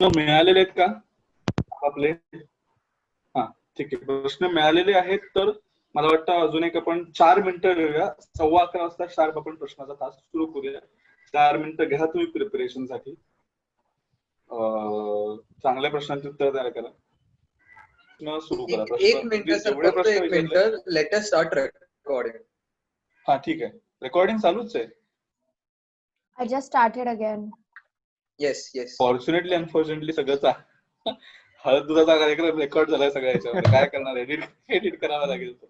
मिळालेले आहेत का आपले? हा ठीक आहे, प्रश्न मिळालेले आहेत. तर मला वाटतं अजून एक आपण 4 मिनिटं घेऊया. 11:15 वाजता शार्प आपण प्रश्नाचा तास सुरू करूया. 4 मिनिटं घ्या तुम्ही प्रिपरेशन साठी. चांगल्या प्रश्नांची उत्तर तयार करा. सुरू करा. एक मिनिट सर, जेवढे फक्त प्रश्न एक विचारले. Minute, let us start recording. हा ठीक आहे, रेकॉर्डिंग चालूच आहे. I just started again. Yes yes. Fortunately unfortunately सगळंच हळद दुधाचा कार्यक्रम रेकॉर्ड झालाय सगळ्या याच्यामध्ये. काय करणार, एडिट करावा लागेल तो.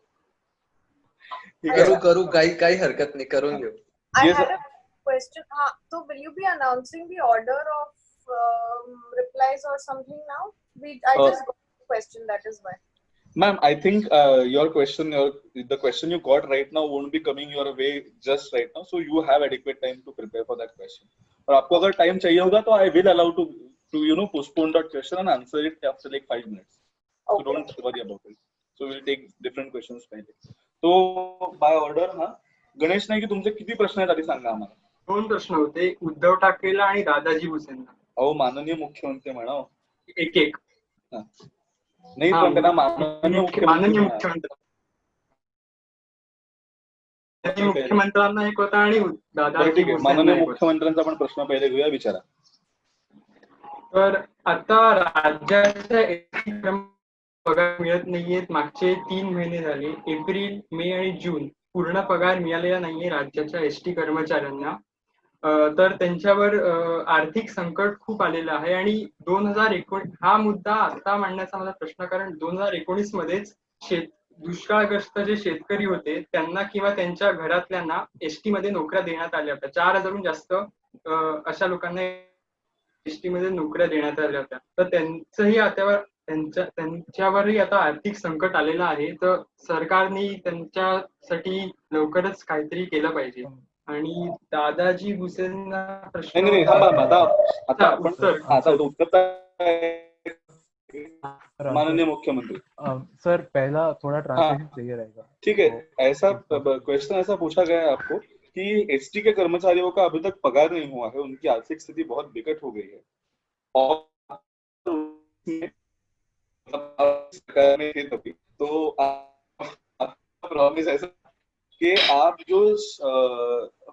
करू काही हरकत नाही, करून घेऊ. I had a question. So will you be announcing the order of replies or something now? I just got a question, that is why. Ma'am, I think the question you got right now won't be coming your way just right now, so you have adequate time to prepare for that question. और आपको अगर time चाहिए होगा तो I will allow to postpone that question and answer it after like 5 minutes. Okay. So don't worry about it. So we'll take different questions पहले. तो by order हा गणेश नाईक, तुमचे किती प्रश्न आहेत आधी सांगा आम्हाला. 2 प्रश्न होते, उद्धव ठाकरेला आणि दादाजी भुसेंना. अहो माननीय मुख्यमंत्री म्हणाव. एक नाही पण त्यांना माननीय मुख्यमंत्री मुख्यमंत्र्यांना एक होता आणि दादाजी माननीय मुख्यमंत्र्यांचा पण प्रश्न पहिले घेऊया, विचारा. तर आता राज्याच्या पगार मिळत नाहीयेत. मागचे 3 महिने झाले, एप्रिल, मे आणि जून पूर्ण पगार मिळालेला नाहीये राज्याच्या एसटी कर्मचाऱ्यांना. तर त्यांच्यावर आर्थिक संकट खूप आलेलं आहे. आणि 2019 हा मुद्दा आता मांडण्याचा माझा प्रश्न, कारण 2019 मध्येच दुष्काळग्रस्त जे शेतकरी होते त्यांना किंवा त्यांच्या घरातल्यांना एसटी मध्ये नोकऱ्या देण्यात आल्या होत्या. 4,000हून जास्त अशा लोकांना एसटी मध्ये नोकऱ्या देण्यात आल्या होत्या. तर त्यांच्यावरही आता आर्थिक संकट आलेलं आहे. तर सरकारने त्यांच्यासाठी लवकरच काहीतरी केलं पाहिजे. आणि दादाजी भुसेंना प्रश्न माननीय मुख्यमंत्री सर, पहला थोड़ा ट्रांसलेशन चाहिए रहेगा. ठीक है, ऐसा क्वेश्चन ऐसा पूछा गया है आपको कि एसटी के कर्मचारियों का अभी तक पगार नहीं हुआ है, उनकी आर्थिक स्थिति बहुत बिकट हो गई है और सरकार ने तभी तो प्रॉमिस ऐसा कि आप जो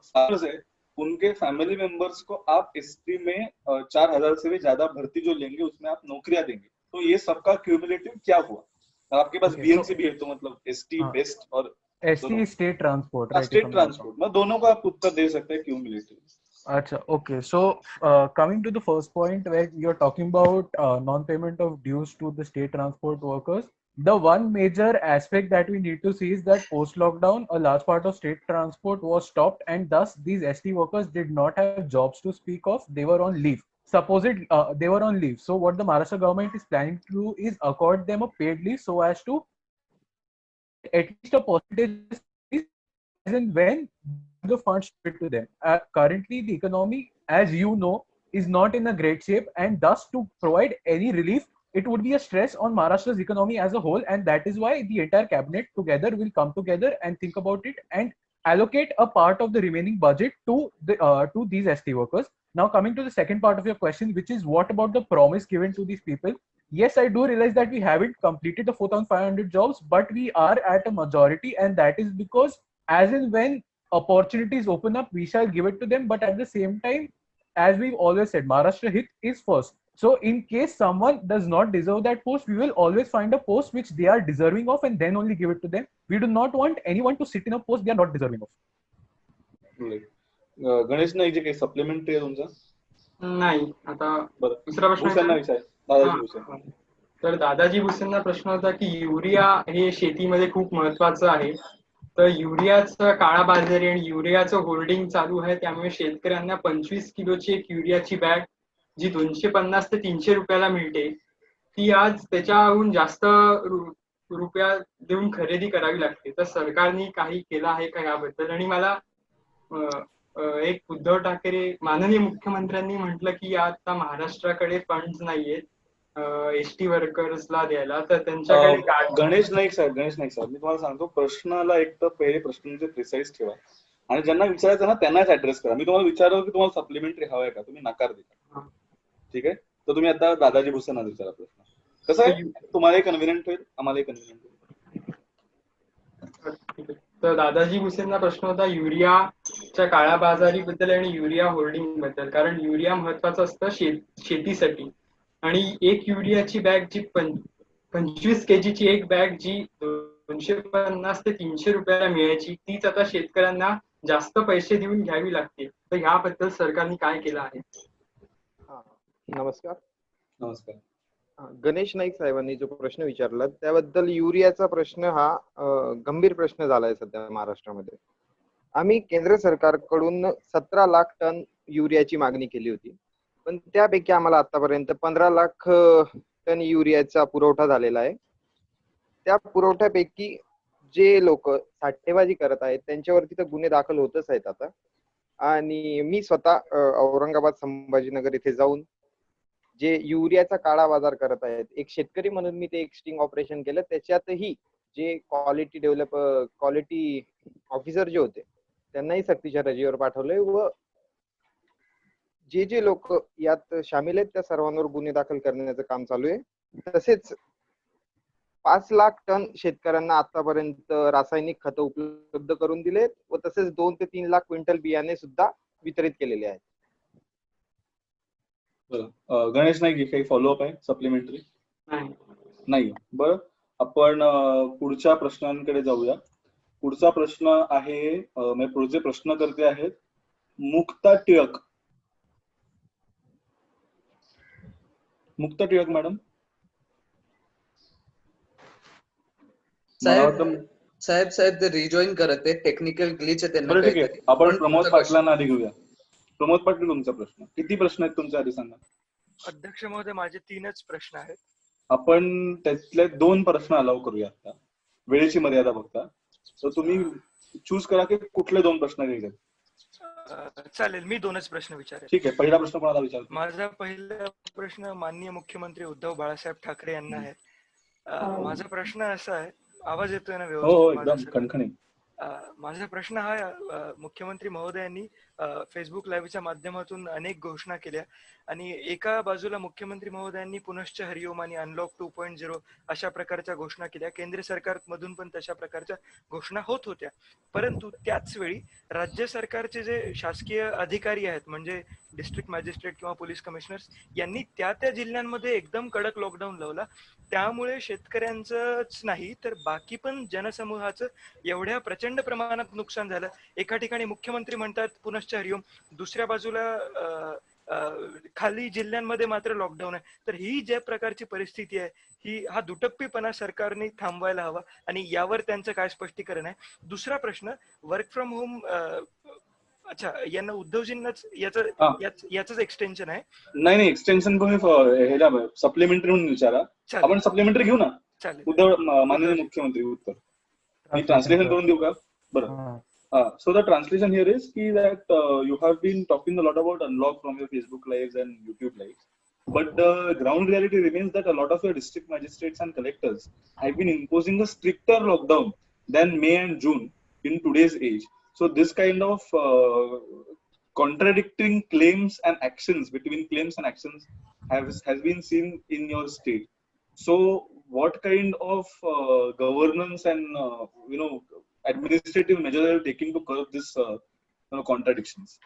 फार्मर्स है उनके फैमिली मेंबर्स को आप एसटी में 4,000 से भी ज्यादा भर्ती जो लेंगे उसमें आप नौकरियां देंगे. तो ये सबका क्यूमुलेटिव क्या हुआ? आपके पास बीएमसी भी है, तो मतलब एसटी बेस्ट और ST state transport, state transport, मैं दोनों का आप उत्तर दे सकते हैं cumulative. Acha, okay. So coming to the first point where you're talking about non-payment of dues to the state transport workers, the one major aspect that we need to see is that post-lockdown, a large part of state transport was stopped, and thus these ST workers did not have jobs to speak of. They were on leave. Suppose they were on leave. So what the Maharashtra government is planning to do is accord them a paid leave so as to at least a percentage as and when the funds paid to them. Currently, the economy, as you know, is not in a great shape, and thus to provide any relief, it would be a stress on Maharashtra's economy as a whole, and that is why the entire cabinet together will come together and think about it and allocate a part of the remaining budget to these ST workers. Now, coming to the second part of your question, which is what about the promise given to these people? Yes, I do realize that we haven't completed the 4,500 jobs, but we are at a majority, and that is because as and when opportunities open up, we shall give it to them. But at the same time, as we've always said, Maharashtra Hit is first. So in case someone does not deserve that post, we will always find a post which they are deserving of and then only give it to them. We do not want anyone to sit in a post they are not deserving of. Ganesh Naik, जे काही supplementary आहे तुमचा? नाही. आता दुसरा प्रश्न तर दादाजी भुसेंना प्रश्न होता की युरिया हे शेतीमध्ये खूप महत्वाचं आहे. तर युरियाचं काळा बाजारी आणि युरियाचं होर्डिंग चालू आहे, त्यामुळे शेतकऱ्यांना 25 किलोची एक युरियाची बॅग जी 250 ते 300 रुपयाला मिळते, ती आज त्याच्याहून जास्त रुपया देऊन खरेदी करावी लागते. तर सरकारने काही केलं आहे का याबद्दल? आणि मला एक उद्धव ठाकरे माननीय मुख्यमंत्र्यांनी म्हटलं की आता महाराष्ट्राकडे फंड्स नाहीयेत एसटी वर्कर्सला द्यायला, तर त्यांच्याकडे गणेश नाईक साहेब, मी तुम्हाला सांगतो, प्रश्नाला एक तर पहिले प्रश्नांचे प्रिसाइज ठेवा आणि ज्यांना विचारायचं ना त्यांनाच ऍड्रेस करा. मी तुम्हाला विचारलं की तुम्हाला सप्लिमेंटरी हवंय का, तुम्ही नकार देता. ठीक आहे, तर तुम्ही आता दादाजी भुसेंना विचारा प्रश्न. कसं आहे, तुम्हालाही कन्व्हिनियंट होईल, आम्हालाही कन्व्हिनियंट होईल. ठीक आहे. तर दादाजी भुसेंना प्रश्न होता युरियाच्या काळ्या बाजारीबद्दल आणि युरिया होल्डिंग बद्दल. कारण युरिया महत्वाचं असतं शेतीसाठी, आणि एक युरियाची बॅग जी 25 kgची एक बॅग जी 250 ते 300 रुपयाला मिळायची, तीच आता शेतकऱ्यांना जास्त पैसे देऊन घ्यावी लागते. तर ह्याबद्दल सरकारने काय केलं आहे? नमस्कार. नमस्कार. गणेश नाईक साहेबांनी जो प्रश्न विचारला त्याबद्दल, युरियाचा प्रश्न हा गंभीर प्रश्न झालाय सध्या महाराष्ट्रामध्ये. आम्ही केंद्र सरकारकडून 17 लाख टन युरियाची मागणी केली होती, पण त्यापैकी आम्हाला आतापर्यंत 15 लाख टन युरियाचा पुरवठा झालेला आहे. त्या पुरवठ्यापैकी जे लोक साठेबाजी करत आहेत त्यांच्यावरती तर गुन्हे दाखल होतच आहेत आता. आणि मी स्वतः औरंगाबाद संभाजीनगर इथे जाऊन जे युरियाचा काळा बाजार करत आहेत, एक शेतकरी म्हणून मी ते एक स्टिंग ऑपरेशन केलं. त्याच्यातही जे क्वालिटी ऑफिसर जे होते त्यांनाही सक्तीच्या रजेवर पाठवलंय, व जे लोक यात सामील आहेत त्या सर्वांवर गुन्हे दाखल करण्याचं काम चालू आहे. तसेच 5 लाख टन शेतकऱ्यांना आतापर्यंत रासायनिक खतं उपलब्ध करून दिलेत, व तसेच 2 ते 3 लाख क्विंटल बियाणे सुद्धा वितरित केलेले आहेत. गणेश नाईक, काही फॉलोअप आहे सप्लिमेंटरी? नाही. बरं, आपण पुढच्या प्रश्नांकडे जाऊया. पुढचा प्रश्न आहे, पुढचे प्रश्न करते आहेत मुक्ता टिळक. मुक्ता टिळक मॅडम. साहेब ते रिजॉईन करत आहे, टेक्निकल ग्लिच आहे त्यांना. ठीक आहे, आपण प्रमोद पाटलांना आधी घेऊया. प्रमोद पाटील, तुमचा प्रश्न. किती प्रश्न आहेत तुमचे आधी सांगा. अध्यक्ष महोदय, माझे 3च प्रश्न आहेत. आपण त्यातले 2 प्रश्न अलाव करूया आता, वेळेची मर्यादा बघता. तर तुम्ही चूज करा की कुठले 2 प्रश्न घ्यायचे. चालेल, मी 2च प्रश्न विचारेन. ठीक आहे, पहिला प्रश्न कोणाला विचारतो? माझा पहिला प्रश्न माननीय मुख्यमंत्री उद्धव बाळासाहेब ठाकरे यांना आहे. माझा प्रश्न असा आहे, आवाज येतोय ना व्यवस्थित? हो, एकदम खणखणीत. माझा प्रश्न हा, मुख्यमंत्री महोदयांनी फेसबुक लाईव्हच्या माध्यमातून अनेक घोषणा केल्या, आणि एका बाजूला मुख्यमंत्री महोदयांनी पुनश्च हरिओम आणि अनलॉक 2.0 अशा प्रकारच्या घोषणा केल्या. केंद्र सरकारमधून पण तशा प्रकारच्या घोषणा होत होत्या. परंतु त्याच वेळी राज्य सरकारचे जे शासकीय अधिकारी आहेत, म्हणजे डिस्ट्रिक्ट मॅजिस्ट्रेट किंवा पोलीस कमिशनर्स, यांनी त्या जिल्ह्यांमध्ये एकदम कडक लॉकडाऊन लावला. त्यामुळे शेतकऱ्यांचंच नाही तर बाकी पण जनसमूहाचं एवढ्या प्रचंड प्रमाणात नुकसान झालं. एका ठिकाणी मुख्यमंत्री म्हणतात पुनश्च हरिओम, दुसऱ्या बाजूला खाली जिल्ह्यांमध्ये मात्र लॉकडाऊन आहे. तर ही ज्या प्रकारची परिस्थिती आहे, हा दुटप्पीपणा सरकारने थांबवायला हवा, आणि यावर त्यांचं काय स्पष्टीकरण आहे? दुसरा प्रश्न, वर्क फ्रॉम होम. अच्छा, यांना उद्धवजींनाच याच एक्सटेन्शन आहे? नाही, एक्सटेन्शन तुम्ही सप्लिमेंटरी म्हणून विचारा. आपण सप्लिमेंटरी घेऊ ना. उद्धव माननीय मुख्यमंत्री उत्तर. मी ट्रान्सलेशन करून देऊ का? बरं. So the translation here is that you have been talking a lot about unlock from your Facebook lives and YouTube lives, but the ground reality remains that a lot of your district magistrates and collectors have been imposing a stricter lockdown than May and June in today's age. So this kind of contradicting claims and actions, between claims and actions, has been seen in your state. So what kind of governance and administrative measures are taking to curb this contradictions?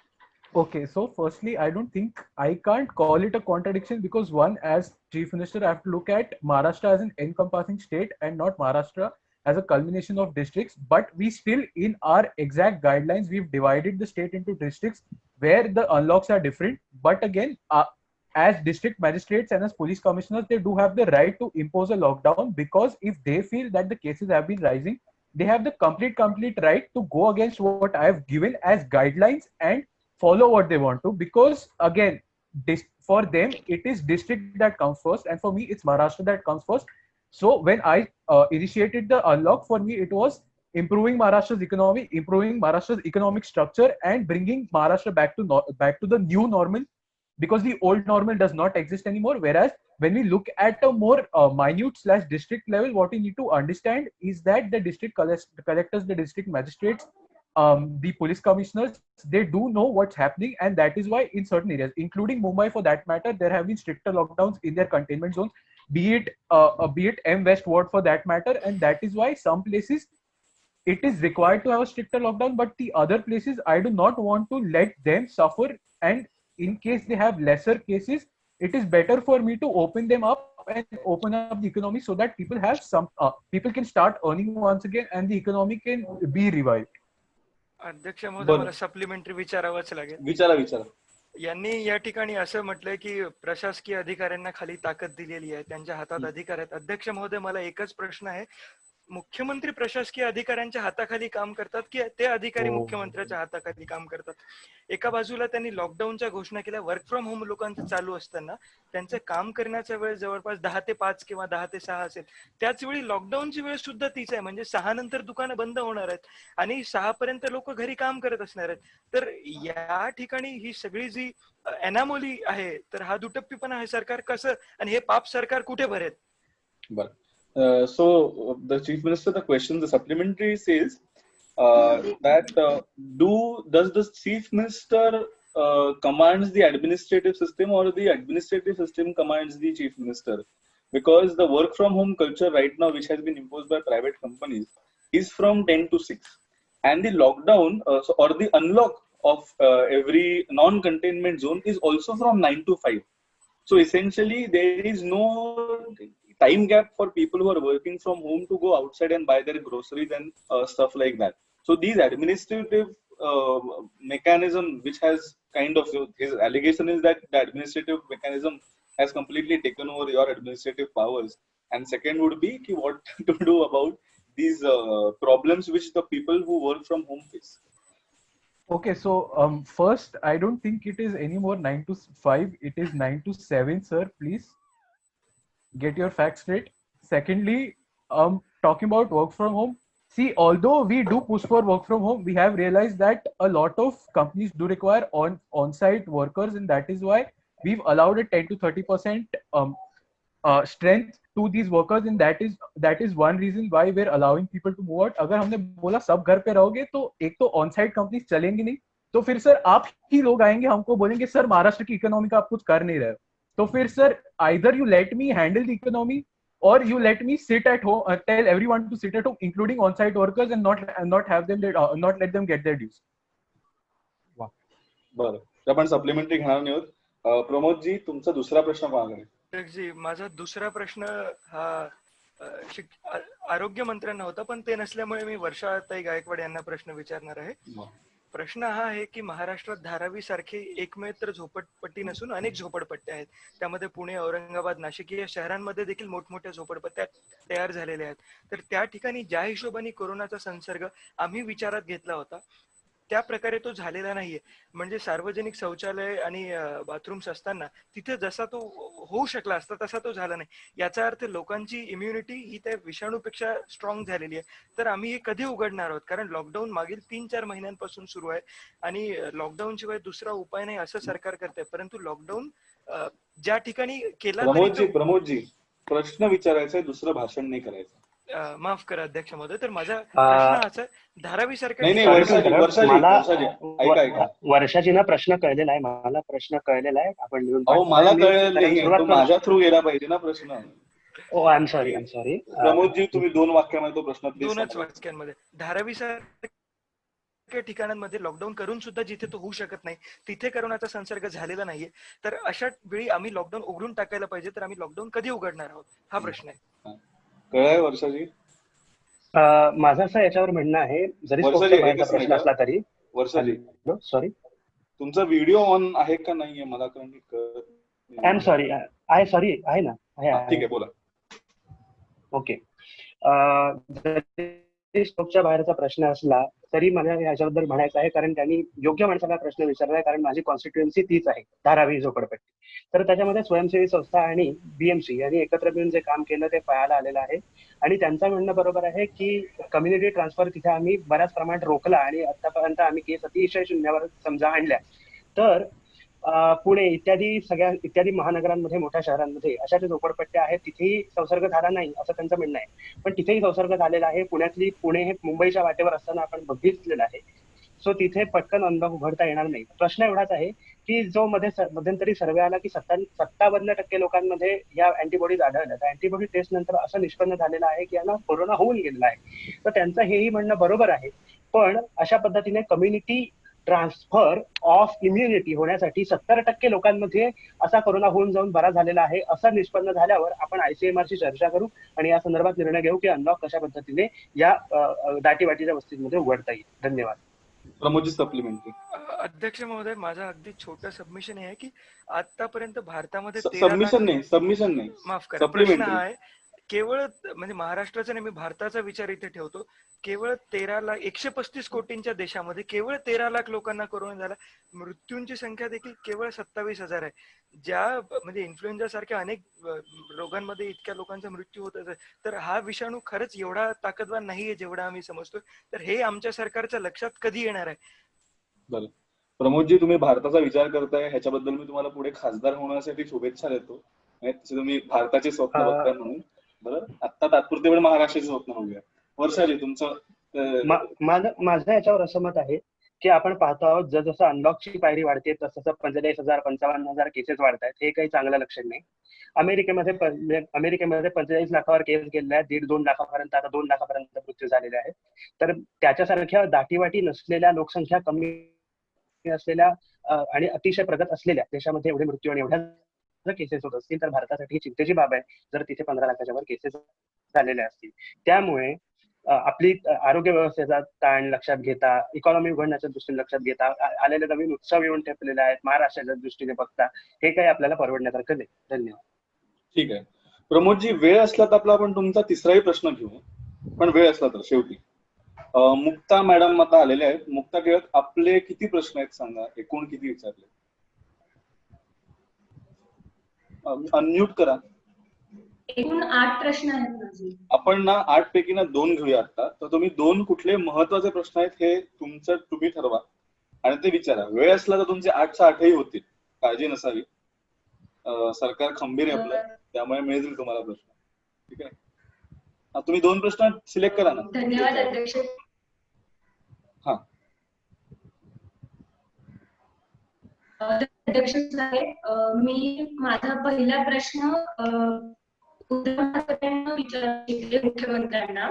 Okay, so firstly, I don't think I can't call it a contradiction, because one, as Chief Minister, I have to look at Maharashtra as an encompassing state and not Maharashtra as a culmination of districts. But we still, in our exact guidelines, we've divided the state into districts where the unlocks are different. But again, as district magistrates and as police commissioners, they do have the right to impose a lockdown, because if they feel that the cases have been rising, they have the complete right to go against what I have given as guidelines and follow what they want to, because again, for them it is district that comes first, and for me it's Maharashtra that comes first. So when I initiated the unlock, for me it was improving Maharashtra's economy, improving Maharashtra's economic structure, and bringing Maharashtra back to the new normal, because the old normal does not exist anymore. Whereas when we look at a more minute/district level, what we need to understand is that the district collectors, the district magistrates the police commissioners, they do know what's happening, and that is why in certain areas, including Mumbai for that matter, there have been stricter lockdowns in their containment zones, be it M West Ward for that matter, and that is why some places it is required to have a stricter lockdown, but the other places I do not want to let them suffer, and in case they have lesser cases, it is better for me to open them up and open up the economy so that people have some people can start earning once again and the economy can be revived. अध्यक्ष महोदय, बरं. मला supplementary विचारावंच लागेल. विचारा. यांनी या ठिकाणी असं म्हटलंय की प्रशासकीय अधिकाऱ्यांना खाली ताकद दिलेली आहे, त्यांच्या हातात अधिकार आहेत. अध्यक्ष महोदय, मला एकच प्रश्न आहे, मुख्यमंत्री प्रशासकीय अधिकाऱ्यांच्या हाताखाली काम करतात की ते अधिकारी मुख्यमंत्र्यांच्या हाताखाली काम करतात? एका बाजूला त्यांनी लॉकडाऊनच्या घोषणा केल्या, वर्क फ्रॉम होम लोकांचं चालू असताना त्यांचं काम करण्याचा वेळ जवळपास 10 ते 5 किंवा 10 ते 6 असेल. त्याच वेळी लॉकडाऊनची वेळ सुद्धा तीच आहे, म्हणजे 6 नंतर दुकानं बंद होणार आहेत आणि 6 पर्यंत लोक घरी काम करत असणार आहेत. तर या ठिकाणी ही सगळी जी एनामोली आहे, तर हा दुटप्पीपणा हे सरकार कसं, आणि हे पाप सरकार कुठे भरेल? बरं. So the Chief Minister, the question, the supplementary says that does the Chief Minister commands the administrative system, or the administrative system commands the Chief Minister? Because the work from home culture right now, which has been imposed by private companies, is from 10 to 6, and the lockdown or the unlock of every non-containment zone is also from 9 to 5. So essentially, there is no time gap for people who are working from home to go outside and buy their groceries and stuff like that. So these administrative mechanism, which has kind of, his allegation is that the administrative mechanism has completely taken over your administrative powers. And second would be what to do about these problems which the people who work from home face. Okay, so first, I don't think it is anymore 9 to 5. It is 9 to 7, sir. Please get your facts straight. Secondly, talking about work from home. See, although we do push for work from home, we have realized that a lot of companies do require on-site workers, and that is why we've allowed a 10 to 30% strength to these workers, and that is one reason why we're allowing people to move out. अगर हमने बोला सब घर पे रहोगे तो एक तो on site companies चलेंगी नहीं, तो फिर सर आप ही लोग आएंगे हमको बोलेंगे सर महाराष्ट्र की इकोनॉमी का आप कुछ कर नहीं रहे हो. तो फिर sir either you let me handle the economy or you let me sit at home, tell everyone to sit at home, including on-site workers, and not have them not let them get their dues. बरं, आपण supplementary घेणार नाही आहोत. प्रमोद जी, तुमचा दुसरा प्रश्न मागा. जी, माझा दुसरा प्रश्न हा आरोग्य मंत्र्यांना होता, पण ते नसल्यामुळे मी वर्षाताई गायकवाड यांना प्रश्न विचारणार आहे. प्रश्न हा आहे की महाराष्ट्रात धारावी सारखे एकमेव तर झोपडपट्टी नसून अनेक झोपडपट्ट्या आहेत. त्यामध्ये पुणे, औरंगाबाद, नाशिक या शहरांमध्ये देखील मोठमोठ्या झोपडपट्ट्या तयार झालेल्या आहेत. तर त्या ठिकाणी ज्या हिशोबाने कोरोनाचा संसर्ग आम्ही विचारात घेतला होता, त्या प्रकारे तो झालेला नाहीये. म्हणजे सार्वजनिक शौचालय आणि बाथरूम्स असताना तिथे जसा तो होऊ शकला असता तसा तो झाला नाही. याचा अर्थ लोकांची इम्युनिटी ही त्या विषाणूपेक्षा स्ट्रॉंग झालेली आहे. तर आम्ही हे कधी उघडणार आहोत? कारण लॉकडाऊन मागील 3-4 महिन्यांपासून सुरू आहे आणि लॉकडाऊन शिवाय दुसरा उपाय नाही असं सरकार करते. परंतु लॉकडाऊन ज्या ठिकाणी केला, प्रमोदजी प्रश्न विचारायचा, दुसरं भाषण नाही करायचं. माफ करा अध्यक्ष महोदय. तर माझा प्रश्न असा, धारावी सारख्या वर्षाजींना प्रश्न कळलेला आहे, मला प्रश्न कळलेला आहे. आपण मला कळलेलं नाही, माझ्या थ्रू गेला पाहिजे ना प्रश्न. ओ आय एम सॉरी प्रमोदजी, तुम्ही 2 वाक्यामध्ये तो प्रश्न, 2च वाक्यांमध्ये. धारावी सारख्या ठिकाणांमध्ये लॉकडाऊन करून सुद्धा जिथे तो होऊ शकत नाही तिथे कोरोनाचा संसर्ग झालेला नाहीये. तर अशा वेळी आम्ही लॉकडाऊन उघडून टाकायला पाहिजे. तर आम्ही लॉकडाऊन कधी उघडणार आहोत हा प्रश्न आहे. कळाय वर्षाजी? माझं असं याच्यावर म्हणणं आहे, जरी प्रश्न असला तरी. वर्षाजी, सॉरी, तुमचा व्हिडिओ ऑन आहे का नाहीये मला आय एम सॉरी. आहे ना, ठीक आहे, बोला. ओके. स्टोकच्या बाहेरचा प्रश्न असला तरी मला याच्याबद्दल म्हणायचं आहे, कारण त्यांनी योग्य माणसाला प्रश्न विचारलाय. कारण माझी कॉन्स्टिट्युएन्सी तीच आहे, धारावी झोपडपट्टी. तर त्याच्यामध्ये स्वयंसेवी संस्था आणि बीएमसी यांनी एकत्र मिळून जे काम केलं ते पाहायला आलेलं आहे. आणि त्यांचं म्हणणं बरोबर आहे की कम्युनिटी ट्रान्सफर तिथे आम्ही बऱ्याच प्रमाणात रोखला आणि आतापर्यंत आम्ही केस अतिशय शून्यावर समजा आणल्या. तर पुणे इत्यादी महानगरांमध्ये, मोठ्या शहरांमध्ये अशा ज्या झोपडपट्ट्या आहेत तिथेही संसर्ग झाला नाही असं त्यांचं म्हणणं आहे. पण तिथेही संसर्ग झालेला आहे. पुणे हे मुंबईच्या वाटेवर असताना आपण बघितलेलं आहे सो तिथे पटकन अनलॉक उघडता येणार नाही. प्रश्न एवढाच आहे की जो मध्यंतरी सर्वे आला की 57% लोकांमध्ये या अँटीबॉडीज आढळल्या, तर अँटीबॉडी टेस्ट नंतर असं निष्पन्न झालेलं आहे की यांना कोरोना होऊन गेलेला आहे. तर त्यांचं हेही म्हणणं बरोबर आहे, पण अशा पद्धतीने कम्युनिटी ट्रान्सफर ऑफ इम्युनिटी होण्यासाठी 70% लोकांमध्ये असा कोरोना होऊन जाऊन बरा झालेला आहे असं निष्पन्न झाल्यावर आपण ICMR ची चर्चा करू आणि या संदर्भात निर्णय घेऊ की अनलॉक कशा पद्धतीने या दाटीवाटीच्या वस्तीमध्ये उघडता येईल. धन्यवाद. प्रमोदजी सप्लिमेंटरी. अध्यक्ष महोदय, माझं अगदी छोटं सबमिशन आहे की आतापर्यंत भारतामध्ये सबमिशन नाही माफ करा, प्रश्न हा आहे केवळ म्हणजे महाराष्ट्राचा नाही, मी भारताचा विचार इथे ठेवतो. केवळ 135 कोटींच्या देशामध्ये केवळ 13 लाख लोकांना कोरोना झाला. मृत्यूंची संख्या देखील केवळ 27,000 आहे. ज्या म्हणजे इन्फ्लुएन्झा सारख्या अनेक रोगांमध्ये इतक्या लोकांचा मृत्यू होत असेल, तर हा विषाणू खरंच एवढा ताकदवान नाहीये जेवढा आम्ही समजतो. तर हे आमच्या सरकारच्या लक्षात कधी येणार आहे? बरं, प्रमोदजी तुम्ही भारताचा विचार करताय ह्याच्याबद्दल मी तुम्हाला पुढे खासदार होण्यासाठी शुभेच्छा देतो. तुम्ही भारताचे स्वप्न बघताय म्हणून. बरं, आता तात्पुरते वेळ महाराष्ट्राचे स्वप्न होऊया. वर्षाजी तुमचं. माझं याच्यावर असं मत आहे की आपण पाहतो आहोत जसं अनलॉकची पायरी वाढते तसं 45,000 55,000 केसेस वाढत आहेत. हे काही चांगलं लक्षण नाही. अमेरिकेमध्ये 45 लाखावर केस गेलेल्या आहेत. 1.5-2 लाखापर्यंत, आता 2 लाखापर्यंत मृत्यू झालेले आहेत. तर त्याच्यासारख्या दाटीवाटी नसलेल्या, लोकसंख्या कमी असलेल्या आणि अतिशय प्रगत असलेल्या देशामध्ये एवढे मृत्यू आणि एवढ्या केसेस होत असतील तर भारतासाठी चिंतेची बाब आहे जर तिथे 15 लाखाच्या वर केसेस झालेल्या असतील. त्यामुळे आपली आरोग्य व्यवस्थेचा ताण लक्षात घेता, इकॉनॉमी उघडण्याच्या दृष्टीने लक्षात घेता, आलेले नवीन उत्सव येऊन ठेपलेले आहेत महाराष्ट्राच्या दृष्टीने बघता, हे काही आपल्याला परवडण्यासारखं नाही. धन्यवाद. ठीक आहे प्रमोदजी, वेळ असला तर आपण तुमचा तिसराही प्रश्न घेऊ, पण वेळ असला तर शेवटी. मुक्ता मॅडम आता आलेले आहेत. मुक्ता टिळक, आपले किती प्रश्न आहेत सांगा, एकूण किती विचारले? अनम्यूट करा. एकूण 8 प्रश्न आहेत. आपण ना 8 पैकी ना 2 घेऊया आता. तर तुम्ही 2 कुठले महत्वाचे प्रश्न आहेत हे तुम्ही ठरवा आणि ते विचारा. वेळ असला तर तुमचे 8च्या 8ही होतील, काळजी नसावी. सरकार खंबीर आहे आपलं, त्यामुळे मिळतील तुम्हाला प्रश्न. ठीक आहे, तुम्ही 2 प्रश्न सिलेक्ट करा ना. धन्यवाद अध्यक्ष. हा अध्यक्ष साहेब, मी माझा पहिला प्रश्न उद्धव ठाकरेंना विचारले, मुख्यमंत्र्यांना.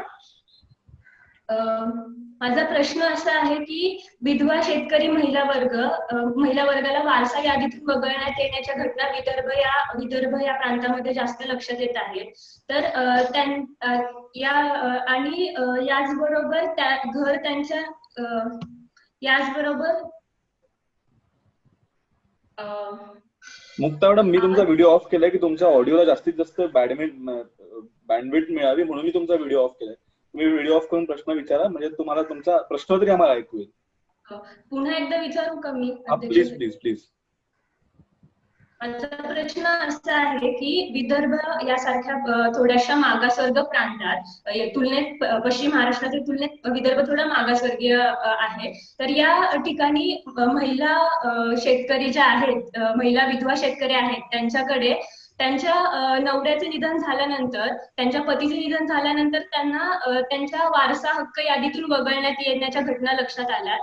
माझा प्रश्न असा आहे की विधवा शेतकरी महिला वर्गाला वारसा यादीतून वगळण्यात येण्याच्या घटना विदर्भ या प्रांतामध्ये जास्त लक्षात येत आहेत. तर याचबरोबर मुक्ता मॅडम, मी तुमचा व्हिडिओ ऑफ केलाय की तुमच्या ऑडिओला जास्तीत जास्त बँडविड्थ मिळावी म्हणून मी तुमचा व्हिडिओ ऑफ केलाय. तुम्ही व्हिडिओ ऑफ करून प्रश्न विचारा, म्हणजे तुम्हाला तुमचा प्रश्न तरी आम्हाला ऐकू येईल. पुन्हा एकदा विचारू का मी? Please please please. माझा प्रश्न असा आहे की विदर्भ यासारख्या थोड्याशा मागासवर्ग प्रांतात तुलनेत पश्चिम महाराष्ट्राच्या तुलनेत विदर्भ थोडा मागासवर्गीय आहे. तर या ठिकाणी महिला शेतकरी ज्या आहेत, महिला विधवा शेतकरी आहेत, त्यांच्याकडे त्यांच्या नवऱ्याचे निधन झाल्यानंतर, त्यांच्या पतीचे निधन झाल्यानंतर त्यांना त्यांच्या वारसा हक्क यादीतून वगळण्यात येण्याच्या घटना लक्षात आल्या.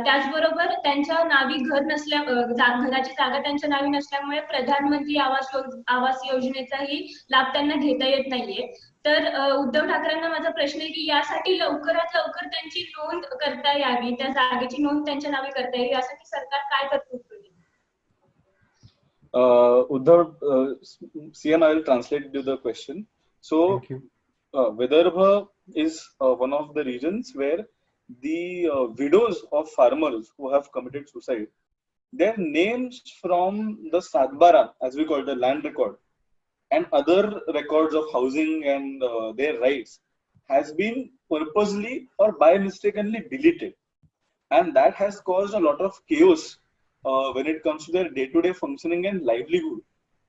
त्याचबरोबर त्यांच्या नावी घर घराची जागा त्यांच्या नावी नसल्यामुळे प्रधानमंत्री आवास योजनेचाही लाभ त्यांना घेता येत नाहीये. तर उद्धव ठाकरेंना माझा प्रश्न आहे की यासाठी लवकरात लवकर त्यांची नोंद करता यावी, त्या जागेची नोंद त्यांच्या नावे करता यावी, यासाठी सरकार काय तरतूद करेल? Uddhav, CM, I will translate the question. So, Vidarbha is one of the regions where the widows of farmers who have committed suicide, their names from the Satbara, as we call the land record, and other records of housing and their rights has been purposely or by mistakenly deleted, and that has caused a lot of chaos when it comes to their day-to-day functioning and livelihood.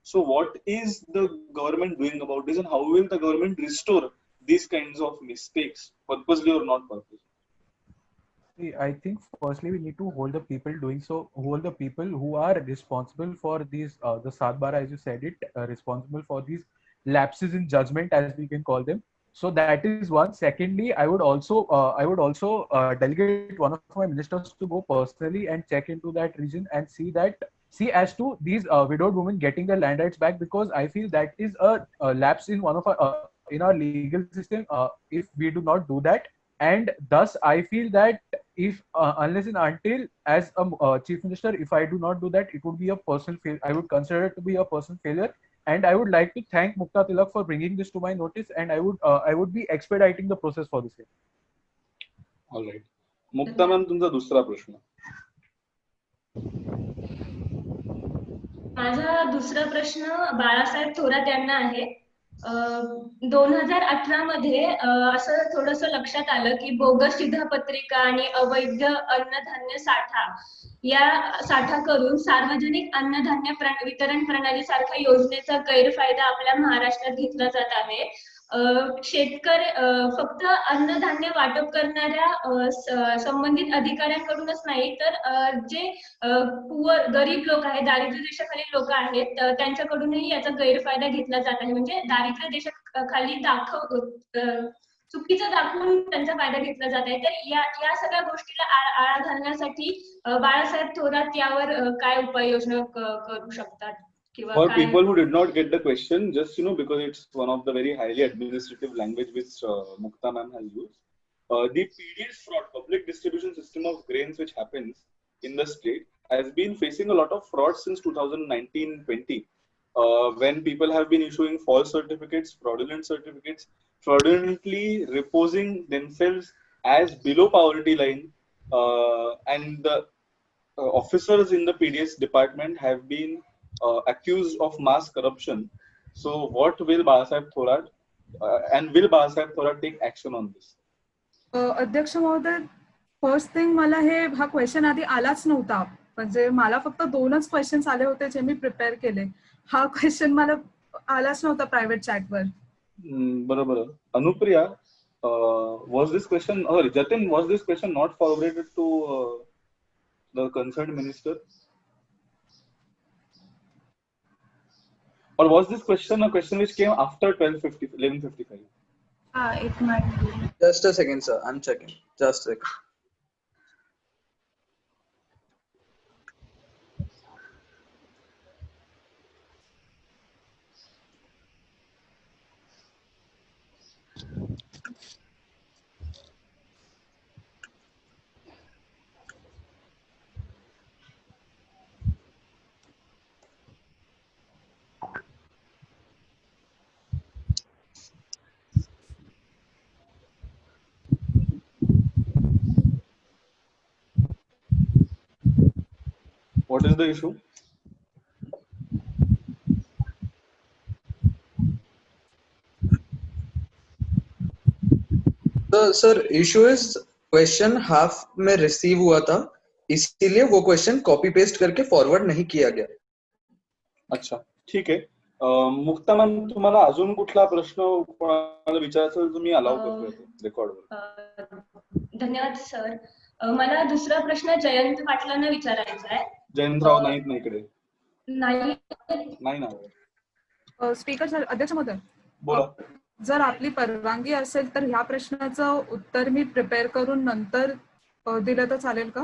So what is the government doing about this, and how will the government restore these kinds of mistakes, purposely or not purposely? I think firstly we need to hold the people who are responsible for these, the Satbara, as you said it, responsible for these lapses in judgment, as we can call them. So that is one. Secondly, I would also delegate one of my ministers to go personally and check into that region and see as to these widowed women getting their land rights back, because I feel that is a lapse in one of our in our legal system if we do not do that. And thus I feel that if unless and until as a chief minister, if I do not do that, it would be a personal failure. I would consider it to be a personal failure. And I would like to thank Mukta Tilak for bringing this to my notice, and I would be expediting the process for the same. All right. Mukta ma'am, तुमचा दुसरा प्रश्न. माझा दुसरा प्रश्न बाळासाहेब थोरात यांना आहे. 2018 मध्ये असं थोडस लक्षात आलं की बोगस शिधापत्रिका आणि अवैध अन्नधान्य साठा करून सार्वजनिक अन्नधान्य वितरण प्रणाली सारख्या योजनेचा गैरफायदा आपल्या महाराष्ट्रात घेतला जात आहे. फक्त अन्नधान्य वाटप करणाऱ्या संबंधित अधिकाऱ्यांकडूनच नाही, तर जे गरीब लोक आहेत, दारिद्र्य रेषेखालील लोक आहेत, त्यांच्याकडूनही याचा गैरफायदा घेतला जात आहे. म्हणजे दारिद्र्य रेषेखाली चुकीचं दाखवून त्यांचा फायदा घेतला जात आहे. तर या सगळ्या गोष्टीला आळा घालण्यासाठी बाळासाहेब थोरात यावर काय उपाययोजना करू शकतात? For people who did not get the question, just because it's one of the very highly administrative language which Mukta ma'am has used, the PDS fraud, public distribution system of grains, which happens in the state, has been facing a lot of fraud since 2019-20, when people have been issuing false certificates, fraudulently reposing themselves as below poverty line, and the officers in the PDS department have been accused of mass corruption. So what will Balasaheb Thorat and will Balasaheb Thorat take action on this? अध्यक्ष महोदय, first thing, मला हा question आधी आलाच नव्हता. म्हणजे मला फक्त 2च क्वेश्चन्स आले होते जे मी प्रिपेअर केले. हा क्वेश्चन मला आलाच नव्हता प्रायव्हेट चॅटवर. बरोबर. Anupriya, was this question, or Jatin, was this question not forwarded to the concerned minister? Or was this question a question which came after 11:55? It might be. Just a second, sir. I'm checking. Just a second. What is the issue? तो sir issue is question half में receive हुआ था, इसीलिए वो question copy paste करके forward नहीं KIA गया. अच्छा, ठीक आहे. मुक्ता मॅम, तुम्हाला अजून कुठला प्रश्न कोणाला विचारायचा असेल तुम्ही अलाउ करतोय रेकॉर्डवर. धन्यवाद सर. मला दुसरा प्रश्न जयंत पाटलांना विचारायचा आहे. जयंतराव नाहीत ना इकडे? नाही ना. स्पीकर सर, अध्यक्ष महोदय, बोला. जर आपली परवानगी असेल तर ह्या प्रश्नाचं उत्तर मी प्रिपेअर करून नंतर दिलं तर चालेल का?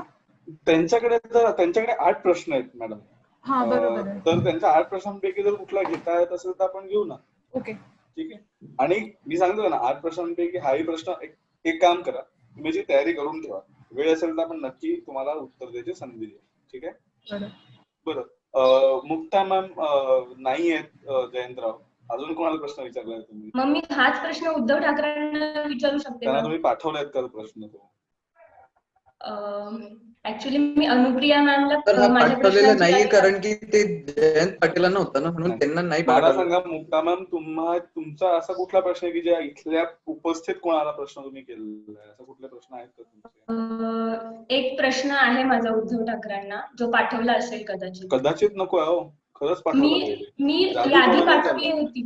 त्यांच्याकडे 8 प्रश्न आहेत मॅडम. हा, बरोबर आहे. तर त्यांच्या 8 प्रश्नांपैकी जर कुठला घेता येत असेल तर आपण घेऊ ना. ओके, ठीक आहे. आणि मी सांगतो ना, 8 प्रश्नांपैकी हाही प्रश्न, एक काम करा, तुम्ही जी तयारी करून ठेवा, वेळ असेल तर आपण नक्की तुम्हाला उत्तर द्यायची संधी देऊ. ठीक आहे. बरं. मुक्ता मॅम नाही आहेत. जयंतराव, अजून कोणाला प्रश्न विचारलाय तुम्ही? मग मी हाच प्रश्न उद्धव ठाकरेंना विचारू शकते? त्यांना तुम्ही पाठवलायत का प्रश्न? तो ऍक्च्युअली मी अनुप्रिया मॅमला पाठवलेलं नाहीये, कारण की ते जयंत पाटीलांना होता ना, म्हणून त्यांना नाही पाठवलं. सांगा मुक्ता मॅम, तुमचा असा कुठला प्रश्न आहे की ज्या इथल्या उपस्थित कोणाला प्रश्न तुम्ही केलेला आहे? असा कुठले प्रश्न आहेत का तुमचे? एक प्रश्न आहे माझा उद्धव ठाकरेंना, जो पाठवला असेल कदाचित. कदाचित नको आहे, खरंच पाठवला. मी यादी पाठवली होती.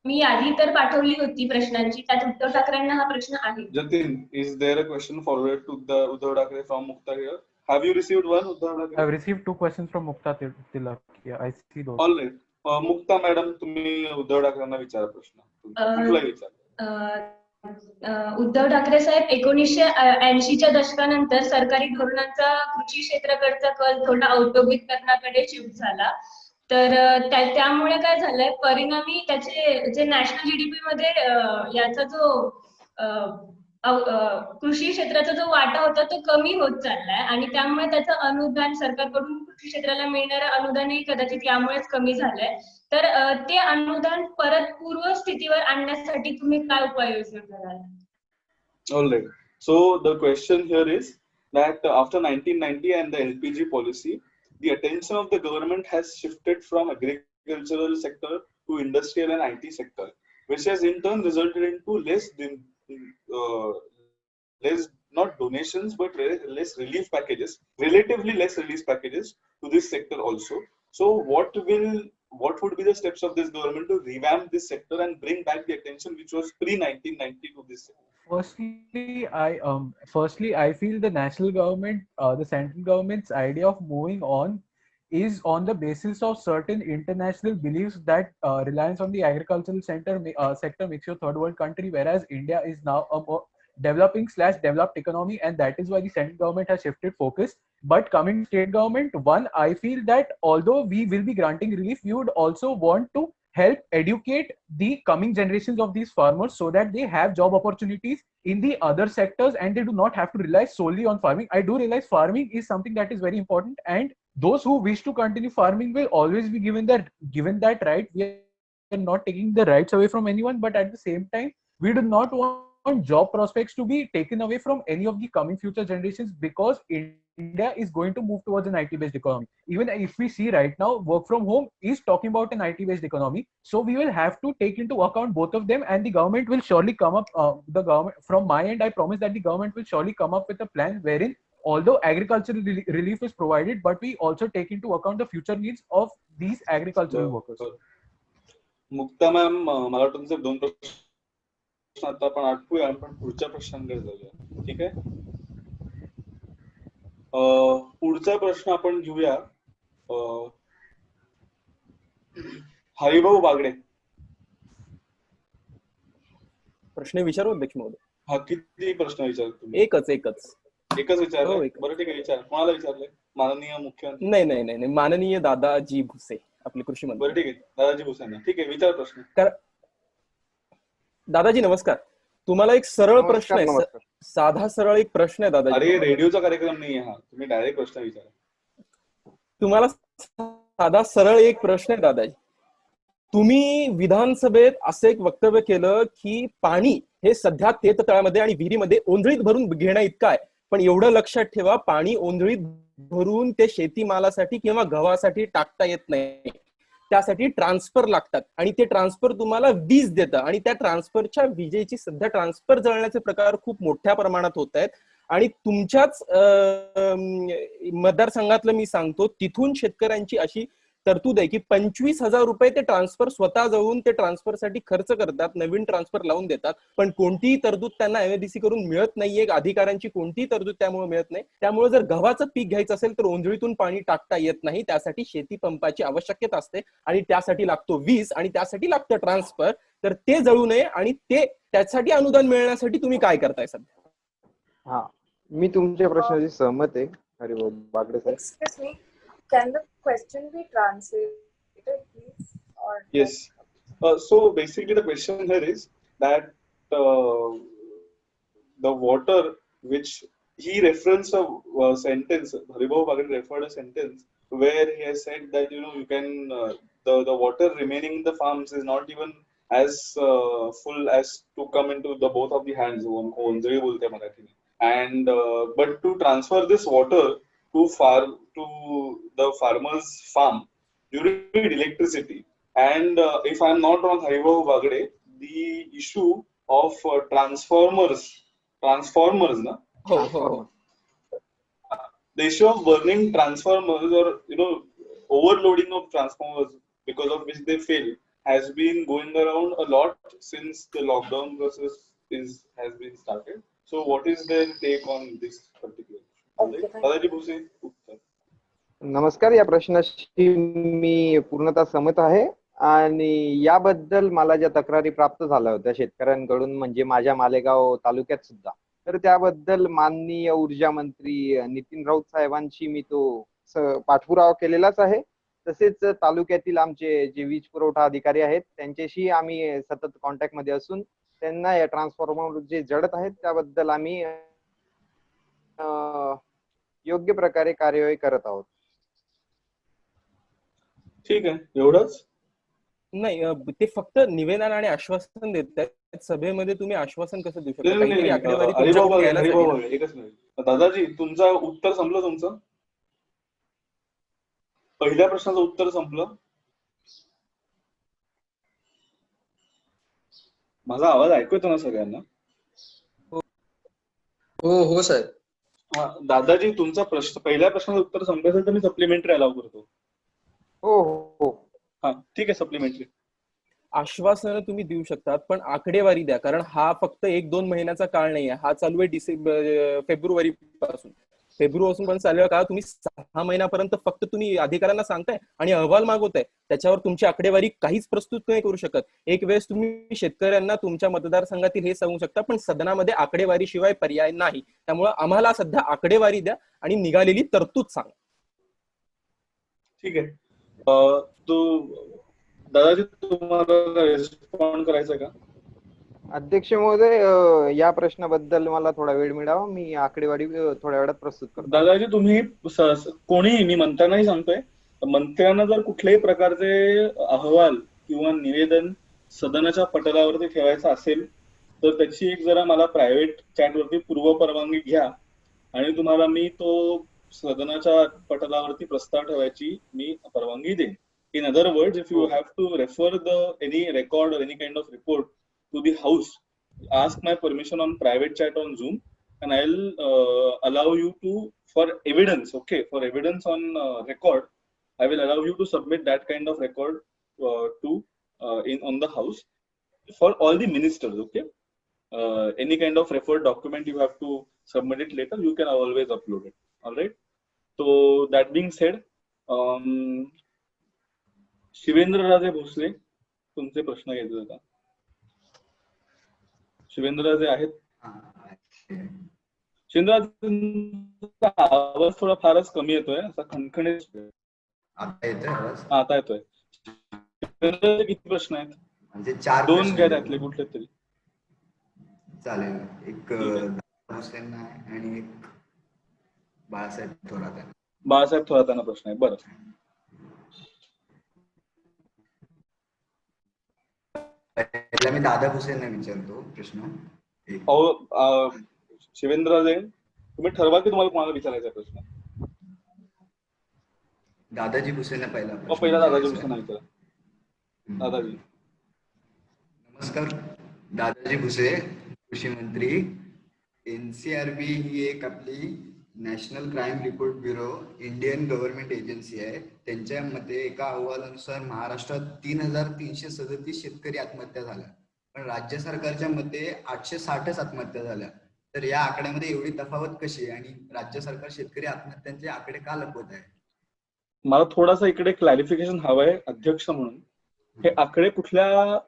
मी यादी तर पाठवली होती प्रश्नांची, त्यात उद्धव ठाकरेंना हा प्रश्न आहे. Jatin, is there a question forward to the Uddhav Thackeray from Mukta here? Have you received one, Uddhav Thackeray? I have received 2 questions from Mukta Tilak. Yeah, I see those. All right. Mukta madam, तुम्ही उद्धव ठाकरेंना विचारा प्रश्न. कुठला विचार? उद्धव ठाकरे साहेब 1980च्या दशकानंतर सरकारी धोरणांचा कृषी क्षेत्राकडचा कल थोडा औद्योगिकरणाकडे शिफ्ट झाला. तर त्यामुळे काय झालंय, परिणामी त्याचे जे नॅशनल जीडीपी मध्ये याचा जो कृषी क्षेत्राचा जो वाटा होता तो कमी होत चाललाय आणि त्यामुळे त्याचं अनुदान सरकारकडून कृषी क्षेत्राला मिळणारं अनुदानही कदाचित यामुळेच कमी झालंय. तर ते अनुदान परत पूर्व स्थितीवर आणण्यासाठी तुम्ही काय उपाययोजना कराल? All right. So the question here is that after 1990 and the LPG policy, the attention of the government has shifted from agricultural sector to industrial and IT sector, which has in turn resulted into less not donations but less relief packages, relatively less relief packages to this sector also. So what would be the steps of this government to revamp this sector and bring back the attention which was pre-1990 to this sector? Firstly, I feel the national government, the central government's idea of moving on is on the basis of certain international beliefs that reliance on the agricultural sector makes you a third world country, whereas India is now a more developing/developed economy, and that is why the central government has shifted focus. But coming to state government, one, I feel that although we will be granting relief, we would also want to help educate the coming generations of these farmers so that they have job opportunities in the other sectors and they do not have to rely solely on farming. I do realize farming is something that is very important, and those who wish to continue farming will always be given that right. We are not taking the rights away from anyone, but at the same time, we do not want job prospects to be taken away from any of the coming future generations, because India is going to move towards an IT-based economy. Even if we see right now, work from home is talking about an IT-based economy. So we will have to take into account both of them, and the government will surely come up. From my end, I promise that the government will surely come up with a plan wherein, although agricultural relief is provided, but we also take into account the future needs of these agricultural workers. Mukta ma'am, मला तुमचे दोन प्रश्न आता आपण आटपूया, आपण पुढच्या प्रश्नांकडे जाऊया. ठीक आहे. पुढचा प्रश्न आपण घेऊया हरिभाऊ बागडे. प्रश्न विचारू अध्यक्ष महोदय? हा, किती प्रश्न विचारले तुम्ही? एकच विचारलं. बरं, ठीक आहे, विचार. कोणाला विचारले? माननीय मुख्यमंत्री? नाही, माननीय दादाजी भुसे, आपले कृषी मंत्री. बरं, ठीक आहे, दादाजी भुसेंना. ठीक आहे, विचार प्रश्न. दादाजी नमस्कार. तुम्हाला एक सरळ प्रश्न आहे, साधा सरळ एक प्रश्न आहे दादाजी. अरे, रेडिओचा कार्यक्रम नाही आहे हा, तुम्ही डायरेक्ट प्रश्न विचारा. तुम्हाला साधा सरळ एक प्रश्न आहे दादाजी. तुम्ही विधानसभेत असं एक वक्तव्य केलं की पाणी हे सध्या तळ्यामध्ये आणि विहिरीमध्ये ओंजळीत भरून घेणं इतकं आहे, पण एवढं लक्षात ठेवा, पाणी ओंजळीत भरून ते शेतीमालासाठी किंवा गव्हासाठी टाकता येत नाही. त्यासाठी ट्रान्सफर लागतात आणि ते ट्रान्सफर तुम्हाला वीज देतं, आणि त्या ट्रान्सफरच्या विजेची सध्या ट्रान्सफर जळण्याचे प्रकार खूप मोठ्या प्रमाणात होत आहेत. आणि तुमच्याच मतदारसंघातलं मी सांगतो, तिथून शेतकऱ्यांची अशी तरतूद आहे की 25,000 रुपये ते ट्रान्सफर स्वतः जळून ते ट्रान्सफरसाठी खर्च करतात, नवीन ट्रान्सफर लावून देतात, पण कोणतीही तरतूद त्यांना एमएडीसी करून मिळत नाहीये. अधिकाऱ्यांची कोणतीही तरतूद त्यामुळे मिळत नाही. त्यामुळे जर गव्हाचं पीक घ्यायचं असेल तर ओंजळीतून पाणी टाकता येत नाही. त्यासाठी शेती पंपाची आवश्यकता असते आणि त्यासाठी लागतो वीज आणि त्यासाठी लागतं ट्रान्सफर. तर ते जळू नये आणि त्यासाठी अनुदान मिळण्यासाठी तुम्ही काय करताय सध्या? हा, मी तुमच्या प्रश्नाशी सहमत आहे हरिभाऊ बागडे साहेब. Excuse me, can the question be translated, please? Or yes. So basically, the question here is that the water which he referenced a sentence, Haribhav Bagde referred a sentence where he has said that you can the water remaining in the farms is not even as full as to come into the both of the hands. ओंजळी बोलते Marathi. And but to transfer this water to the farmer's farm, you need electricity. And if I am not wrong, Haribhav Bagde, the issue of transformers, na? The issue of burning transformers or overloading of transformers because of which they fail has been going around a lot since the lockdown process has been started. So what is their take on this particular? Dadaji Bhuse. नमस्कार. या प्रश्नाशी मी पूर्णतः सहमत आहे. आणि याबद्दल मला ज्या तक्रारी प्राप्त झाल्या होत्या शेतकऱ्यांकडून, म्हणजे माझ्या मालेगाव तालुक्यात सुद्धा, तर त्याबद्दल माननीय ऊर्जा मंत्री नितीन राऊत साहेबांशी मी तो पाठपुरावा केलेलाच आहे. तसेच तालुक्यातील आमचे जे वीज पुरवठा अधिकारी आहेत त्यांच्याशी आम्ही सतत कॉन्टॅक्ट मध्ये असून त्यांना या ट्रान्सफॉर्मर जे जडत आहेत त्याबद्दल आम्ही योग्य प्रकारे कार्यवाही करत आहोत. ठीक आहे, एवढंच. नाही, ते फक्त निवेदन आणि आश्वासन देत आहेत. सभेमध्ये तुम्ही आश्वासन कसं देऊ शकता? नाही, काहीतरी आकडेवारी हरिभाऊ तुमच्याकडून बघा, यायलाच हरिभाऊ हवी बघा, एकच मिनिट. दादाजी, तुमचं उत्तर संपलं? तुमचं पहिल्या प्रश्नाचं उत्तर संपलं? माझा आवाज ऐकू येतो ना सगळ्यांना? हो साहेब. हा दादाजी, तुमचा प्रश्न, पहिल्या प्रश्नाचं उत्तर संपलं असेल तर मी सप्लिमेंटरी अलाव करतो. हो. हा ठीक आहे, सप्लिमेंटरी. आश्वासनं तुम्ही देऊ शकतात, पण आकडेवारी द्या, कारण हा फक्त 1-2 महिन्याचा काळ नाही आहे. हा चालू आहे फेब्रुवारी पासून पण चालू आहे का? तुम्ही 6 महिन्यापर्यंत फक्त तुम्ही अधिकाऱ्यांना सांगताय आणि अहवाल मागवताय, त्याच्यावर तुमची आकडेवारी काहीच प्रस्तुत नाही करू शकत. एक वेळेस तुम्ही शेतकऱ्यांना तुमच्या मतदारसंघातील हे सांगू शकता, पण सदनामध्ये आकडेवारी शिवाय पर्याय नाही. त्यामुळे आम्हाला सध्या आकडेवारी द्या आणि निघालेली तरतूद सांगा. ठीक आहे. दादाजी, तुम्हाला रिस्पॉन्ड करायचं का? अध्यक्ष महोदय, या प्रश्नाबद्दल मला थोडा वेळ मिळावा, मी आकडेवारी थोड्या वेळात प्रस्तुत करतो. दादाजी, तुम्ही कोणीही, मी मंत्र्यांनाही सांगतोय, मंत्र्यांना जर कुठल्याही प्रकारचे अहवाल किंवा निवेदन सदनाच्या पटलावरती ठेवायचं असेल तर त्याची एक जरा मला प्रायव्हेट चॅटवरती पूर्व परवानगी घ्या आणि तुम्हाला मी तो सदनाच्या पटलावरती प्रस्ताव ठेवायची मी परवानगी देईन. In other words, if you have to refer any record or any kind of report to the house, ask my permission on private chat on Zoom, and I'll allow you to, for evidence, okay, for evidence on record, I will allow you to submit that kind of record on the house for all the ministers, okay. Any kind of referred document you have to submit it later, you can always upload it. All right. So that being said, Shivendraraje Bhosale, तुमचे प्रश्न घ्यायचे होता. शिवेंद्रराजे आहेत? शिवेंद्रराजे, आवाज थोडा फारच कमी येतोय, असा खणखणीत. आता येतोय. शिवेंद्रराजे, किती प्रश्न आहेत? म्हणजे 4 2 घ्या त्यातले कुठले तरी चालेल. एक भोसलेंना आहे आणि एक बाळासाहेब थोरातांना प्रश्न आहे. बरं, मी दादा भुसेंना विचारतो प्रश्न. शिवेंद्रराजे, तुम्ही ठरवा की तुम्हाला कोणाला विचारायचा प्रश्न. दादाजी भुसेंना पहिला दादाजी भुसेंना विचारा. दादाजी. नमस्कार. दादाजी भुसे, कृषी मंत्री. NCRB ही एक आपली national crime report bureau Indian government agency आहे. त्यांच्या मते एका अहवालानुसार महाराष्ट्रात 3,337 शेतकरी आत्महत्या झाल्या, पण राज्य सरकारच्या मते 860च आत्महत्या झाल्या. तर या आकड्यामध्ये एवढी तफावत कशी आणि राज्य सरकार शेतकरी आत्महत्यांचे आकडे का लपवत आहे? मला थोडासा इकडे क्लॅरिफिकेशन हवंय अध्यक्ष म्हणून. हे आकडे कुठल्या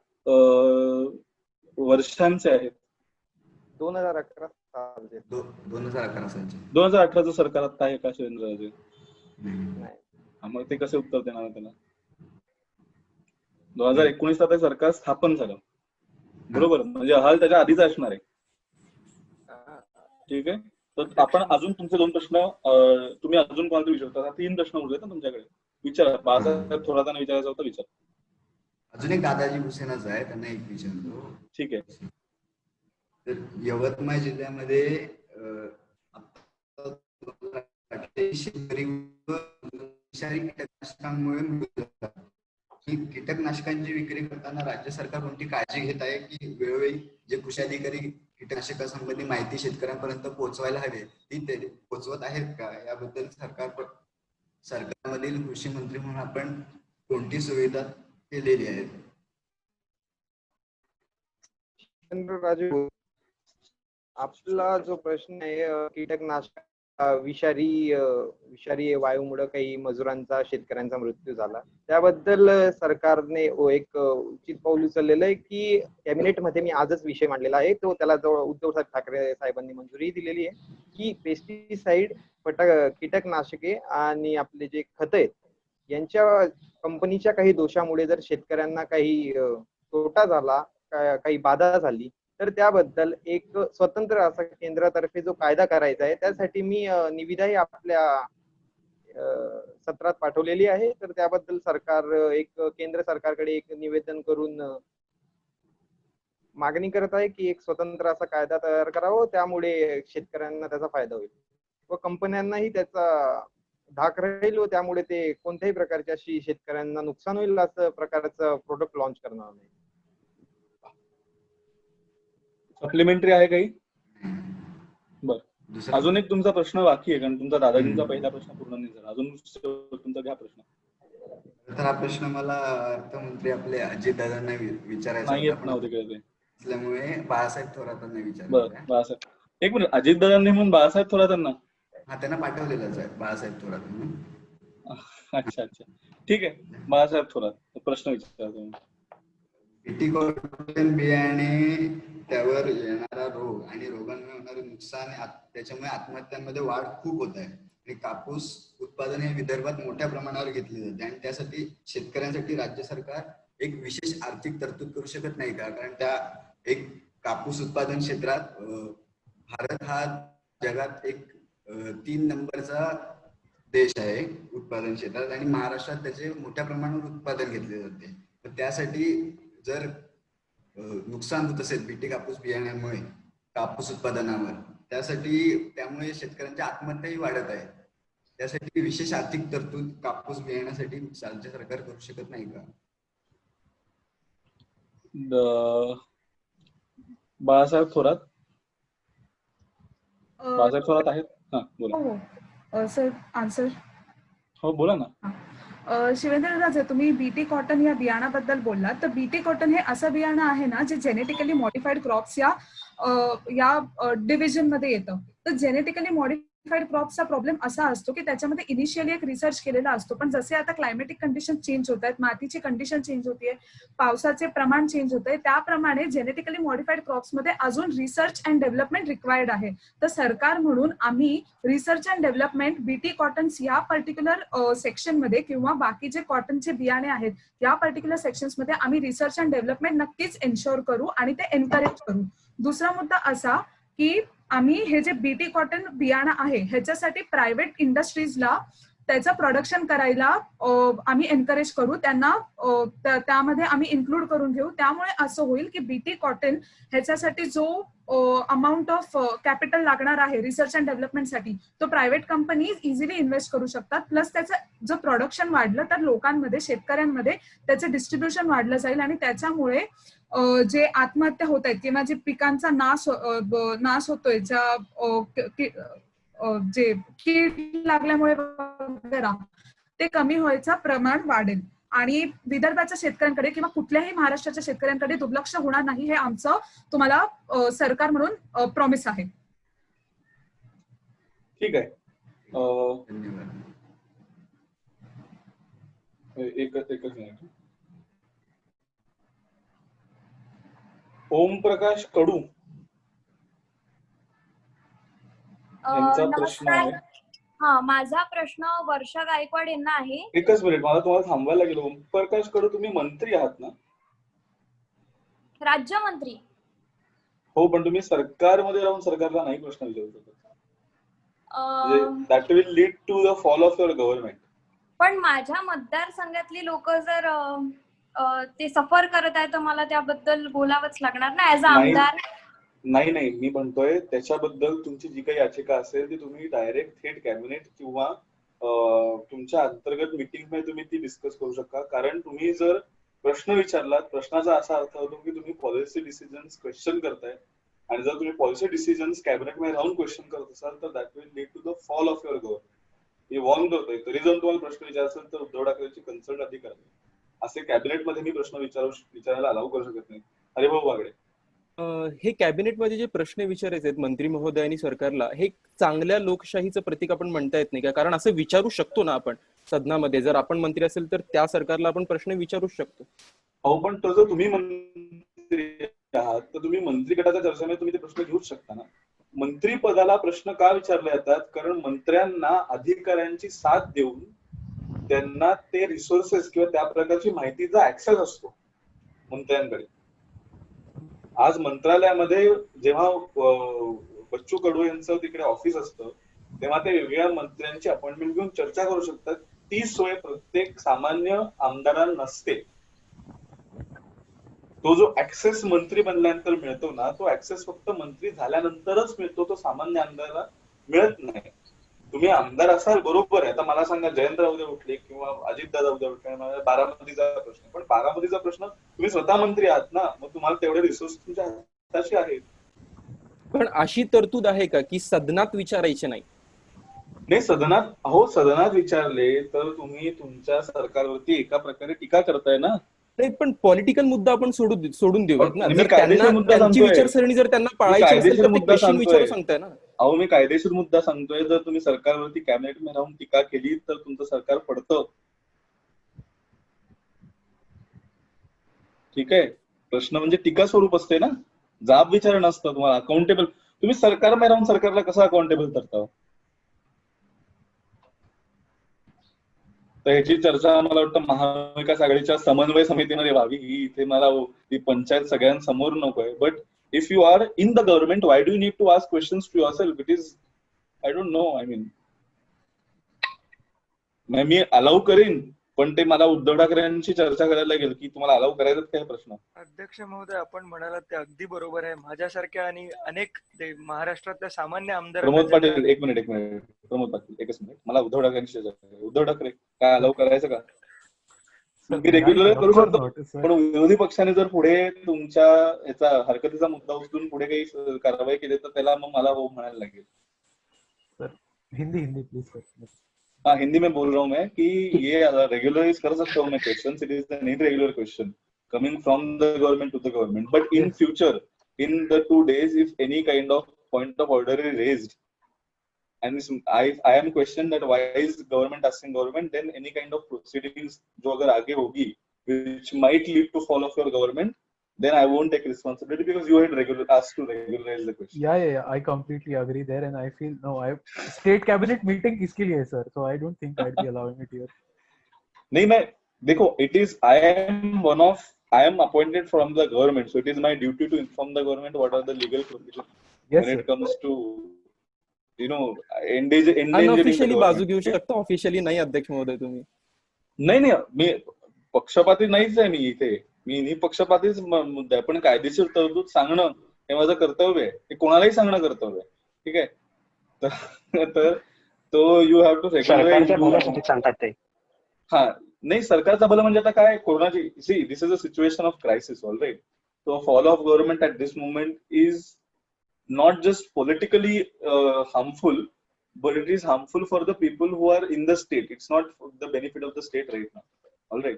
वर्षांचे आहेत? 2011 सालचे. 2011 सालचे. 2018चं सरकार आता आहे का शिवेंद्रराजे? मग ते कसे उत्तर देणार त्याला? 2019 आता सरकार स्थापन झालं, बरोबर, म्हणजे अहवाल त्याच्या आधीच असणार आहे. ठीक आहे. तर आपण अजून तुमचे 2 प्रश्न, तुम्ही अजून कोणाला विचारता? 3 प्रश्न उरले ना तुमच्याकडे, विचारा. बाळासाहेब थोरातांना विचारायचा होता, विचार. अजून एक दादाजी भुसेनाच आहे, त्यांना एक विचारतो. ठीक आहे. तर यवतमाळ जिल्ह्यामध्ये शेतकरी कीटकनाशकांमुळे कीटकनाशकांची विक्री करताना राज्य सरकार कोणती काळजी घेत आहे की वेळोवेळी जे कृषी अधिकारी कीटकनाशकासंबंधी माहिती शेतकऱ्यांपर्यंत पोहोचवायला हवी ती ते पोहोचवत आहेत का? याबद्दल सरकारमधील कृषी मंत्री म्हणून आपण कोणती सुविधा केलेली आहे? राजू, आपला जो प्रश्न आहे कीटकनाशक विषारी वायूमुळे काही मजुरांचा शेतकऱ्यांचा मृत्यू झाला. त्याबद्दल सरकारने एक उचित पाऊल उचललेलं आहे की कॅबिनेटमध्ये मी आजच विषय मांडलेला आहे. तो त्याला जवळ उद्धव साहेब ठाकरे साहेबांनी मंजुरी दिलेली आहे की पेस्टिसाइड, कीटकनाशके आणि आपले जे खत आहेत यांच्या कंपनीच्या काही दोषामुळे जर शेतकऱ्यांना काही तोटा झाला, काही बाधा झाली, तर त्याबद्दल एक स्वतंत्र असा केंद्रातर्फे जो कायदा करायचा आहे त्यासाठी मी निविदाही आपल्या सत्रात पाठवलेली आहे. तर त्याबद्दल सरकार केंद्र सरकारकडे एक निवेदन करून मागणी करत आहे की एक स्वतंत्र असा कायदा तयार करावा, त्यामुळे शेतकऱ्यांना त्याचा फायदा होईल व कंपन्यांनाही त्याचा धाक राहील व त्यामुळे ते कोणत्याही प्रकारची अशी शेतकऱ्यांना नुकसान होईल असं प्रकारचं प्रोडक्ट लॉन्च करणार नाही. सप्लिमेंटरी आहे काही? बरं, अजून एक तुमचा प्रश्न बाकी आहे, कारण तुमचा दादाजींचा पहिला प्रश्न पूर्ण नाही झाला. अजून तुमचा घ्या प्रश्न. तर हा प्रश्न मला अर्थमंत्री आपले अजित दादांना विचारायचा नाही येत नव्हते कळते असल्यामुळे बाळासाहेब थोरातांना विचारलं. बरं, बाळासाहेब, एक मिनिट, अजित दादांनी म्हणून बाळासाहेब थोरातांना? हा, त्यांना पाठवलेलंच आहे बाळासाहेब थोरात. अच्छा अच्छा, ठीक आहे. बाळासाहेब थोरात, प्रश्न विचारा तुम्ही. बीटी कॉटन बियाणे, त्यावर येणारा रोग आणि रोगांमुळे होणारे नुकसान, त्याच्यामुळे आत्महत्यांमध्ये वाढ खूप होत आहे आणि कापूस उत्पादन हे विदर्भात मोठ्या प्रमाणावर घेतले जाते आणि त्यासाठी शेतकऱ्यांसाठी राज्य सरकार एक विशेष आर्थिक तरतूद करू शकत नाही का? कारण त्या एक कापूस उत्पादन क्षेत्रात भारत हा जगात एक 3 नंबरचा देश आहे उत्पादन क्षेत्रात आणि महाराष्ट्रात त्याचे मोठ्या प्रमाणावर उत्पादन घेतले जाते. तर त्यासाठी जर नुकसान होत असेल बीटी कापूस बियाण्यामुळे कापूस उत्पादनावर, त्यामुळे शेतकऱ्यांच्या आत्महत्याही वाढत आहे. त्यासाठी विशेष आर्थिक तरतूद कापूस बियाण्यासाठी राज्य सरकार करू शकत नाही का? बाळासाहेब थोरात, बाळासाहेब थोरात आहेत? हा, बोला. हो सर, आन्सर. हो, बोला ना. शिवेंद्र राजे, तुम्ही बीटी कॉटन या बियाणाबद्दल बोललात. तर बीटी कॉटन हे असं बियाणं आहे ना जे जेनेटिकली मॉडिफाईड क्रॉप्स या डिव्हिजन मध्ये येतं. तर जेनेटिकली मॉडिफाईड क्रॉप्सचा प्रॉब्लेम असा असतो की त्याच्यामध्ये इनिशियली एक रिसर्च केलेला असतो, पण जसे आता क्लायमेटिक कंडिशन चेंज होत आहेत, मातीची कंडिशन चेंज होतीये, पावसाचे प्रमाण चेंज होत आहे, त्याप्रमाणे जेनेटिकली मॉडिफाईड क्रॉप्समध्ये अजून रिसर्च अँड डेव्हलपमेंट रिक्वायर्ड आहे. तर सरकार म्हणून आम्ही research and development BT cottons या पर्टिक्युलर सेक्शनमध्ये किंवा बाकी जे कॉटनचे बियाणे आहेत या पर्टिक्युलर सेक्शन्समध्ये आम्ही रिसर्च अँड डेव्हलपमेंट नक्कीच एन्श्योर करू आणि ते एनकरेज करू. दुसरा मुद्दा असा की आम्ही हे जे बीटी कॉटन बियाणं आहे ह्याच्यासाठी प्रायव्हेट इंडस्ट्रीजला त्याचं प्रोडक्शन करायला आम्ही एनकरेज करू, त्यांना त्यामध्ये आम्ही इन्क्लूड करून घेऊ. त्यामुळे असं होईल की बीटी कॉटन ह्याच्यासाठी जो अमाऊंट ऑफ कॅपिटल लागणार आहे रिसर्च अँड डेव्हलपमेंटसाठी तो प्रायव्हेट कंपनीज इझिली इन्व्हेस्ट करू शकतात. प्लस त्याचं जर प्रोडक्शन वाढलं तर लोकांमध्ये, शेतकऱ्यांमध्ये त्याचं डिस्ट्रीब्युशन वाढलं जाईल आणि त्याच्यामुळे जे आत्महत्या होत आहेत किंवा जे पिकांचा नाश होतोय, जे कीड लागल्यामुळे वगैरे, ते कमी व्हायचं प्रमाण वाढेल आणि विदर्भाच्या शेतकऱ्यांकडे किंवा कुठल्याही महाराष्ट्राच्या शेतकऱ्यांकडे दुर्लक्ष होणार नाही, हे आमचं तुम्हाला सरकार म्हणून प्रॉमिस आहे. ठीक आहे. एकच मिनिट. ओमप्रकाश कडू यांचा प्रश्न आहे. हा, माझा प्रश्न वर्षा गायकवाड यांना आहे. एकच मिनिट, मला तुम्हाला थांबवायला लागेल. ओमप्रकाश कडू, तुम्ही मंत्री आहात ना? राज्यमंत्री. हो, पण तुम्ही सरकारमध्ये राहून सरकारला नाही प्रश्न विचारू शकत. That will lead to the fall of your government. पण माझ्या मतदारसंघातली लोक जर ते सफर करत आहे तर मला त्याबद्दल बोलावंच लागणार ना ऍज अ आमदार. नाही, मी म्हणतोय त्याच्याबद्दल तुमची जी काही याचिका असेल ती तुम्ही डायरेक्ट थेट कॅबिनेट किंवा तुमच्या अंतर्गत मीटिंग मध्ये तुम्ही ती डिस्कस करू शकता. कारण तुम्ही जर प्रश्न विचारलात, प्रश्नाचा असा अर्थ होतो की तुम्ही पॉलिसी डिसिजन्स क्वेश्चन करताय आणि जर तुम्ही पॉलिसी डिसिजन्स कॅबिनेट मध्ये राहून क्वेश्चन करत असाल तर that will lead to the fall of your government. मी वॉर्न करतोय. तरी जाऊन तुम्हाला प्रश्न विचारायचा असेल तर उद्धव ठाकरेंची कन्सल्ट आधी करावी. असे कॅबिनेट मध्ये मी प्रश्न विचारायला अलाउ करू शकत नाही. हरिभाऊ बागडे. हे कॅबिनेटमध्ये जे प्रश्न विचारायचे आहेत मंत्री महोदयांनी सरकारला, हे चांगल्या लोकशाहीचं प्रतीक आपण म्हणता येत नाही का? कारण असं विचारू शकतो ना आपण सदनामध्ये, जर आपण मंत्री असेल तर त्या सरकारला आपण प्रश्न विचारू शकतो. अहो पण तो जर तुम्ही मंत्री आहात तर तुम्ही मंत्री गटाच्या चर्चेमध्ये तुम्ही ते प्रश्न घेऊच शकता ना. मंत्री पदाला प्रश्न का विचारले जातात? कारण मंत्र्यांना अधिकाऱ्यांची साथ देऊन त्यांना ते रिसोर्सेस किंवा त्या प्रकारची माहितीचा ऍक्सेस असतो मंत्र्यांकडे. आज मंत्रालयामध्ये जेव्हा बच्चू कडू यांचं तिकडे ऑफिस असतं तेव्हा ते वेगवेगळ्या मंत्र्यांची अपॉइंटमेंट घेऊन चर्चा करू शकतात. ती सोय प्रत्येक सामान्य आमदारांना नसते. तो जो ऍक्सेस मंत्री बनल्यानंतर मिळतो ना, तो ऍक्सेस फक्त मंत्री झाल्यानंतरच मिळतो, तो सामान्य आमदाराला मिळत नाही. तुम्ही आमदार असाल बरोबर आहे. आता मला सांगा, जयंतराव उद्या उठले किंवा अजितदादा उद्या उठले, बारामतीचा प्रश्न, पण बारामतीचा प्रश्न तुम्ही स्वतः मंत्री आहात ना, मग तुम्हाला तेवढे रिसोर्स तुमच्या हाताशी आहेत. पण अशी तरतूद आहे का की सदनात विचारायचे नाही? नाही, सदनात विचारले तर तुम्ही तुमच्या सरकारवरती एका प्रकारे टीका करताय ना. नाही, पण पॉलिटिकल मुद्दा आपण सोडून देऊयात ना. मी जर कायदेशीर मुद्दा त्यांची सांगतोय. विचारसरणी जर त्यांना पाळायची असेल तर ते क्वेश्चन विचारू सांगताय ना. अहो मी कायदेशीर मुद्दा सांगतोय. जर तुम्ही सरकारवरती कॅबिनेट मध्ये राहून टीका केली तर तुमचं सरकार पडतं. ठीक आहे, प्रश्न म्हणजे टीका स्वरूप असते ना, जाब विचारणं असतं. तुम्हाला अकाउंटेबल, तुम्ही सरकारमध्ये राहून सरकारला कसं अकाउंटेबल करता? तर ह्याची चर्चा मला वाटतं महाविकास आघाडीच्या समन्वय समितीमध्ये व्हावी. ही इथे मला ती पंचायत सगळ्यांसमोर नको आहे. But if you are in the government, why do you need to ask questions to yourself? It is, I don't know. I mean मी अलाउ करीन, पण ते मला उद्धव ठाकरेंची चर्चा करायला लागेल की तुम्हाला अलाउ करायचं काय प्रश्न. अध्यक्ष महोदय, आपण म्हणालात ते अगदी बरोबर आहे. माझ्यासारख्या आणि अनेक महाराष्ट्रातल्या सामान्य आमदार. प्रमोद पाटील, एक मिनिट. प्रमोद पाटील, एकच मिनिट. मला उद्धव ठाकरेंची चर्चा करायची. उद्धव ठाकरे काय अलाउ करायचं का? मी रेग्युलर करू शकतो, पण विरोधी पक्षाने जर पुढे तुमच्या याचा हरकतीचा मुद्दा उचलून पुढे काही कारवाई केली तर त्याला मग मला हो म्हणायला लागेल. हिंदी प्लीज. हाँ, हिंदी में बोल रहा हूँ मैं कि ये रेगुलराइज कर सकता हूँ मैं question. It is an irregular question coming from the government to the government. But in future, in the 2 days, if any kind of point of order is raised and I am questioned that why is government asking government, then any kind of proceedings जो अगर आगे होगी which might lead to fall of your government, then I won't take responsibility because you had asked to regularize the question. Yeah, I completely agree there, and I feel state cabinet meeting इसके लिए है sir, so I don't think I'd be allowing it here. नहीं, मैं देखो, it is I am appointed from the government, so it is my duty to inform the government what are the legal provisions when it comes to unofficially बाजू घेऊ शकता, officially नाही अध्यक्ष महोदय तुम्ही. नाही, मी पक्षपाती नाहीच आहे. मी इथे निपक्षपातीच मुद्दा आहे, पण कायदेशीर तरतूद सांगणं हे माझं कर्तव्य आहे. हे कोणालाही सांगणं कर्तव्य आहे. ठीक आहे, तर तो यू हॅव टू रेग्युलराइज. हा, नाही, सरकारचा भलं म्हणजे आता काय, कोरोनाची, see this is a situation of crisis all right. So fall of government at this moment is not just politically harmful, but it is harmful for the people who are in the state. It's not for the benefit of the state right now. All right.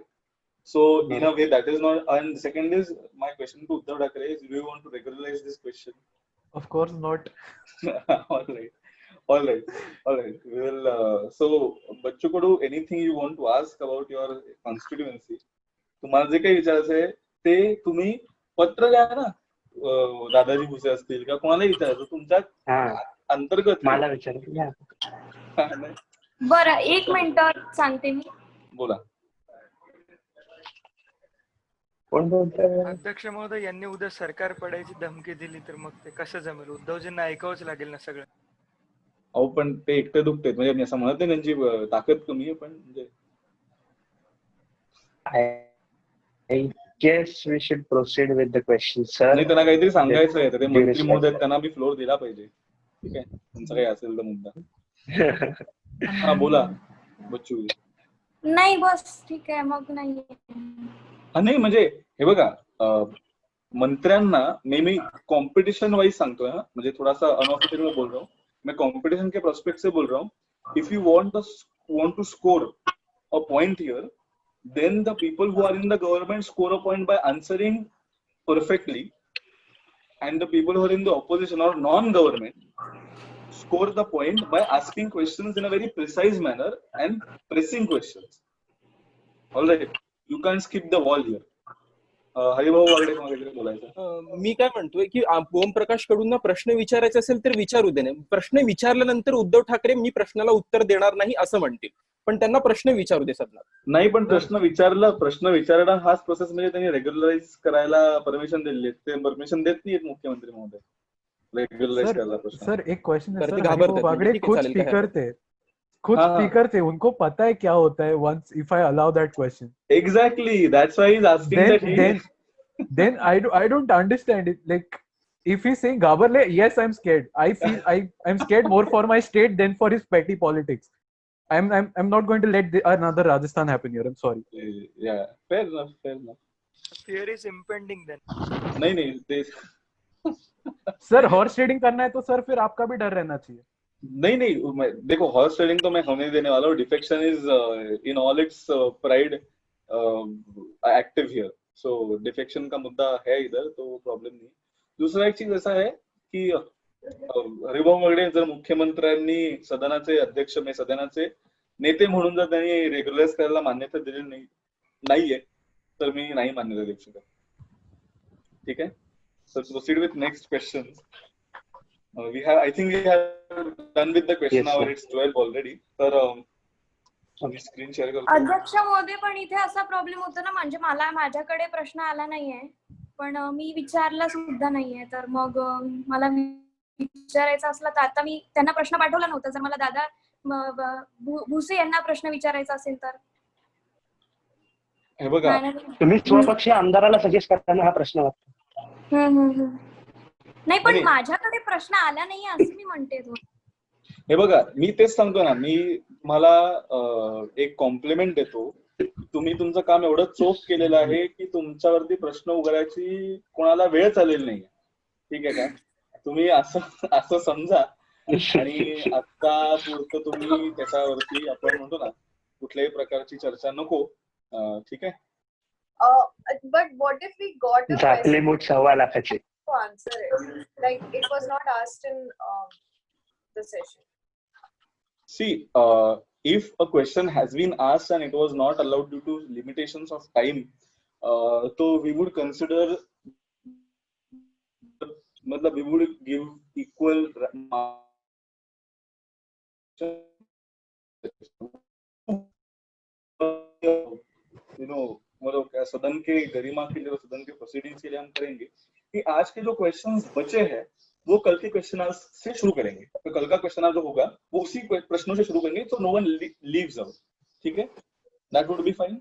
So in a way that is not. And second is my question to Uddhav Thackeray is: do you want to regularize this question? Of course not. All right. We will. So Bachchu Kadu, anything you want to ask about your constituency? तुम्हाला जे काही विचारायचं आहे ते तुम्ही पत्र द्या ना. दादाजी भुसे असतील का कोणालाही विचारायचं तुमच्या अंतर्गत. मला विचारायचं. बरं, 1 मिनिट सांगते मी. बोला. कोण बोलतोय? अध्यक्ष महोदय, यांनी उद्या सरकार पडायची धमकी दिली तर मग ते कसं जमेल? उद्धवजींना ऐकावंच लागेल ना सगळं. अहो पण ते एकटे दुखतेत, म्हणजे मी असं म्हणत नाही त्यांची ताकद कमी आहे, पण म्हणजे Yes, we should proceed with the question, sir. नाही, त्यांना काहीतरी सांगायचं आहे, तर ते मंत्री महोदय त्यांना मी फ्लोर दिला पाहिजे. ठीक आहे, तुमचा काही असेल तर मुद्दा. हा, बोला बच्चू. नाही, बस ठीक आहे मग. नाही म्हणजे हे बघा, मंत्र्यांना मी कॉम्पिटिशन वाइज सांगतोय, म्हणजे थोडासा अनऑफिशियल में बोल रहा हूँ मैं, कॉम्पिटिशन के प्रोस्पेक्ट से बोल रहा हूँ. If you want to score a point here, then the people who are in the government score a point by answering perfectly, and the people who are in the opposition or non-government score the point by asking questions in a very precise manner and pressing questions. All right, you can't skip the wall here. Haribhau Wagde वगैरे बोलायचं. मी काय म्हणतोय की ओमप्रकाश कडून प्रश्न विचारायचे असेल तर विचारू दे. प्रश्न विचारल्यानंतर उद्धव ठाकरे मी प्रश्नाला उत्तर देणार नाही असं म्हणतील, पण त्यांना प्रश्न विचारू दे सदनात. नाही, पण प्रश्न विचारणं हाच प्रोसेस म्हणजे त्यांनी रेग्युलराइज करायला परमिशन दिली. ते परमिशन देत नाहीत मुख्यमंत्री महोदय रेग्युलराइज करायला प्रश्न. सर एक क्वेश्चन है सर, घाबरते वागड़े खुद स्पीकर थे, उनको पता है क्या होता है once if I allow that question. Exactly, that's why he's asking then I don't understand it. Like if he's saying Gabarle, yes, I'm scared. I feel I'm scared more for my state than for his petty politics. I'm not going to let another Rajasthan happen here. I'm sorry. Yeah, fair enough. Fear is impending then. नहीं sir horse trading करना है तो sir फिर आपका भी डर रहना चाहिए. नहीं, देखो हॉर्स ट्रेडिंग तो मैं होने देने वाला हूँ. Defection is in all it's pride active here. So defection का मुद्दा है इधर, तो प्रॉब्लेम नहीं. दूसरा एक चीज ऐसा है की हरिभाऊ बागडे जर मुख्यमंत्र्यांनी सदनाचे अध्यक्ष सदनाचे नेते म्हणून जर त्यांनी रेग्युलराइज करायला मान्यता दिली नाहीये तर मी नाही मान्यता देऊ शकत. ठीक आहे. So proceed with next question. I think we have done with the question hour. It's 12 already. तर स्क्रीन शेअर करतो. अध्यक्ष महोदय, पण इथे असा प्रॉब्लेम होतो ना, म्हणजे माझ्याकडे प्रश्न आला नाहीये, पण मी विचारला सुद्धा नाहीये. तर मग मला विचारायचा असला तर आता मी त्यांना प्रश्न पाठवला नव्हता. जर मला दादा भुसे यांना प्रश्न विचारायचा असेल तर हे बघा, तुम्ही स्वपक्षीय आमदाराला सजेस्ट करताना हा प्रश्न वाटतो. नाही, पण माझ्याकडे प्रश्न आला नाही असं मी म्हणते. हे बघा, मी तेच सांगतो ना, मी मला एक कॉम्प्लिमेंट देतो. तुम्ही तुमचं काम एवढं चोख केलेलं आहे की तुमच्यावरती प्रश्न उघडायची कोणाला वेळ चालेल नाही. ठीक आहे का? तुम्ही असं समजा आणि आता पुरतं तुम्ही त्याच्यावरती आपण म्हणतो ना कुठल्याही प्रकारची चर्चा नको. ठीक आहे. But what if we got a झाकले मूठ 1.25 लाखाचे to answer it? Like it was not asked in the session. See, if a question has been asked and it was not allowed due to limitations of time, so we would consider, we would give equal सदन के गरिमा के लिए, सदन के proceedings के लिए हम करेंगे कि आज के जो questions बचे हैं वो कल के क्वेश्चन आवर्स से शुरू करेंगे. तो कल का क्वेश्चन आवर जो होगा वो उसी प्रश्नों से शुरू करेंगे. So no one leaves out. ठीक है? That would be fine.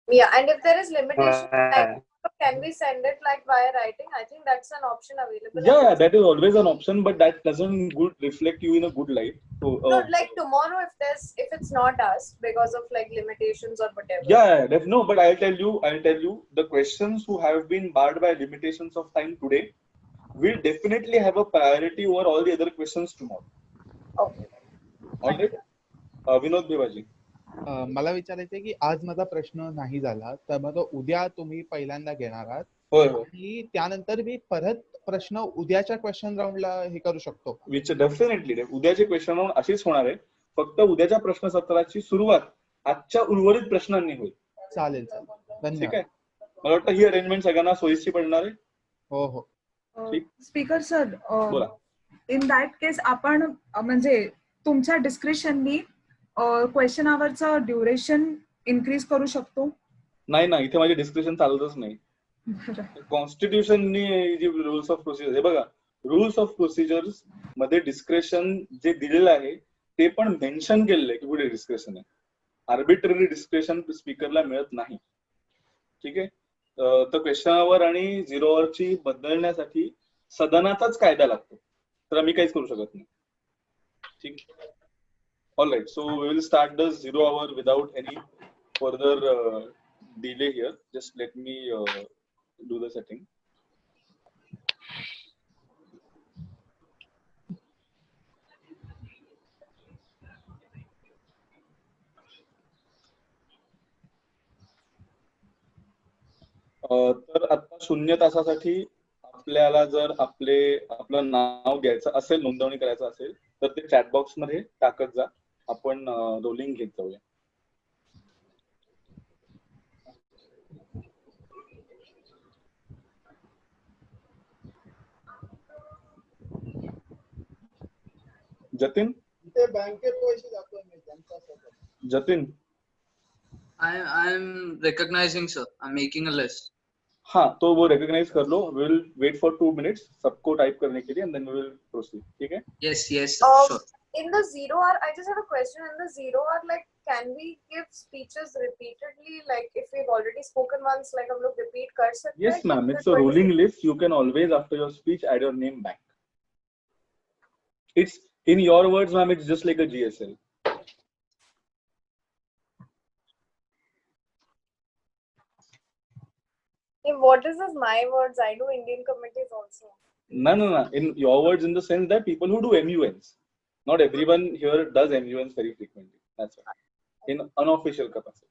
Yeah, and if there is limitation, can we send it like via writing? I think that's an option available. Yeah, that is always an option, but that doesn't reflect you in a good light. So no, like tomorrow, if it's not asked because of like limitations or whatever. Yeah, no, but I'll tell you, the questions who have been barred by limitations of time today will definitely have a priority over all the other questions tomorrow. Okay. All right. विनोद बेवाजी. मला विचारायचंय की आज माझा प्रश्न नाही झाला तर मग तो उद्या तुम्ही पहिल्यांदा घेणार आहात आणि त्यानंतर मी परत प्रश्न उद्याच्या क्वेश्चन राऊंडला हे करू शकतो. डेफिनेटली उद्याचे क्वेश्चन राऊंड अशीच होणार आहे. फक्त उद्याच्या प्रश्न सत्राची सुरुवात आजच्या उर्वरित प्रश्नांनी होईल. चालेल धन्यवाद. ठीक आहे. मला वाटतं ही अरेंजमेंट सगळ्यांना सोयीची पडणार आहे. हो हो. स्पीकर सर, इन दॅट केस आपण म्हणजे तुमच्या डिस्क्रिप्शननी क्वेश्चन आवरचं ड्युरेशन इन्क्रीज करू शकतो. नाही ना, इथे माझी डिस्क्रिप्शन चालतच नाही. कॉन्स्टिट्यूशननी जी रूल्स ऑफ प्रोसिजर, हे बघा, रूल्स ऑफ प्रोसिजर्स मध्ये डिस्क्रिप्शन जे दिलेलं आहे ते पण मेन्शन केलेलं आहे की पुढे डिस्क्रिप्शन आहे. आर्बिट्ररी डिस्क्रिप्शन स्पीकरला मिळत नाही. ठीक आहे. तर क्वेश्चन आवर आणि झिरो आवरची बदलण्यासाठी सदनाचाच कायदा लागतो. तर आम्ही काहीच करू शकत नाही. ठीक. All right, so we will start the 0 hour without any further delay here. Just let me do the setting. तर आता 0 तासासाठी आपल्याला जर आपलं नाव घ्यायचं असेल, नोंदणी करायचं असेल तर ते चॅट बॉक्स मध्ये टाकत जा, आपण रोलिंग घेत जाऊया. जतीन, ते बँकेत पैसे जातो मी त्यांच्यासोबत. Jatin, I'm recognizing, sir. I'm making a list. हाँ, तो वो रिकॉग्नाइज कर low. We will wait for 2 minutes सबको टाइप करने के लिए and then we will proceed. ठीक है? Yes, sure. In the 0 hour, I just have a question. In the 0 hour, like, can we give speeches repeatedly? Like, if we've already spoken once, like, हम लोग repeat कर सकते हैं? Yes, ma'am. It's a rolling list. You can always, after your speech, add your name back. It's in your words, ma'am. It's just like a GSL. What is this? My words. I do Indian committees also. No. In your words, in the sense that people who do MUNs, not everyone here does MUNs very frequently. That's why. In unofficial capacity.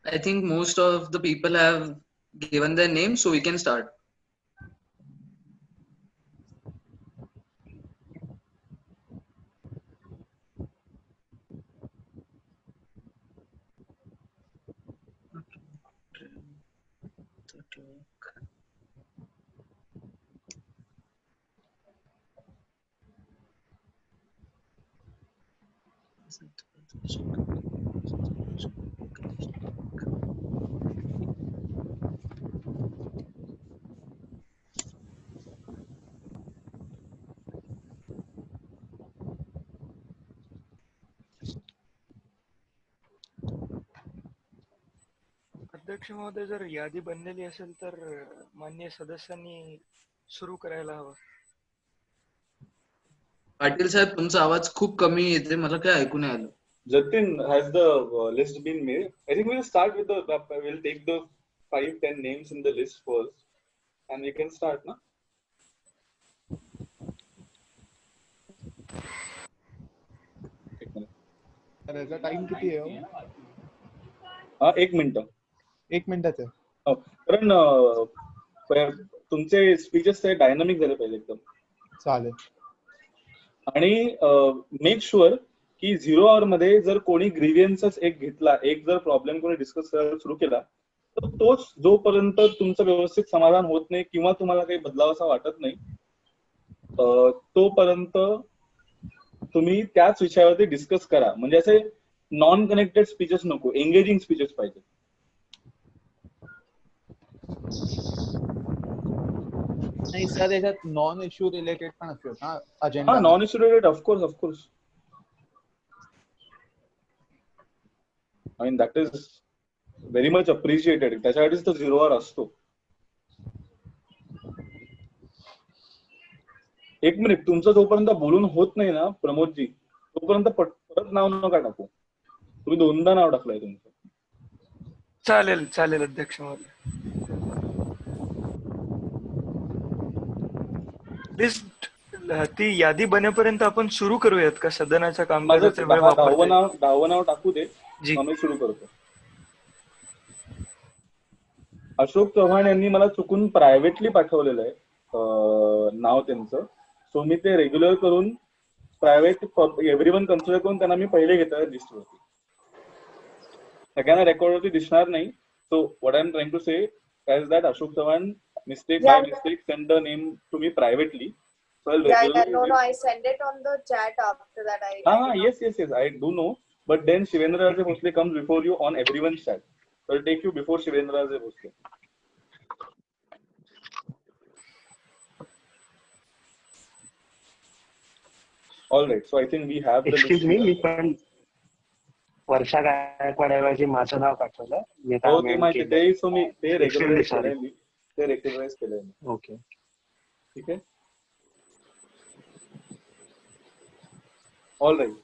I think most of the people have given their name, so we can start. अध्यक्ष महोदय, जर यादी बनलेली असेल तर माननीय सदस्यांनी सुरू करायला हवं. पाटील साहेब, तुमचा आवाज खूप कमी येते, मला काय ऐकू नाही आलं. Jatin, has the list been made? I think we'll start with we'll take the 5-10 names in the list first and we can start, na? त्याचा टाइम किती आहे? एक मिनिट. 1 मिनिटाचं. कारण तुमचे स्पीचेस ते डायनामिक झाले पाहिजे एकदम. चालेल. आणि मेक शुअर की 0 hour मध्ये जर कोणी ग्रीव्हियन्सच एक घेतला, एक जर प्रॉब्लेम कोणी डिस्कस करायला सुरू केला तर तोच जोपर्यंत तुमचं व्यवस्थित समाधान होत नाही किंवा तुम्हाला काही बदलावं वाटत नाही तोपर्यंत तुम्ही त्याच विषयावरती डिस्कस करा. म्हणजे असे नॉन कनेक्टेड स्पीचेस नको, एंगेजिंग स्पीचेस पाहिजे. नाही सर, याच्यात नॉन इश्यू रिलेटेड पण असतो ना agenda? Non issue related of course. I mean, that is very much appreciated. त्याच्यासाठीच तर 0 hour असतो. एक मिनिट, तुमचं जोपर्यंत बोलून होत नाही ना प्रमोदजी, तोपर्यंत परत नाव नका टाकू. तुम्ही 2दा नाव टाकलंय तुमचं. चालेल अध्यक्ष महोदय. लिस्ट ती यादी बनेपर्यंत आपण सुरू करूयात का सदनाच्या कामकाजाचा वेळ वापरता? 10 नाव टाकू दे, आम्ही सुरू करतो. अशोक चव्हाण यांनी मला चुकून प्रायव्हेटली पाठवलेलं आहे नाव त्यांचं, सो मी ते रेग्युलर करून प्रायव्हेट एव्हरीवन कन्सिडर करून त्यांना मी पहिले घेतोय लिस्टवरती. सगळ्यांना रेकॉर्डवरती दिसणार नाही. So what I am trying to say is that Ashok Chavan by mistake send the name to me privately. So no, I send it on the chat after that. Yes, I do know. But then Shivendra Raje Bhosle comes before you on everyone's chat. So I'll take you before Shivendra Raje Bhosle. All right. So I think we have the excuse list. मी मी पण वर्षा गायकवाड माझं नाव पाठवलं. मी आता हो ते amend माहिती केलंय. ते. So मी ते रेग्युलराइज Extremely केलंय मी. ते रेग्युलराइज केलंय मी. ओके. ठीक आहे. All right.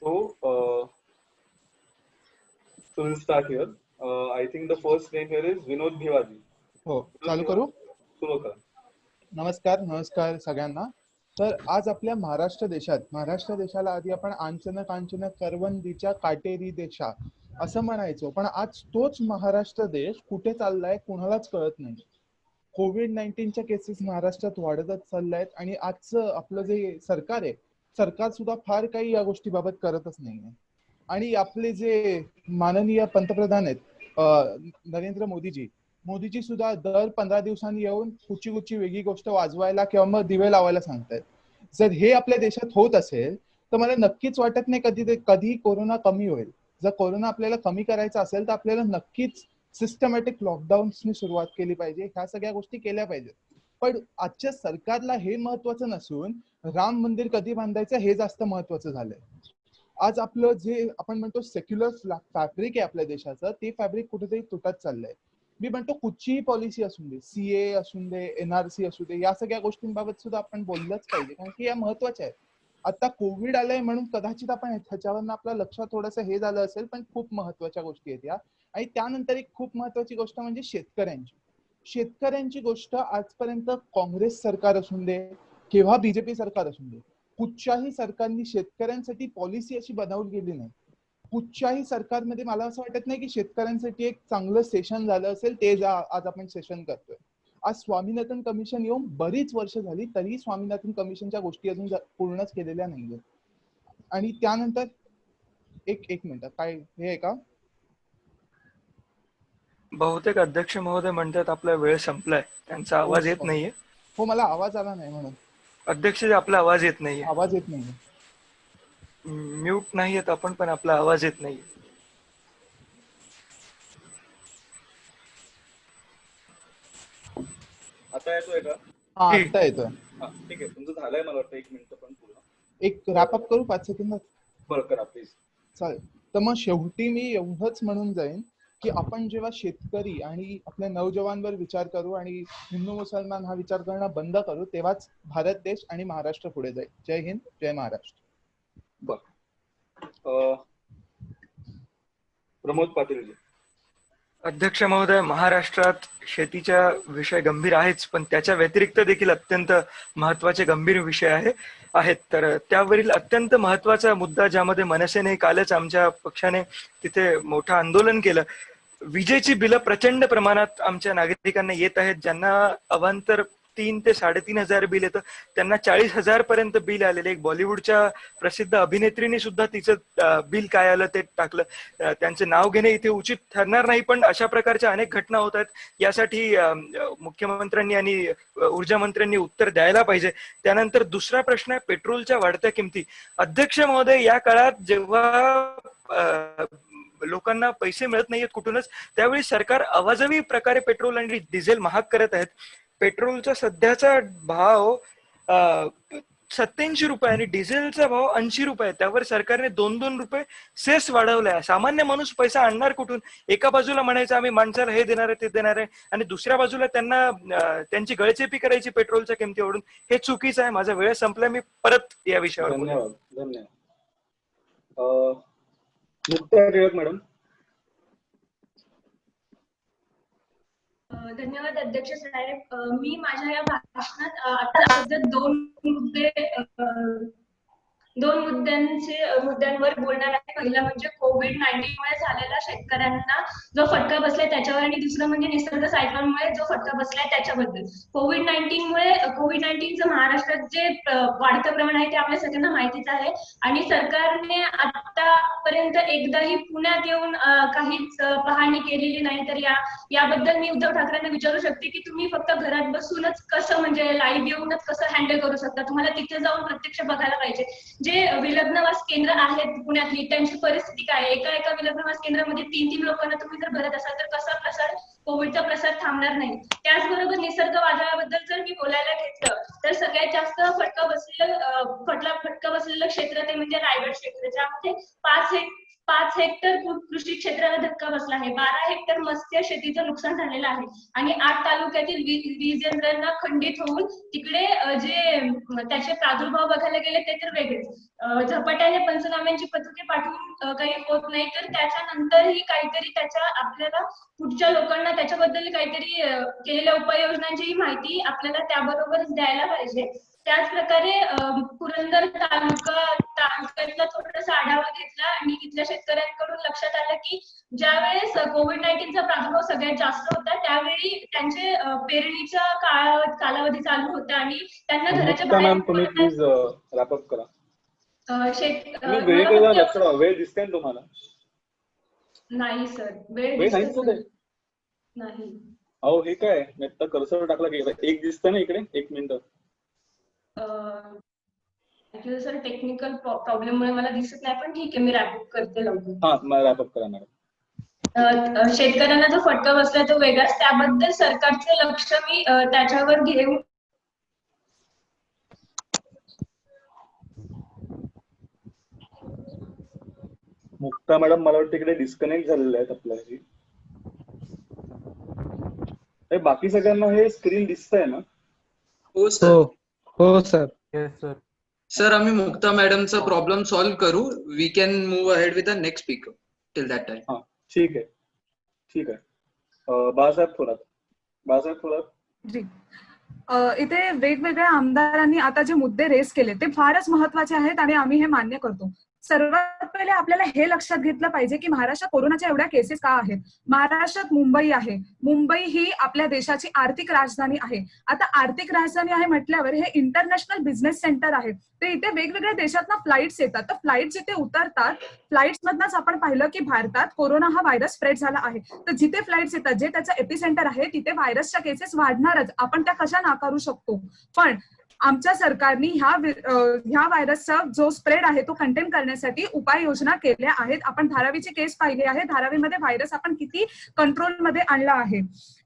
So so we'll start here. I think the first name here is Vinod Bhiwadi. हो, चालू करू. सुरू करा. नमस्कार सगळ्यांना. तर आज आपल्या महाराष्ट्र देशाला आधी आपण आंचन कांचन करवंदीच्या काटेरी देशा असं म्हणायचो, पण आज तोच महाराष्ट्र देश कुठे चाललाय कुणालाच कळत नाही. कोविड-19च्या केसेस महाराष्ट्रात वाढतच चालल्यात आणि आजचं आपलं जे सरकार आहे, सरकार सुद्धा फार काही या गोष्टीबाबत करतच नाहीये. आणि आपले जे माननीय पंतप्रधान आहेत नरेंद्र मोदीजी सुद्धा दर 15 दिवसांनी येऊन कुठची वेगळी गोष्ट वाजवायला किंवा मग दिवे लावायला सांगतायत. जर हे आपल्या देशात होत असेल तर मला नक्कीच वाटत नाही कधी कोरोना कमी होईल. जर कोरोना आपल्याला कमी करायचा असेल तर आपल्याला नक्कीच सिस्टमॅटिक लॉकडाऊन्सनी सुरुवात केली पाहिजे. ह्या सगळ्या गोष्टी केल्या पाहिजेत. पण आजच्या सरकारला हे महत्वाचं नसून राम मंदिर कधी बांधायचं हे जास्त महत्वाचं झालंय. आज आपलं जे आपण म्हणतो सेक्युलर फॅब्रिक आहे आपल्या देशाचं, ते फॅब्रिक कुठेतरी तुटत चाललंय. मी म्हणतो कुठचीही पॉलिसी असून दे, CA असून दे, NRC असू दे, या सगळ्या गोष्टींबाबत सुद्धा आपण बोललंच पाहिजे, कारण की या महत्वाच्या आहेत. आता कोविड आलंय म्हणून कदाचित आपण ह्याच्यावरनं आपलं लक्ष थोडंसं हे झालं असेल, पण खूप महत्वाच्या गोष्टी आहेत या. आणि त्यानंतर एक खूप महत्वाची गोष्ट म्हणजे शेतकऱ्यांची गोष्ट. आजपर्यंत काँग्रेस सरकार असून दे किंवा BJP सरकार असून दे, कुठच्याही सरकारने शेतकऱ्यांसाठी पॉलिसी अशी बनवली गेली नाही. कुठच्याही सरकारमध्ये मला असं वाटत नाही की शेतकऱ्यांसाठी एक चांगलं सेशन झालं असेल, ते आज आपण सेशन करतोय. आज स्वामीनाथन कमिशन येऊन बरीच वर्ष झाली, तरी स्वामीनाथन कमिशनच्या गोष्टी अजून पूर्णच केलेल्या नाहीये. आणि त्यानंतर एक मिनिट, काय हे आहे का? बहुतेक अध्यक्ष महोदय म्हणतात आपला वेळ संपलाय, त्यांचा आवाज येत नाहीये. हो, मला आवाज आला नाही म्हणून. अध्यक्ष आपला आवाज येत नाहीये. आवाज येत नाहीये. म्यूट नाही येत आपण, पण आपला आवाज येत नाही. आता येतोय का? हा, आता येतोय. ठीक आहे, तुमचं झालंय मला वाटतं 1 मिनिट पण पूर्ण. एक रॅपअप करू 5 सेकंदात? बरं करा प्लीज. चालेल. तर मग शेवटी मी एवढंच म्हणून जाईन की आपण जेव्हा शेतकरी आणि आपल्या नौजवानवर विचार करू आणि हिंदू मुसलमान हा विचार करणं बंद करू, तेव्हाच भारत देश आणि महाराष्ट्र पुढे जाईल. जय हिंद, जय महाराष्ट्र. प्रमोद पाटील. अध्यक्ष महोदय, महाराष्ट्रात शेतीचा विषय गंभीर आहेच, पण त्याच्या व्यतिरिक्त देखील अत्यंत महत्वाचे गंभीर विषय आहेत. तर त्यावरील अत्यंत महत्वाचा मुद्दा, ज्यामध्ये मनसेने कालच आमच्या पक्षाने तिथे मोठं आंदोलन केलं. विजेची बिलं प्रचंड प्रमाणात आमच्या नागरिकांना येत आहेत. ज्यांना अवांतर 3,000 ते 3,500 बिल येतं, त्यांना 40,000 पर्यंत बिल आलेले. एक बॉलिवूडच्या प्रसिद्ध अभिनेत्रीने सुद्धा तिचं बिल काय आलं ते टाकलं. त्यांचं नाव घेणे इथे उचित ठरणार नाही, पण अशा प्रकारच्या अनेक घटना होत आहेत. यासाठी मुख्यमंत्र्यांनी आणि ऊर्जा मंत्र्यांनी उत्तर द्यायला पाहिजे. त्यानंतर दुसरा प्रश्न आहे पेट्रोलच्या वाढत्या किमती. अध्यक्ष महोदय, या काळात जेव्हा लोकांना पैसे मिळत नाहीयेत कुठूनच, त्यावेळी सरकार अवाजवी प्रकारे पेट्रोल आणि डिझेल महाग करत आहेत. पेट्रोलचा सध्याचा भाव 87 रुपये आणि डिझेलचा भाव 80 रुपये. त्यावर सरकारने 2-2 रुपये सेस वाढवलाय. सामान्य माणूस पैसा आणणार कुठून? एका बाजूला म्हणायचं आम्ही माणसाला हे देणार आहे, ते देणार आहे, आणि दुसऱ्या बाजूला त्यांना त्यांची गळचेपी करायची पेट्रोलच्या किमतीवरून. हे चुकीचं आहे. माझा वेळ संपलाय, मी परत या विषयावर. धन्यवाद. मुक्ता टिळक मॅडम. धन्यवाद अध्यक्ष साहेब. मी माझ्या या भाषणात आता दोन मुद्द्यांवर बोलणार आहे. पहिला म्हणजे कोविड-19 मुळे झालेला शेतकऱ्यांना जो फटका बसलाय त्याच्यावर, आणि दुसरं म्हणजे निसर्ग सायक्लोनमुळे जो फटका बसलाय त्याच्याबद्दल. कोविड-19चं महाराष्ट्रात जे वाढतं प्रमाण आहे ते आपल्या सगळ्यांना माहितीच आहे, आणि सरकारने आतापर्यंत एकदाही पुण्यात येऊन काहीच पाहणी केलेली नाही. तर याबद्दल मी उद्धव ठाकरेंना विचारू शकते की तुम्ही फक्त घरात बसूनच कसं, म्हणजे लाईव्ह येऊनच कसं हँडल करू शकता? तुम्हाला तिथे जाऊन प्रत्यक्ष बघायला पाहिजे. जे विलग्नवास केंद्र आहेत पुण्यातली, त्यांची परिस्थिती काय आहे? एका विलग्नवास केंद्रामध्ये 3-3 लोकांना तुम्ही जर भरत असाल तर कसा प्रसार कोविडचा प्रसार थांबणार नाही. त्याचबरोबर निसर्ग वादळाबद्दल जर मी बोलायला घेतलं तर सगळ्यात जास्त फटका बसलेलं क्षेत्र ते म्हणजे रायगड क्षेत्र, ज्यामध्ये 5 हेक्टर कृषी क्षेत्राला धक्का बसला आहे, 12 हेक्टर मत्स्य शेतीचं नुकसान झालेलं आहे आणि 8 तालुक्यातील वीज यंत्रणा खंडित होऊन तिकडे जे त्याचे प्रादुर्भाव बघायला गेले ते तर वेगळेच. झपाट्याने पंचनाम्यांची पत्रके पाठवून काही होत नाही, तर त्याच्यानंतरही काहीतरी आपल्याला पुढच्या लोकांना त्याच्याबद्दल काहीतरी केलेल्या उपाययोजनांची माहिती आपल्याला त्याबरोबरच द्यायला पाहिजे. त्याच प्रकारे पुरंदर तालुक्यातला थोडासा आढावा घेतला आणि इथल्या शेतकऱ्यांकडून लक्षात आलं की ज्यावेळेस कोविड-19चा प्रादुर्भाव सगळ्यात जास्त होता त्यावेळी त्यांचे पेरणीचा कालावधी चालू होता आणि त्यांना घराच्या बाहेर तुम्ही प्लीज रॅप अप करा. वेळ दिसते ना तुम्हाला? नाही सर, वेळ नाही. अहो हे काय, मी आता कर्सर टाकला की एक दिसतं ना इकडे, 1 minute. Actually sir technical problem मुळे मला दिसत नाही, पण ठीक आहे मी रॅप अप करते लवकर. हा रॅप अप करा मॅडम. शेतकऱ्यांना जो फटका बसला तो वेगळाच, त्याबद्दल सरकारचे लक्ष मी त्याच्यावर घेऊन मुक्ता मॅडम मला वाटतं इकडे डिस्कनेक्ट झालेले आहेत आपल्याशी. बाकी सगळ्यांना हे स्क्रीन दिसतंय ना? हो सर. हो सर. Yes sir. सर आम्ही मुक्ता मॅडमचा प्रॉब्लेम सॉल्व्ह करू. We can move ahead with the next speaker till that time. हा ठीक आहे. बाळासाहेब थोरात. जी. इथे वेगवेगळ्या आमदारांनी आता जे मुद्दे रेस केले ते फारच महत्वाचे आहेत आणि आम्ही हे मान्य करतो. सर्वात पहिले आपल्याला हे लक्षात घेतलं पाहिजे की महाराष्ट्रात कोरोनाच्या एवढ्या केसेस का आहेत. महाराष्ट्रात मुंबई आहे. मुंबई ही आपल्या देशाची आर्थिक राजधानी आहे. आता आर्थिक राजधानी आहे म्हटल्यावर हे इंटरनॅशनल बिझनेस सेंटर आहे. ते इथे वेगवेगळ्या देशातनं फ्लाईट्स येतात. तर फ्लाईट जिथे उतरतात फ्लाईट्स मधनच आपण पाहिलं की भारतात कोरोना हा व्हायरस स्प्रेड झाला आहे. तर जिथे फ्लाईट्स येतात जे त्याचं एपिसेंटर आहे तिथे व्हायरसच्या केसेस वाढणारच. आपण त्या कशा नाकारू शकतो. पण आमच्या सरकारने ह्या व्हायरसचा जो स्प्रेड आहे तो कंटेन करण्यासाठी उपाययोजना केल्या आहेत. आपण धारावीची केस पाहिली आहे. धारावीमध्ये व्हायरस आपण किती कंट्रोलमध्ये आणला आहे.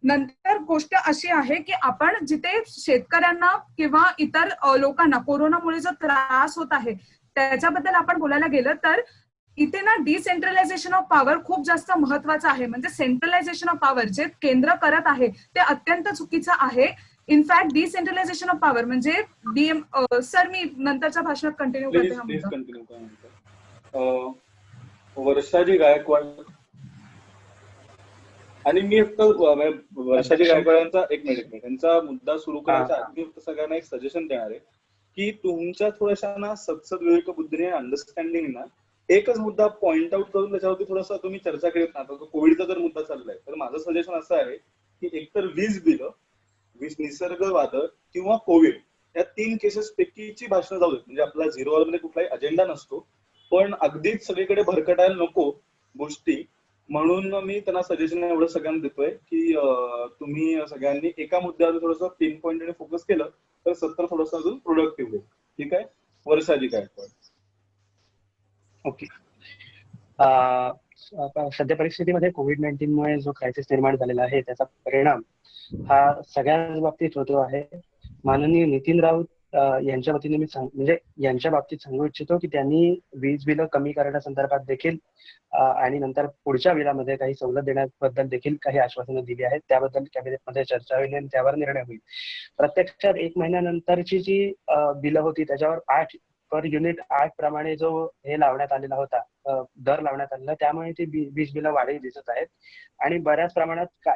नंतर गोष्ट अशी आहे की आपण जिथे शेतकऱ्यांना किंवा इतर लोकांना कोरोनामुळे जो त्रास होत आहे त्याच्याबद्दल आपण बोलायला गेलं तर इथे ना डिसेंट्रलायझेशन ऑफ पॉवर खूप जास्त महत्वाचं आहे. म्हणजे सेंट्रलायझेशन ऑफ पॉवर जे केंद्र करत आहे ते अत्यंत चुकीचं आहे. इनफॅक्ट डिसेंट्रलायझेशन ऑफ पॉवर म्हणजे सर मी नंतरच्या भाषणात कंटिन्यू करते हा मुद्दा. वर्षाजी गायकवाड आणि मी वर्षाजी गायकवाडांचा एक मिनिट त्यांचा मुद्दा सुरू करायचा आधी सगळ्यांना एक सजेशन देणार आहे की तुमच्या थोड्याशा ना सत्सद विवेक बुद्धीने अंडरस्टँडिंग ना एकच मुद्दा पॉइंट आउट करून त्याच्यावरती थोडासा तुम्ही चर्चा करीत ना. कोविडचा जर मुद्दा चाललाय तर माझं सजेशन असं आहे की एकतर वीज बिल, निसर्ग वादळ किंवा कोविड या 3 केसेस पैकीची भाषणं जाऊ देत. म्हणजे आपला 0 मध्ये कुठलाही अजेंडा नसतो, पण अगदीच सगळीकडे भरकटायला नको गोष्टी. म्हणून मी त्यांना सजेशन एवढं सगळ्यांना देतोय की तुम्ही सगळ्यांनी एका मुद्द्यावर थोडंसं पिन पॉइंट फोकस केलं तर सत्र थोडंसं अजून प्रोडक्टिव्ह होईल. ठीक आहे. वर्षाजी गायकवाड. ओके. सध्या परिस्थितीमध्ये कोविड-19 मुळे जो क्रायसिस निर्माण झालेला आहे त्याचा परिणाम हा सगळ्याच बाबतीत होतो आहे. माननीय नितीन राऊत यांच्या वतीने मी म्हणजे यांच्या बाबतीत सांगू इच्छितो की त्यांनी वीज बिल कमी करण्यासंदर्भात देखील आणि नंतर पुढच्या बिलामध्ये काही सवलत देण्याबद्दल देखील काही आश्वासनं दिली आहेत. त्याबद्दल कॅबिनेटमध्ये चर्चा होईल आणि त्यावर निर्णय होईल. प्रत्यक्षात 1 महिन्यानंतरची जी बिलं होती त्याच्यावर 8 पर युनिट 8 प्रमाणे जो हे लावण्यात आलेला होता, दर लावण्यात आलेला, त्यामुळे ती वीज बिलं वाढही दिसत आहेत आणि बऱ्याच प्रमाणात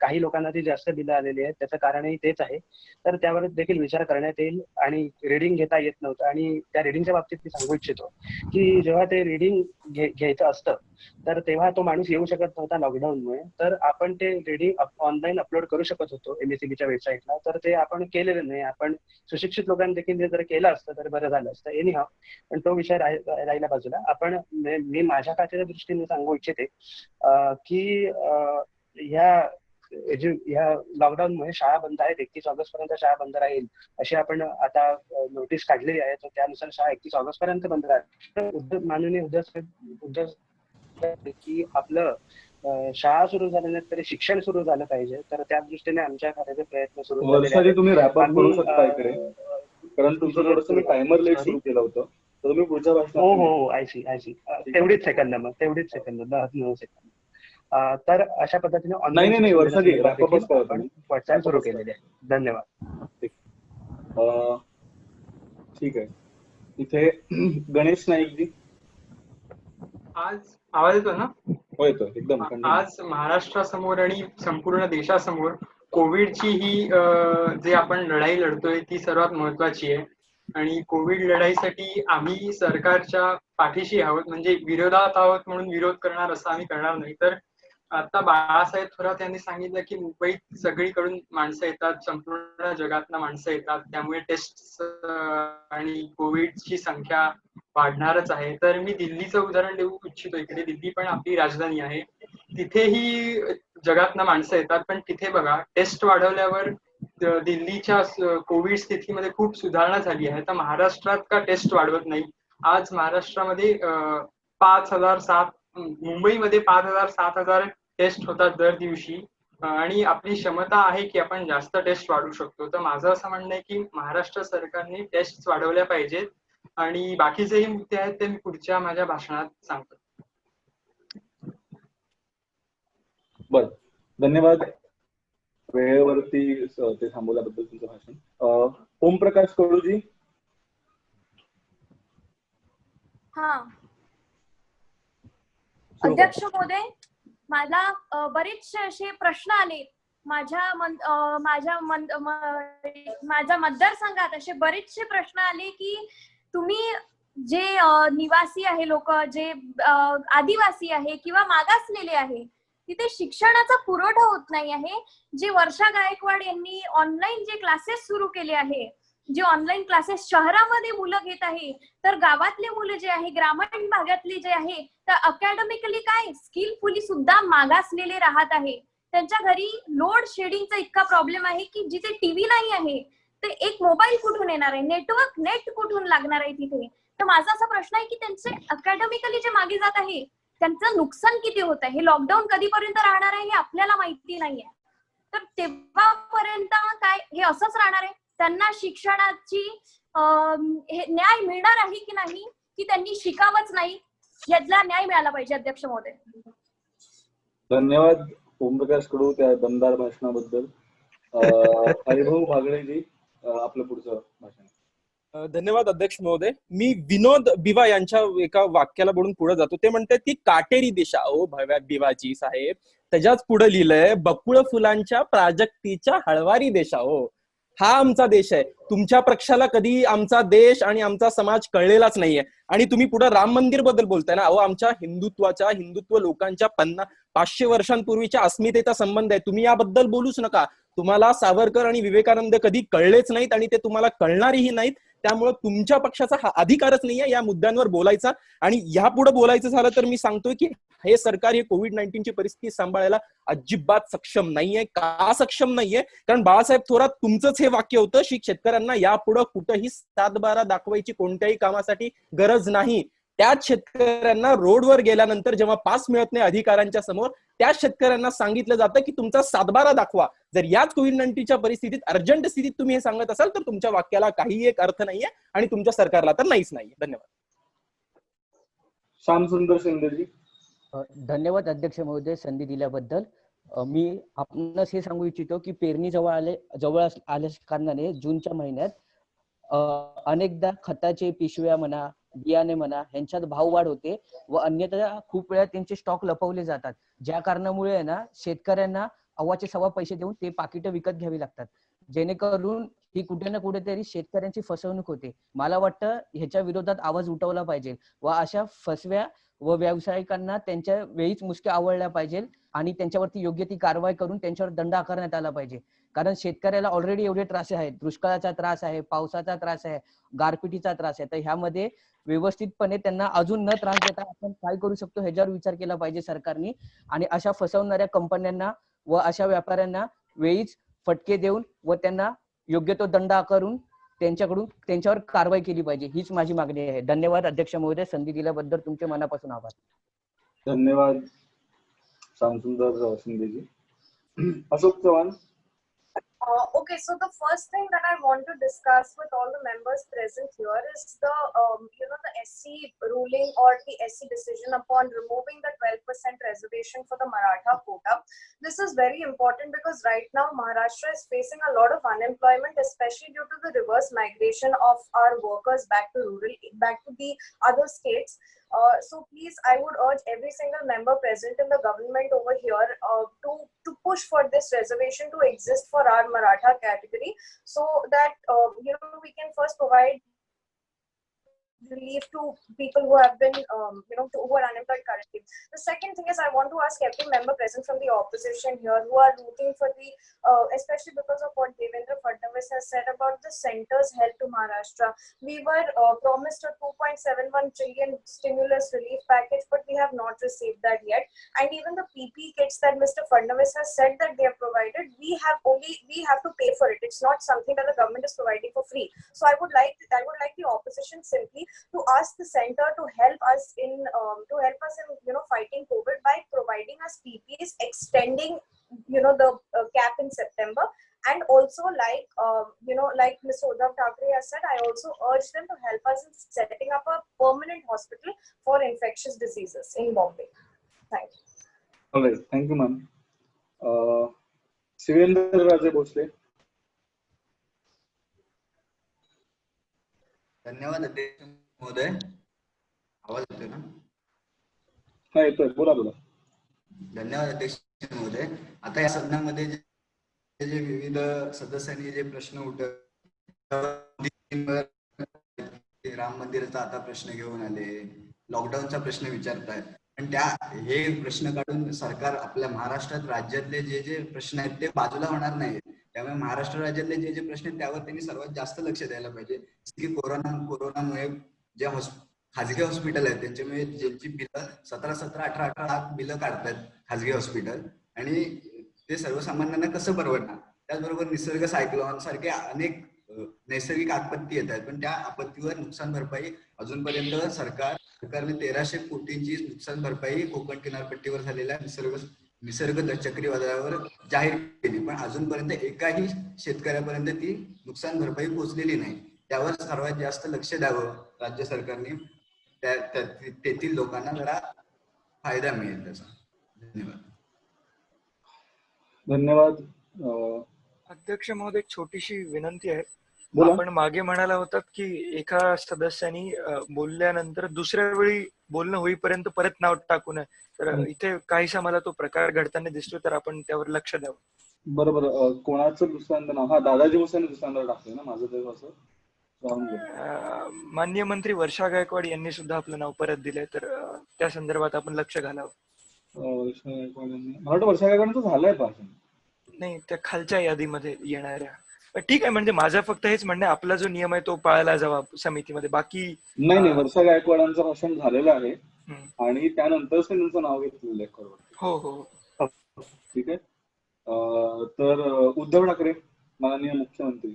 काही लोकांना ती जास्त बिलं आलेली आहेत. त्याचं कारणही तेच आहे. तर त्यावर देखील विचार करण्यात येईल आणि रिडिंग घेता येत नव्हतं आणि त्या रिडिंगच्या बाबतीत मी सांगू इच्छितो की जेव्हा ते रिडिंग घ्यायचं असतं तर तेव्हा तो माणूस येऊ शकत नव्हता लॉकडाऊनमुळे. तर आपण ते रिडिंग ऑनलाईन अपलोड करू शकत होतो MSEBच्या वेबसाईटला. तर ते आपण केलेलं नाही. आपण सुशिक्षित लोकांनी देखील ते जर केलं असतं तर बरं झालं असतं. एनीहाव, पण तो विषय राहिला बाजूला. आपण मी माझ्या खात्याच्या दृष्टीने सांगू इच्छिते की ह्या लॉकडाऊनमुळे शाळा बंद आहेत. 31 ऑगस्ट पर्यंत शाळा बंद राहील अशी आपण आता नोटीस काढलेली आहे. तर त्यानुसार शाळा 31 ऑगस्ट पर्यंत बंद राहील. माननीय उद्धव की आपलं शाळा सुरू झाल्या नाहीत तरी शिक्षण सुरू झालं पाहिजे, तर त्या दृष्टीने आमच्या खात्याचे प्रयत्न सुरू झालेले वर्षाजी आहेत. तुम्ही रॅप अप करू आम्ही, शकता इकडे, कारण तुमचं थोडंसं मी टायमर लेट सुरू केलं होतं, तर तुम्ही पुढच्या हो भाषणात हो हो, आय सी तेवढीच सेकंद, मग तेवढीच सेकंद 10-9 सेकंद. तर अशा पद्धतीने नाही वर्षाजी रॅप अपच करा आपण तुम्ही. वाटचाल सुरू केलेली आहे. धन्यवाद. ठीक आहे. इथे गणेश नाईकजी. आज आवाज येतो ना? हो येतो एकदम. आज महाराष्ट्रासमोर आणि संपूर्ण देशासमोर कोविडची ही जे आपण लढाई लढतोय ती सर्वात महत्वाची आहे. आणि कोविड लढाईसाठी आम्ही सरकारच्या पाठीशी आहोत, म्हणजे विरोधात आहोत म्हणून विरोध करणार असं आम्ही करणार नाही. तर आता बाळासाहेब थोरात यांनी सांगितलं की मुंबईत सगळीकडून माणसं येतात, संपूर्ण जगातनं माणसं येतात, त्यामुळे टेस्ट आणि कोविडची संख्या वाढणारच आहे. तर मी दिल्लीचं उदाहरण देऊ इच्छितो. इकडे दिल्ली पण आपली राजधानी आहे, तिथेही जगातनं माणसं येतात, पण तिथे बघा टेस्ट वाढवल्यावर दिल्लीच्या कोविड स्थितीमध्ये खूप सुधारणा झाली आहे. तर महाराष्ट्रात का टेस्ट वाढवत नाही? आज महाराष्ट्रामध्ये 5,007 मुंबईमध्ये 5,000-7,000 टेस्ट होतात दर दिवशी, आणि आपली क्षमता आहे की आपण जास्त टेस्ट वाढवू शकतो. तर माझं असं म्हणणं आहे की महाराष्ट्र सरकारने टेस्ट वाढवल्या पाहिजेत, आणि बाकीचेही मुद्दे आहेत ते मी पुढच्या माझ्या भाषणात सांगतो. बरं, धन्यवाद वेळेवरती ते थांबवल्याबद्दल तुमचं भाषण. ओमप्रकाश कडूजी. हा अध्यक्ष महोदय, मला बरेचसे असे प्रश्न आले माझ्या मतदारसंघात. असे बरेचसे प्रश्न आले की तुम्ही जे निवासी आहे, लोक जे आदिवासी आहे किंवा मागासलेले आहे, तिथे शिक्षणाचा पुरवठा होत नाही आहे. जे वर्षा गायकवाड यांनी ऑनलाईन जे क्लासेस सुरू केले आहे, जे ऑनलाईन क्लासेस शहरामध्ये मुलं घेत आहे, तर गावातले मुलं जे आहे, ग्रामीण भागातले जे आहे, तर अकॅडमिकली काय स्किलफुली सुद्धा मागासलेले राहत आहे. त्यांच्या घरी लोड शेडिंगचा इतका प्रॉब्लेम आहे की जिथे टीव्ही नाही आहे ते एक मोबाईल कुठून येणार आहे, नेट कुठून लागणार आहे तिथे. तर माझा असा प्रश्न आहे की त्यांचे अकॅडमिकली जे मागे जात आहे त्यांचं नुकसान किती होत आहे? हे लॉकडाऊन कधीपर्यंत राहणार आहे हे आपल्याला माहिती नाहीये. तर तेव्हापर्यंत काय हे असंच राहणार आहे? त्यांना शिक्षणाची न्याय मिळणार आहे की नाही, की त्यांनी शिकावंच नाही, यातला न्याय मिळाला पाहिजे. अध्यक्ष महोदय, धन्यवाद ओमप्रकाश कडू त्या दमदार भाषणाबद्दल. हरिभाऊ भागडेजी, आपलं पुढचं भाषण. धन्यवाद अध्यक्ष महोदय. मी विनोद बिवा यांच्या एका वाक्याला बोलून पुढे जातो. ते म्हणतात की काटेरी दिशा ओ भव्या बिवाची साहेब, त्याच्याच पुढे लिहिलंय बकुळ फुलांच्या प्राजक्तीच्या हळवारी देशा. हो, हा आमचा देश आहे. तुमच्या पक्षाला कधी आमचा देश आणि आमचा समाज कळलेलाच नाहीये. आणि तुम्ही पुढे राम मंदिर बद्दल बोलताय ना, अहो आमच्या हिंदुत्व लोकांच्या 500 वर्षांपूर्वीच्या अस्मितेचा संबंध आहे. तुम्ही याबद्दल बोलूच नका. तुम्हाला सावरकर आणि विवेकानंद कधी कळलेच नाहीत आणि ते तुम्हाला कळणारही नाहीत. त्यामुळे तुमच्या पक्षाचा हा अधिकारच नाहीये या मुद्द्यांवर बोलायचा. आणि यापुढे बोलायचं झालं तर मी सांगतोय की हे सरकार हे कोविड-19 ची परिस्थिती सांभाळायला अजिबात सक्षम नाहीये. का सक्षम नाहीये? कारण बाळासाहेब थोरात तुमचंच हे वाक्य होतं, शेतकऱ्यांना यापुढे कुठेही 7-12 दाखवायची कोणत्याही कामासाठी गरज नाही. त्याच शेतकऱ्यांना रोडवर गेल्यानंतर जेव्हा पास मिळत नाही अधिकाऱ्यांच्या समोर, त्याच शेतकऱ्यांना सांगितलं जातं की तुमचा 7-12 दाखवा. जर याच कोविड-19च्या परिस्थितीत अर्जंट स्थितीत तुम्ही हे सांगत असाल तर तुमच्या वाक्याला काही एक अर्थ नाहीये आणि तुमच्या सरकारला तर नाहीच नाहीये. धन्यवाद. श्यामसुंदर शिंदेजी. धन्यवाद अध्यक्ष महोदय संधी दिल्याबद्दल. मी आपणास हे सांगू इच्छितो की पेरणी जवळ आल्या कारणाने जूनच्या महिन्यात अनेकदा खताचे पिशव्या म्हणा, बियाणे म्हणा यांच्यात भाव वाढ होते व अन्यथा खूप वेळा त्यांचे स्टॉक लपवले जातात, ज्या कारणामुळे ना शेतकऱ्यांना अव्वाचे सव्वा पैसे देऊन ते पाकिटं विकत घ्यावी लागतात, जेणेकरून ही कुठे ना कुठेतरी शेतकऱ्यांची फसवणूक होते. मला वाटतं ह्याच्या विरोधात आवाज उठवला पाहिजे व अशा फसव्या व व्यावसायिकांना त्यांच्या वेळीच मुसक्या आवळल्या पाहिजे आणि त्यांच्यावरती योग्य ती कारवाई करून त्यांच्यावर दंड आकारण्यात आला पाहिजे. कारण शेतकऱ्याला ऑलरेडी एवढे त्रास आहेत, दुष्काळाचा त्रास आहे, पावसाचा त्रास आहे, गारपिटीचा त्रास आहे. तर ह्यामध्ये व्यवस्थितपणे त्यांना अजून न त्रास देता आपण काय करू शकतो ह्याच्यावर विचार केला पाहिजे सरकारने. आणि अशा फसवणाऱ्या कंपन्यांना व अशा व्यापाऱ्यांना वेळीच फटके देऊन व त्यांना योग्य तो दंड आकारून त्यांच्यावर कारवाई केली पाहिजे, हीच माझी मागणी आहे. धन्यवाद अध्यक्ष महोदय, संधी दिल्याबद्दल तुमचे मनापासून आभार. धन्यवाद. श्यामसुंदर शिंदे जी. Ashok Chavan. Okay, so the first thing that I want to discuss with all the members present here is the the SC ruling or the SC decision upon removing the 12% reservation for the Maratha quota. This is very important because right now Maharashtra is facing a lot of unemployment, especially due to the reverse migration of our workers back to the other states. So please, I would urge every single member present in the government over here to push for this reservation to exist for our Maratha category, so that we can first provide relief to people who have been who are unemployed currently. The second thing is, I want to ask every member present from the opposition here who are rooting for the especially because of what Devendra Fadnavis has said about the center's help to Maharashtra. We were promised a 2.71 trillion stimulus relief package, but we have not received that yet. And even the PP kits that Mr. Fadnavis has said that they have provided, we have to pay for it. It's not something that the government is providing for free. So I would like the opposition simply to ask the center to help us in fighting COVID by providing us PPEs, extending the cap in September, and also like Mr. Uddhav Thackeray has said, I also urge them to help us in setting up a permanent hospital for infectious diseases in Bombay. Thank you. All right, thank you, ma'am. Shivendra Raje Bhosle. धन्यवाद अध्यक्ष महोदय. आवाज येतोय ना? हा येतोय, बोला. धन्यवाद अध्यक्ष महोदय. आता या सदनामध्ये जे विविध सदस्यांनी जे प्रश्न राम मंदिराचा आता प्रश्न घेऊन आले, लॉकडाऊनचा प्रश्न विचारतायत, पण हे प्रश्न काढून सरकार आपल्या महाराष्ट्रात राज्यातले जे प्रश्न आहेत ते बाजूला होणार नाही. त्यामुळे महाराष्ट्र राज्यातले जे प्रश्न आहेत त्यावर त्यांनी सर्वात जास्त लक्ष द्यायला पाहिजे. की कोरोनामुळे जे खाजगी हॉस्पिटल आहेत त्यांच्यामुळे ज्यांची बिलं 17-18 लाख बिलं काढतात खाजगी हॉस्पिटल, आणि ते सर्वसामान्यांना कसं परवडणार. त्याचबरोबर निसर्ग सायक्लॉन सारखे अनेक नैसर्गिक आपत्ती येत आहेत, पण त्या आपत्तीवर नुकसान भरपाई अजूनपर्यंत सरकारने 1300 कोटींची नुकसान भरपाई कोकण किनारपट्टीवर झालेल्या निसर्ग चक्रीवादळावर जाहीर केली, पण अजूनपर्यंत एकाही शेतकऱ्यापर्यंत ती नुकसान भरपाई पोहोचलेली नाही. त्यावर सर्वात जास्त लक्ष द्यावं राज्य सरकारने. तेथील लोकांना जरा फायदा मिळेल त्याचा. धन्यवाद. अध्यक्ष महोदय, एक छोटीशी विनंती आहे. बोला. आपण मागे म्हणाला होतात की एका सदस्यानी बोलल्यानंतर दुसऱ्या वेळी बोलणं होईपर्यंत परत नाव टाकू नये, तर इथे काहीसा मला तो प्रकार घडताना दिसतो, तर आपण त्यावर लक्ष द्यावं. बरोबर. कोणाचं दुसऱ्यांदा नाव? हा, दादाजी भुसेने दुसऱ्यांदा टाकलंय ना, माझं ते असं. माननीय मंत्री वर्षा गायकवाड यांनी सुद्धा आपलं नाव परत दिलंय, तर त्या संदर्भात आपण लक्ष घालावं. वर्षा गायकवाडांचं झालंय भाषण. नाही, त्या खालच्या यादीमध्ये येणाऱ्या. ठीक आहे, म्हणजे माझं फक्त हेच म्हणणं, आपला जो नियम आहे तो पाळला जावा समितीमध्ये. बाकी नाही, वर्षा गायकवाडांचं भाषण झालेलं आहे आणि त्यानंतरच त्यांचं नाव घेतलेलं आहे. हो. ठीक आहे. तर उद्धव ठाकरे माननीय मुख्यमंत्री.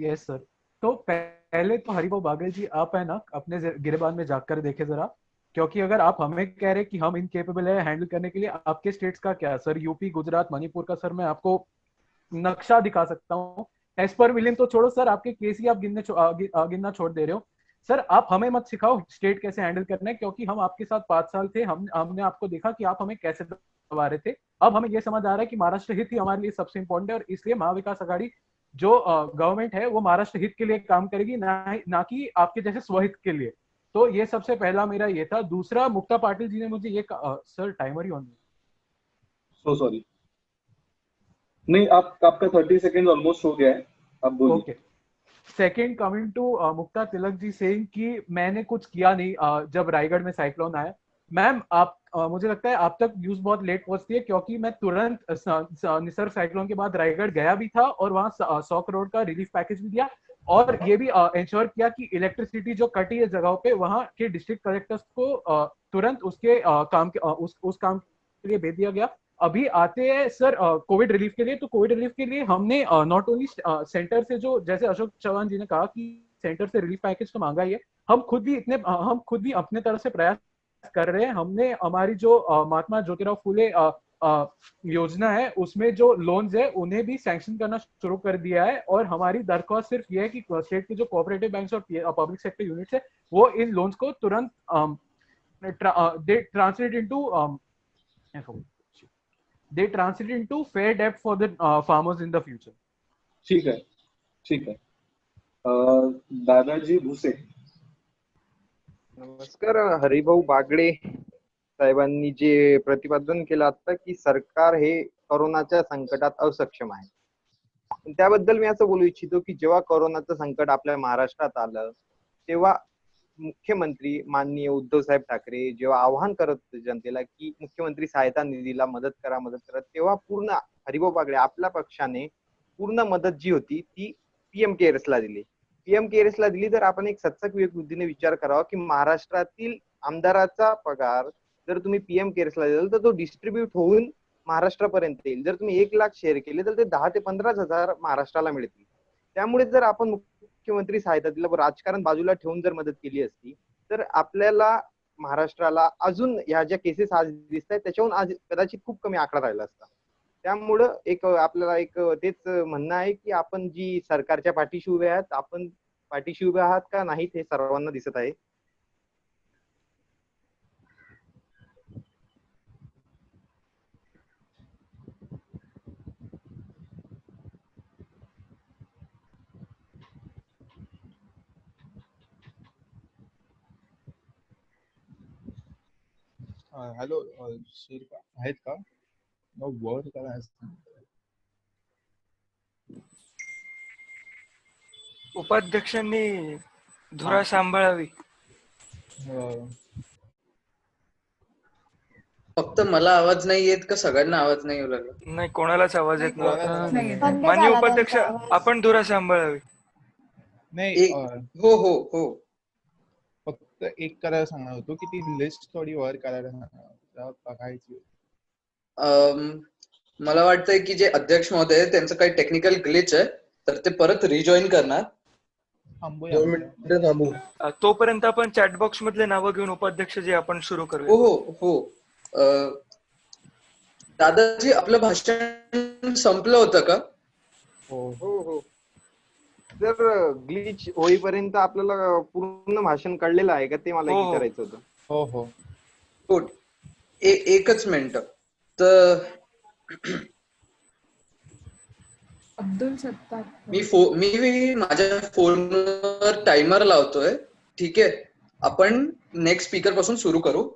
Yes sir. तो पहले तो हरिभाऊ बागल जी, आप है ना अपने गिरेबान में जाकर देखे जरा, क्योंकि अगर आप हमें कह रहे कि हम इनकेपेबल है हैंडल करने के लिए, आपके स्टेट्स का क्या सर? यूपी, गुजरात, मणिपुर का सर मैं आपको नक्शा दिखा सकता हूँ. एज पर मिलियन तो छोड़ो सर, आपके केस ही आप गिनना छोड़ दे रहे हो सर. आप हमें मत सिखाओ स्टेट कैसे हैंडल करना है, क्योंकि हम आपके साथ 5 साल थे. हमने आपको देखा कि आप हमें कैसे दबा रहे थे. अब हमें यह समझ आ रहा है कि महाराष्ट्र हित ही हमारे लिए सबसे इंपॉर्टेंट है, और इसलिए महाविकास आघाड़ी जो गवर्नमेंट है वो महाराष्ट्र हित के लिए काम करेगी, ना कि आपके जैसे स्वहित के लिए. तो ये सबसे पहला मेरा ये था. दूसरा, मुक्ता पाटिल जी ने मुझे ये sir timer he on. So sorry. नहीं, आपका 30 सेकंड ऑलमोस्ट हो गया है, आप बोलिए. Okay. Second, coming to Mukta Tilak ji saying कि मैंने कुछ किया नहीं जब रायगढ़ में साइक्लोन आया. मैम, आप मुझे लगता है आप तक न्यूज बहुत लेट पहुंचती है, क्योंकि मैं तुरंत निसर्ग साइक्लोन के बाद रायगढ़ गया भी था और वहां 100 करोड़ का रिलीफ पैकेज भी दिया, और ये भी इंश्योर किया कि इलेक्ट्रिसिटी जो कटी है जगहों पे, वहां के डिस्ट्रिक्ट कलेक्टर्स को तुरंत उसके उस काम के लिए भेज दिया गया. अभी आते हैं सर कोविड रिलीफ के लिए. तो कोविड रिलीफ के लिए हमने नॉट ओनली सेंटर से, जो जैसे अशोक चौहान जी ने कहा कि सेंटर से रिलीफ पैकेज तो मांगा ही है, हम खुद भी अपने तरफ से प्रयास कर रहे हैं. हमने हमारी जो महात्मा ज्योतिराव फुले योजना है उसमें जो लोन्स है उन्हें भी सैंक्शन करना शुरू कर दिया है, और हमारी दरख्वास्त सिर्फ ये है कि स्टेट के जो कोऑपरेटिव बैंक्स और पब्लिक सेक्टर यूनिट्स है वो इन लोन्स को तुरंत they translate into fair debt for the farmers in the future. ठीक है, ठीक है. दादाजी भुसे. नमस्कार. हरिभाऊ बागडे साहेबांनी जे प्रतिपादन केलं आता की सरकार हे कोरोनाच्या संकटात असक्षम आहे, त्याबद्दल मी असं बोलू इच्छितो की जेव्हा कोरोनाचं संकट आपल्या महाराष्ट्रात आलं तेव्हा मुख्यमंत्री माननीय उद्धव साहेब ठाकरे जेव्हा आवाहन करत होते जनतेला की मुख्यमंत्री सहायता निधीला मदत करा, तेव्हा पूर्ण हरिभाऊ बागडे आपल्या पक्षाने पूर्ण मदत जी होती ती पीएम केअर्सला दिली. पीएम केअर्सला दिली तर आपण एक सत्सक बुद्धीने विचार करावा की महाराष्ट्रातील आमदाराचा पगार जर तुम्ही पीएम केअर्सला दिला तर तो डिस्ट्रीब्यूट होऊन महाराष्ट्रापर्यंत येईल. जर तुम्ही 1 लाख शेअर केले तर ते 10 ते 15,000 महाराष्ट्राला मिळतील. त्यामुळे जर आपण मुख्यमंत्री सहायता दिला, राजकारण बाजूला ठेवून जर मदत केली असती तर आपल्याला महाराष्ट्राला अजून ह्या ज्या केसेस आज दिसत आहेत त्याच्याहून आज कदाचित खूप कमी आकडा राहिला असता. त्यामुळं एक आपल्याला एक तेच म्हणणं आहे की आपण जी सरकारच्या पाठीशी उभे आहात, आपण पाठीशी उभे आहात का नाहीत हे सर्वांना दिसत आहे. हॅलो सर आहेत का? वर्ड करायचं. उपाध्यक्षांनी धुरा सांभाळावी. फक्त मला आवाज नाही येत का सगळ्यांना आवाज नाही येऊ लागला? नाही, कोणालाच आवाज येत नाही. नव्हता. माननीय उपाध्यक्ष आपण धुरा सांभाळावी. नाही हो हो हो. फक्त एक करायला सांगणार होतो की ती लिस्ट थोडी वर करायला बघायची. मला वाटतंय की जे अध्यक्ष महोदय आहेत त्यांचं काही टेक्निकल ग्लिच आहे तर ते परत रिजॉईन करणार. तोपर्यंत आपण चॅट बॉक्स मधले नावं घेऊन उपाध्यक्ष जे आपण सुरू करूया. हो हो. दादाजी आपलं भाषण संपलं होतं का? हो हो. जर ग्लिच होईपर्यंत आपल्याला पूर्ण भाषण कळलेलं आहे का ते मला विचारायचं होतं. हो हो हो. एकच मिनिट. तर अब्दुल सत्तार मी माझ्या फोनवर टाइमर लावतोय. ठीक आहे, आपण नेक्स्ट स्पीकर पासून सुरू करू.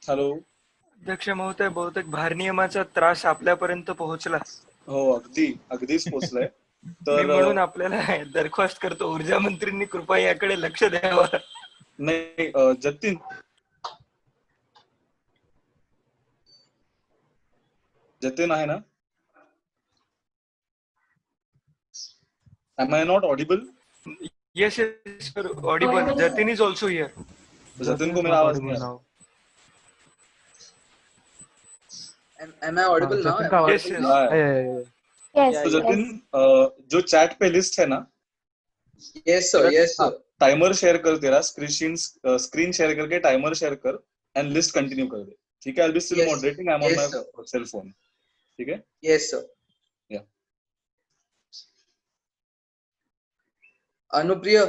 हॅलो. अध्यक्ष महोदय, बहुतेक भारनियमाचा त्रास आपल्यापर्यंत पोहोचला. हो, अगदीच पोहोचलाय. तर म्हणून आपल्याला दरख्वास्त करतो ऊर्जा मंत्रींनी कृपया याकडे लक्ष द्यावं. नाही जतीन आहे ना? Am I not audible? Yes, sir, audible. Jatin is also here. Jatin को मेरा आवाज नहीं आ रहा. Am I audible now? Yes, yes. तो जतिन जो चैट पे लिस्ट है ना? Yes sir, yes sir. Timer share कर तेरा, स्क्रीन शेयर करके टाइमर शेयर कर एंड लिस्ट कंटिन्यू कर दे. ठीक है? I'll be still moderating. I'm on my cell phone. ठीक है? Yes sir. Yeah. अनुप्रिया.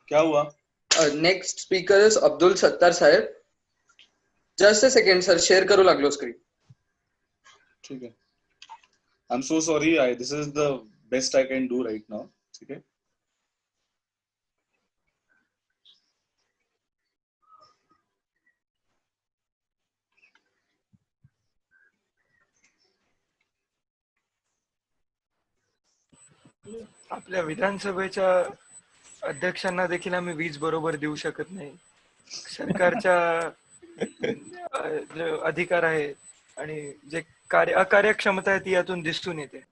क्या हुआ? Next speaker is Abdul Sattar Saheb. Just a second sir, share करू लागलो स्क्रीन. ठीक है. I am so sorry. This is the best I can do right now. ठीक है. आपल्या विधानसभेच्या अध्यक्षांना देखील आम्ही वीज बरोबर देऊ शकत नाही. सरकारच्या जे अधिकार आहे आणि जे अकार्यक्षमता आहे ती यातून दिसून येते.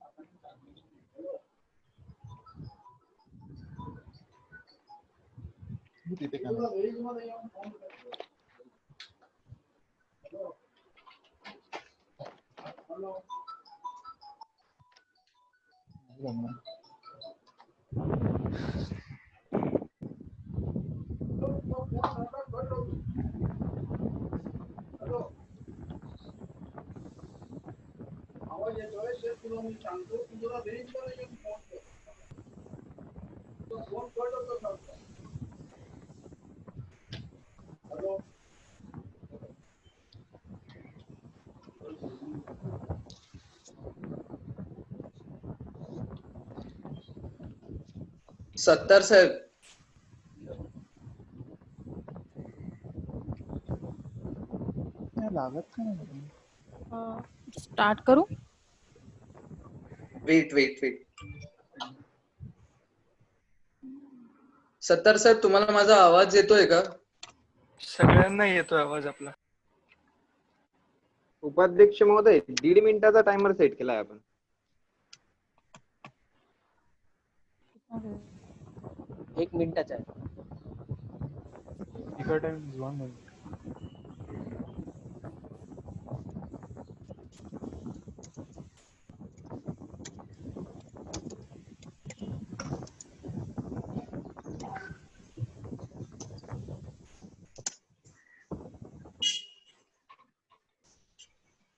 सत्तार साहेब, लागत का नाही? स्टार्ट करू? वेट. सत्तार साहेब, तुम्हाला माझा आवाज येतोय का? सगळ्यांना येतोय आवाज आपला. उपाध्यक्ष महोदय, 1.5 मिनिटाचा टायमर सेट केलाय आपण. एक मिनिटाचा आहे. Speaker time is 1 minute.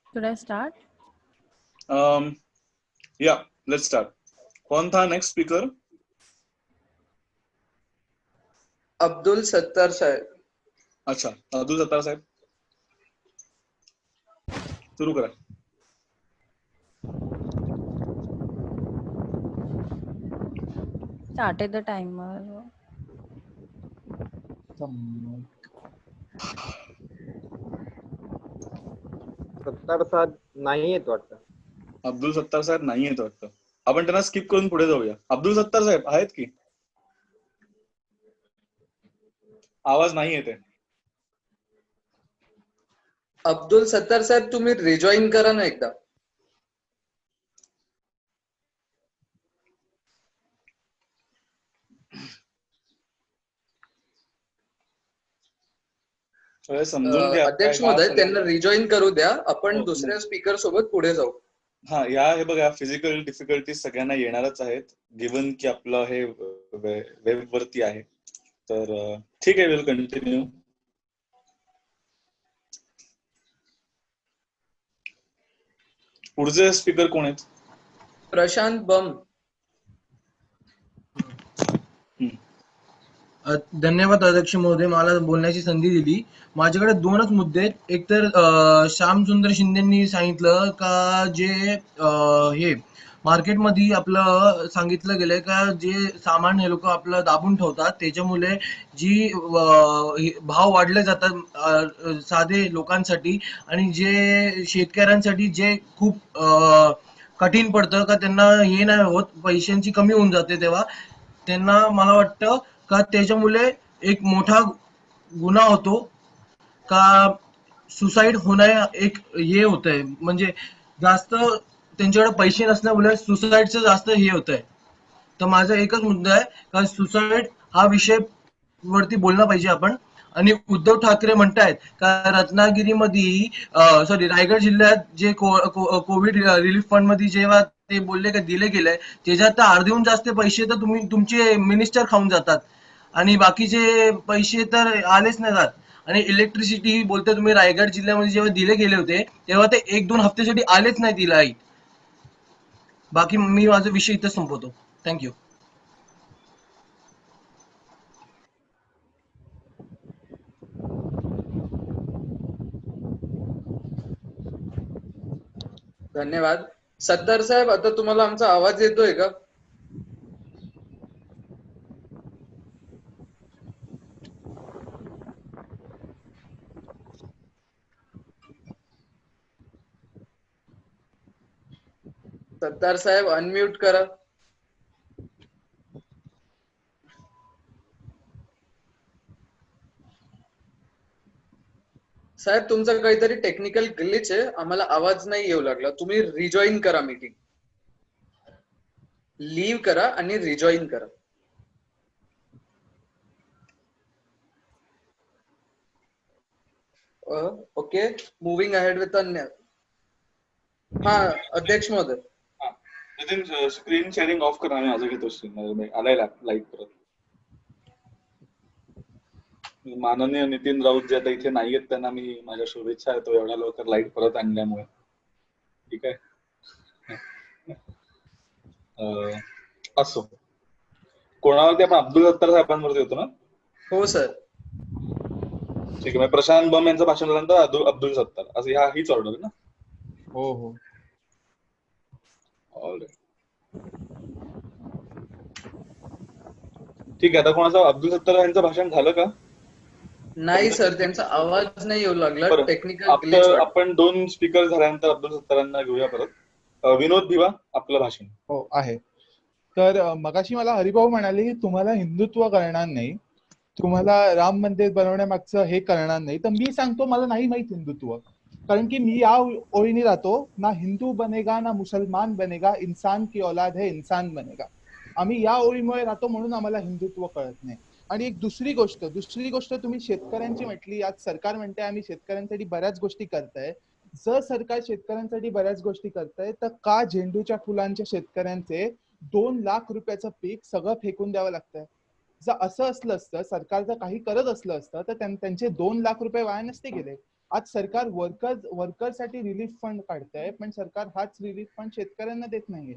Should I start? Yeah, let's start. कौन था नेक्स्ट स्पीकर? अब्दुल सत्तार साहेब. अच्छा, अब्दुल सत्तार साहेब, सुरू करा. Started the timer. सत्तार साहेब नाही येत वाटतं. अब्दुल सत्तार साहेब नाही येत वाटतं. आपण त्यांना स्किप करून पुढे जाऊया. अब्दुल सत्तार साहेब आहेत की? आवाज नाही येते. अब्दुल सत्तार साहेब, तुम्ही रिजॉईन करा ना एकदा. समजून घ्या. अध्यक्ष महोदय, त्यांना रिजॉईन करू द्या. आपण दुसऱ्या स्पीकर सोबत पुढे जाऊ. हा, हे बघा, फिजिकल डिफिकल्टीज सगळ्यांना येणारच आहेत, गिवन की आपलं हे वेब वरती आहे. तर ठीक आहे, विल कंटिन्यू. पुढचे स्पीकर कोण आहेत? प्रशांत बम. धन्यवाद अध्यक्ष महोदय, मला बोलण्याची संधी दिली. माझ्याकडे दोनच मुद्दे आहेत. एक तर श्यामसुंदर शिंदेनी सांगितलं का जे हे मार्केटमध्ये आपलं सांगितलं गेलंय का जे सामान्य लोक आपलं दाबून ठेवतात त्याच्यामुळे जी भाव वाढले जातात साधे लोकांसाठी, आणि जे शेतकऱ्यांसाठी जे खूप कठीण पडतं का त्यांना हे नाही होत, पैशांची कमी होऊन जाते, तेव्हा त्यांना मला वाटतं का त्याच्यामुळे एक मोठा गुन्हा होतो का सुसाईड होण्या एक हे होत आहे. म्हणजे जास्त त्यांच्याकडे पैसे नसल्यामुळे सुसाईडचं जास्त हे होत आहे. तर माझा एकच मुद्दा आहे का सुसाईड हा विषय वरती बोलला पाहिजे आपण. आणि उद्धव ठाकरे म्हणतायत का रत्नागिरीमध्ये रायगड जिल्ह्यात जे कोविड रिलीफ फंड मध्ये जेव्हा ते बोलले का दिले गेले त्याच्यात तर अर्ध्याहून जास्त पैसे तर तुमचे मिनिस्टर खाऊन जातात आणि बाकीचे पैसे तर आलेच नाही जात. आणि इलेक्ट्रिसिटी बोलते तुम्ही रायगड जिल्ह्यामध्ये जेव्हा दिले गेले होते तेव्हा ते 1-2 हफ्त्यासाठी आलेच नाही तिलाही. बाकी मी माझा विषय इथं संपवतो. थँक्यू. धन्यवाद. सत्तार साहेब, आता तुम्हाला आमचा आवाज येतोय का? सत्तार साहेब, अनम्यूट करा. साहेब तुमचं काहीतरी टेक्निकल ग्लिच आहे, आम्हाला आवाज नाही येऊ लागला. तुम्ही रिजॉईन करा मीटिंग, लीव करा आणि रिजॉईन करा. ओके, मुव्हिंग अहेड विथ हा अध्यक्ष महोदय. नितीन स्क्रीन शेअरिंग ऑफ करा. मी माझं घेतो स्क्रीन आलाय लाईट परत. माननीय नितीन राऊत जे आता इथे नाहीयेत त्यांना मी माझ्या शुभेच्छा देतो एवढ्या लवकर लाईट परत आणल्यामुळे. ठीक आहे. असो, कोणावरती आपण अब्दुल सत्तार साहेबांवरती होतो ना? हो सर. ठीक आहे, प्रशांत बम यांचं भाषण झाल्यानंतर अब्दुल सत्तार असं हीच ऑर्डर आहे ना? हो हो. ठीक आहे. आता कोणाचं अब्दुल सत्तार यांचं भाषण झालं का? नाही सर, त्यांचा आवाज नाही येऊ लागला. टेक्निकल आपण 2 स्पीकर झाल्यानंतर अब्दुल सत्तारांना घेऊया परत. विनोद भिवा, आपलं भाषण. हो आहे. तर मगाशी मला हरिभाऊ म्हणाले की तुम्हाला हिंदुत्व करणार नाही, तुम्हाला राम मंदिर बनवण्यामागचं हे करणार नाही. तर मी सांगतो मला नाही माहित हिंदुत्व, कारण की मी या ओळीने राहतो, ना हिंदू बनेगा ना मुसलमान बनेगा, इंसान की औलाद है इंसान बनेगा. आम्ही या ओळीमुळे राहतो म्हणून आम्हाला हिंदुत्व कळत नाही. आणि एक दुसरी गोष्ट तुम्ही शेतकऱ्यांची म्हटली. आज सरकार म्हणते आम्ही शेतकऱ्यांसाठी बऱ्याच गोष्टी करताय. जर सरकार शेतकऱ्यांसाठी बऱ्याच गोष्टी करताय तर का झेंडूच्या फुलांच्या शेतकऱ्यांचे 2 लाख रुपयाचं पीक सगळं फेकून द्यावं लागतंय? जर असं असलं असतं, सरकार जर काही करत असलं असतं तर त्यांचे 2 लाख रुपये वाया नसते गेले. आज सरकार वर्करसाठी रिलीफ फंड काढतंय, पण सरकार हाच रिलीफ फंड शेतकऱ्यांना देत नाहीये.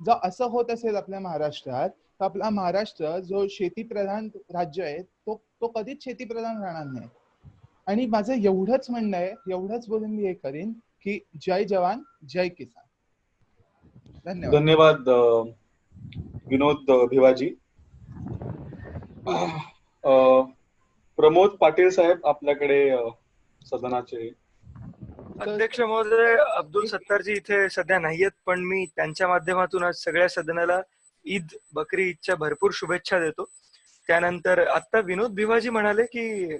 जर असं होत असेल आपल्या महाराष्ट्रात, तर आपला महाराष्ट्र जो शेतीप्रधान राज्य आहे तो कधीच शेतीप्रधान राहणार नाही. आणि माझं एवढंच म्हणणं आहे, एवढंच बोलून मी हे करीन की जय जवान जय किसान. धन्यवाद विनोद भिवाजी. प्रमोद पाटील साहेब आपल्याकडे सदनाचे. अध्यक्ष महोदय, अब्दुल सत्तारजी इथे सध्या नाहीयेत, पण मी त्यांच्या माध्यमातून आज सगळ्या सदनाला बकरी ईदच्या भरपूर शुभेच्छा देतो. त्यानंतर आता विनोद भिवाजी म्हणाले की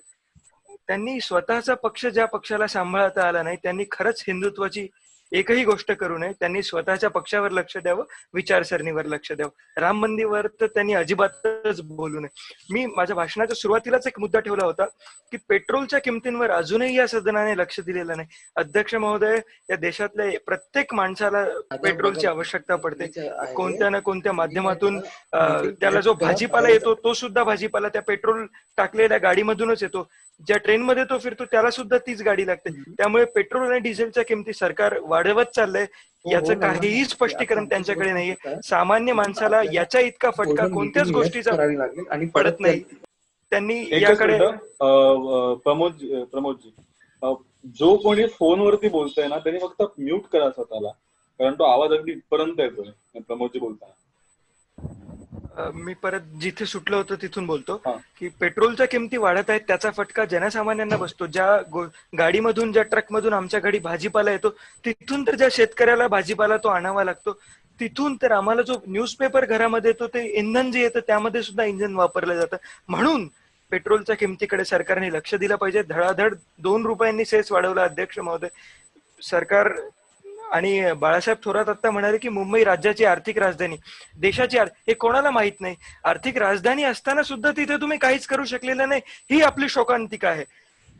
त्यांनी स्वतःचा पक्ष ज्या पक्षाला सांभाळता आला नाही त्यांनी खरंच हिंदुत्वाची एकही गोष्ट करू नये. त्यांनी स्वतःच्या पक्षावर लक्ष द्यावं, विचारसरणीवर लक्ष द्यावं. राम मंदिरवर तर त्यांनी अजिबातच बोलू नये. मी माझ्या भाषणाच्या सुरुवातीलाच एक मुद्दा ठेवला होता की पेट्रोलच्या किमतींवर अजूनही या सदनाने लक्ष दिलेलं नाही. अध्यक्ष महोदय, या देशातल्या प्रत्येक माणसाला पेट्रोलची आवश्यकता पडते. कोणत्या ना कोणत्या माध्यमातून त्याला जो भाजीपाला येतो तो सुद्धा भाजीपाला त्या पेट्रोल टाकलेल्या गाडीमधूनच येतो. ज्या ट्रेनमध्ये तो फिरतो त्याला सुद्धा तीच गाडी लागते. त्यामुळे पेट्रोल आणि डिझेलच्या किमती सरकार वाढवत चाललंय. याचं काहीही स्पष्टीकरण त्यांच्याकडे नाहीये. सामान्य माणसाला याच्या इतका फटका कोणत्याच गोष्टीचा पडत नाही. त्यांनी याकडे प्रमोदजी, जो कोणी फोनवरती बोलतोय ना त्यांनी फक्त म्यूट करा स्वतःला, कारण तो आवाज अगदी इथपर्यंत येतोय प्रमोदजी बोलताना. मी परत जिथे सुटलं होतं तिथून बोलतो की पेट्रोलच्या किमती वाढत आहेत, त्याचा फटका जनसामान्यांना बसतो. ज्या गाडीमधून, ज्या ट्रकमधून आमच्या घरी भाजीपाला येतो, तिथून तर ज्या शेतकऱ्याला भाजीपाला तो आणावा लागतो, तिथून तर आम्हाला जो न्यूजपेपर घरामध्ये येतो ते इंधन जे येतं त्यामध्ये सुद्धा इंधन वापरलं जातं. म्हणून पेट्रोलच्या किमतीकडे सरकारने लक्ष दिलं पाहिजे. धडाधड 2 रुपयांनी सेस वाढवला. अध्यक्ष महोदय, सरकार आणि बाळासाहेब थोरात आता म्हणाले की मुंबई राज्याची आर्थिक राजधानी, देशाची, हे कोणाला माहित नाही. आर्थिक राजधानी असताना सुद्धा तिथे तुम्ही काहीच करू शकलेलं नाही, ही आपली शोकांतिका आहे.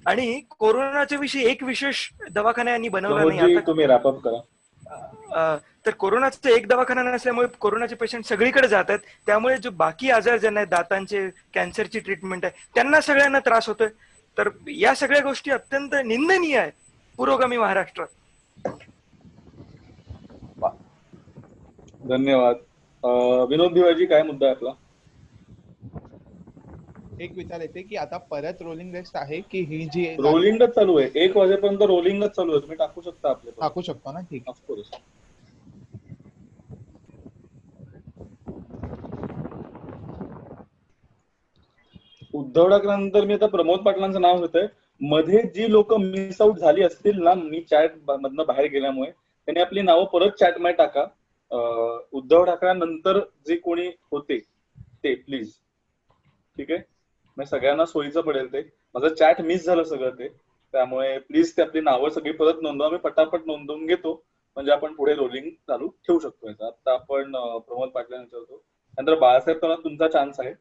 आणि कोरोनाच्या विषयी एक विशेष दवाखाना यांनी बनवला नाही. तुम्ही रॅप अप करा. तर कोरोनाचा एक दवाखाना नसल्यामुळे कोरोनाचे पेशंट सगळीकडे जात आहेत. त्यामुळे जो बाकी आजार ज्यांना आहेत, दातांचे, कॅन्सरची ट्रीटमेंट आहे, त्यांना सगळ्यांना त्रास होतोय. तर या सगळ्या गोष्टी अत्यंत निंदनीय आहेत पुरोगामी महाराष्ट्रात. धन्यवाद. विनोद भिवाजी, काय मुद्दा आहे आपला? एक विचार येते की आता परत रोलिंग रेस्ट आहे की ही जी रोलिंगच चालू आहे, 1 वाजेपर्यंत रोलिंगच चालू आहे. तुम्ही टाकू शकता आपले, टाकू शकतो ना? ठीक, ऑफकोर्स. उद्धव ठाकरेंनंतर मी आता प्रमोद पाटलांचं नाव घेतोय. मध्ये जी लोक मिस आउट झाली असतील ना, मी चॅट मधनं बाहेर गेल्यामुळे, त्यांनी आपली नावं परत चॅट मध्ये टाका. उद्धव ठाकरेंनंतर जे कोणी होते ते प्लीज. ठीक आहे, मग सगळ्यांना सोयीचं पडेल ते. माझं चॅट मिस झालं सगळं ते, त्यामुळे प्लीज ते आपली नावं सगळी परत नोंदवा. आम्ही पटापट नोंदवून घेतो म्हणजे आपण पुढे रोलिंग चालू ठेवू शकतो. याचा आता आपण प्रमोद पाटील यांना होतो. नंतर बाळासाहेब, तर तुमचा चान्स आहे.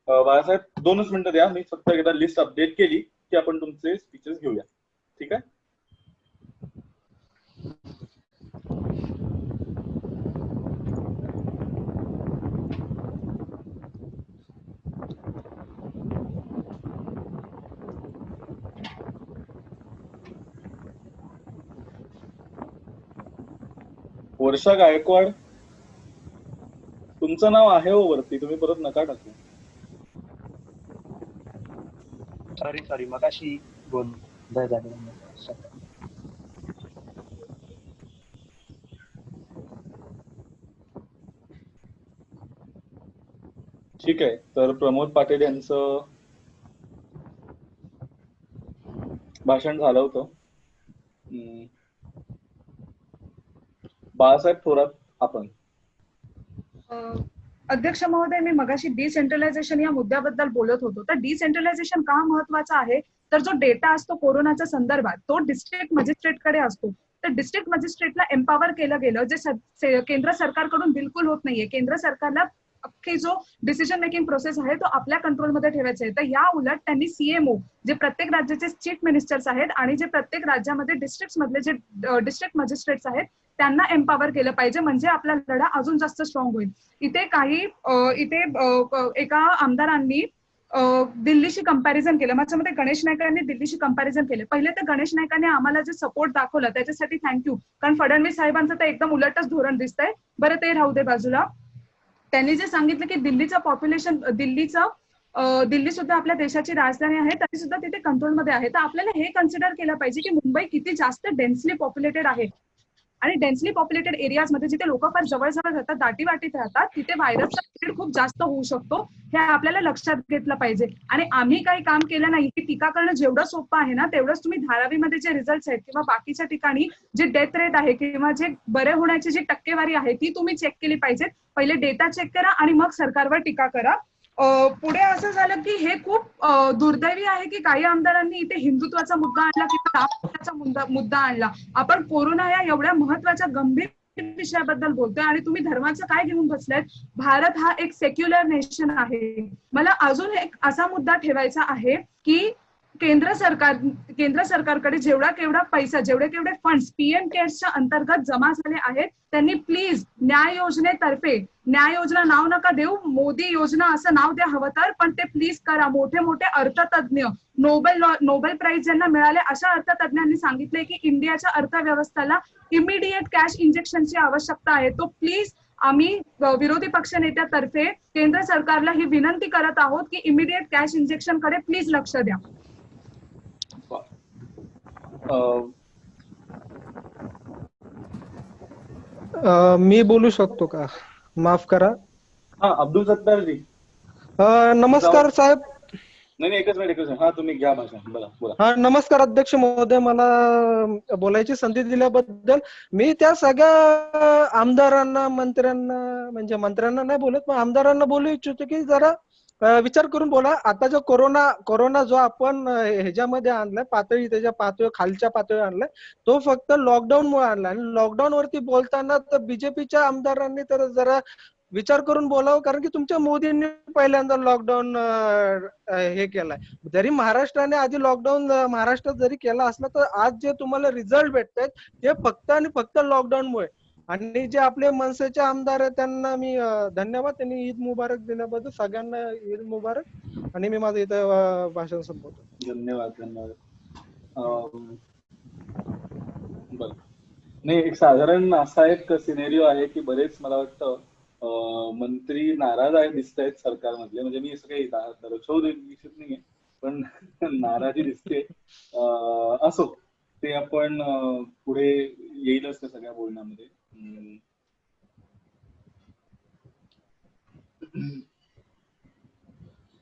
बाळासाहेब 2च मिनिटं द्या, मी फक्त एकदा लिस्ट अपडेट केली की आपण तुमचे स्पीचेस घेऊया. ठीक आहे. वर्षा गायकवाड, तुमचं नाव आहे हो वरती, तुम्ही परत नका टाकू. सॉरी मगाशी गोंधळ झाला. ठीक आहे, तर प्रमोद पाटील यांचं भाषण झालं होतं. बाळासाहेब थोरात, आपण. अध्यक्ष महोदय, मी मगाशी डिसेंट्रलायझेशन या मुद्द्याबद्दल बोलत होतो. तर डिसेंट्रलायझेशन का महत्वाचं आहे, तर जो डेटा असतो कोरोनाच्या संदर्भात तो डिस्ट्रिक्ट मजिस्ट्रेटकडे असतो. तर डिस्ट्रिक्ट मजिस्ट्रेटला एम्पॉवर केलं गेलं, जे केंद्र सरकारकडून बिलकुल होत नाहीये. केंद्र सरकारला अख्खी जो डिसिजन मेकिंग प्रोसेस आहे तो आपल्या कंट्रोलमध्ये ठेवायचा आहे. तर या उलट त्यांनी सीएमओ, जे प्रत्येक राज्याचे चीफ मिनिस्टर्स आहेत आणि जे प्रत्येक राज्यामध्ये डिस्ट्रिक्ट मधले जे डिस्ट्रिक्ट मजिस्ट्रेट्स आहेत त्यांना एम्पॉवर केलं पाहिजे, म्हणजे आपला लढा अजून जास्त स्ट्रॉंग होईल. इथे एका आमदारांनी दिल्लीशी कंपॅरिझन केलं. माझ्या मते गणेश नाईक यांनी दिल्लीशी कंपॅरिझन केलं. पहिले तर गणेश नाईकांनी आम्हाला जे सपोर्ट दाखवला त्याच्यासाठी थँक्यू, कारण फडणवीस साहेबांचं तर एकदम उलटच धोरण दिसतंय. बरं, ते राहू दे बाजूला. त्यांनी जे सांगितलं की दिल्लीचं पॉप्युलेशन, दिल्ली सुद्धा आपल्या देशाची राजधानी आहे, तरी सुद्धा तिथे कंट्रोलमध्ये आहे. तर आपल्याला हे कन्सिडर केलं पाहिजे की मुंबई किती जास्त डेन्सली पॉप्युलेटेड आहे आणि डेन्सली पॉप्युलेटेड एरियाजमध्ये जिथे लोक फार जवळजवळ राहतात, दाटीवाटीत राहतात, तिथे व्हायरसचा स्प्रेड खूप जास्त होऊ शकतो. हे आपल्याला लक्षात घेतलं पाहिजे. आणि आम्ही काही काम केलं नाही की टीका करणं जेवढं सोपं आहे ना तेवढंच तुम्ही धारावीमध्ये जे रिझल्ट आहेत किंवा बाकीच्या ठिकाणी जे डेथ रेट आहे किंवा जे बरे होण्याची जी टक्केवारी आहे ती तुम्ही चेक केली पाहिजे. पहिले डेटा चेक करा आणि मग सरकारवर टीका करा. पुढे असं झालं की हे खूप दुर्दैवी आहे की काही आमदारांनी इथे हिंदुत्वाचा मुद्दा आणला किंवा रामचा मुद्दा आणला. आपण कोरोना या एवढ्या महत्वाच्या गंभीर विषयाबद्दल बोलतोय आणि तुम्ही धर्माचं काय घेऊन बसलायत. भारत हा एक सेक्युलर नेशन आहे. मला अजून एक असा मुद्दा ठेवायचा आहे की केंद्र सरकारकडे जेवढा केवढा पैसा, जेवढे केवढे फंड्स पीएम केअर्सच्या अंतर्गत जमा झाले आहेत, त्यांनी प्लीज न्याय योजनेतर्फे, न्याय योजना नाव नका देऊ, मोदी योजना असं नाव द्या हवं तर, पण ते प्लीज करा. मोठे मोठे अर्थतज्ञ, नोबेल प्राइज ज्यांना मिळाले अशा अर्थतज्ञांनी सांगितले की इंडियाच्या अर्थव्यवस्थेला इमिडिएट कॅश इंजेक्शनची आवश्यकता आहे. तो प्लीज आम्ही विरोधी पक्ष नेत्यातर्फे केंद्र सरकारला ही विनंती करत आहोत की इमिडिएट कॅश इंजेक्शन कडे प्लीज लक्ष द्या. मी बोलू शकतो का? माफ करा. हा, अब्दुल सत्तार जी. नमस्कार साहेब. नाही, एकच मिनिट. हा, तुम्ही घ्या भाषण. बोला. हा, नमस्कार अध्यक्ष महोदय, मला बोलायची संधी दिल्याबद्दल. मी त्या सगळ्या आमदारांना, मंत्र्यांना नाही बोलत, पण आमदारांना बोलू इच्छितो की जरा विचार करून बोला. आता जो कोरोना जो आपण ह्याच्यामध्ये आणलाय, त्याच्या खालच्या पातळी आणलाय, तो फक्त लॉकडाऊन मुळे आणलाय. आणि लॉकडाऊन वरती बोलताना तर बीजेपीच्या आमदारांनी तर जरा विचार करून बोलावं, कारण की तुमच्या मोदींनी पहिल्यांदा लॉकडाऊन हे केलाय. जरी महाराष्ट्राने आधी लॉकडाऊन महाराष्ट्रात जरी केला असला तर आज जे तुम्हाला रिझल्ट भेटतायत ते फक्त आणि फक्त लॉकडाऊनमुळे. आणि जे आपले मनसेचे आमदार आहेत त्यांना मी धन्यवाद, त्यांनी ईद मुबारक दिल्याबद्दल सगळ्यांना ईद मुबारक. आणि मी माझं इथं भाषण संपवतो. धन्यवाद. बरं, नाही, एक साधारण असा एक सिनेरिओ आहे की बरेच मला वाटतं मंत्री नाराज आहे दिसत आहेत सरकारमधले. म्हणजे मी असं काही दर्शवू इच्छित नाहीये, पण नाराजी दिसते. असो, ते आपण पुढे येईलच त्या सगळ्या बोलण्यामध्ये.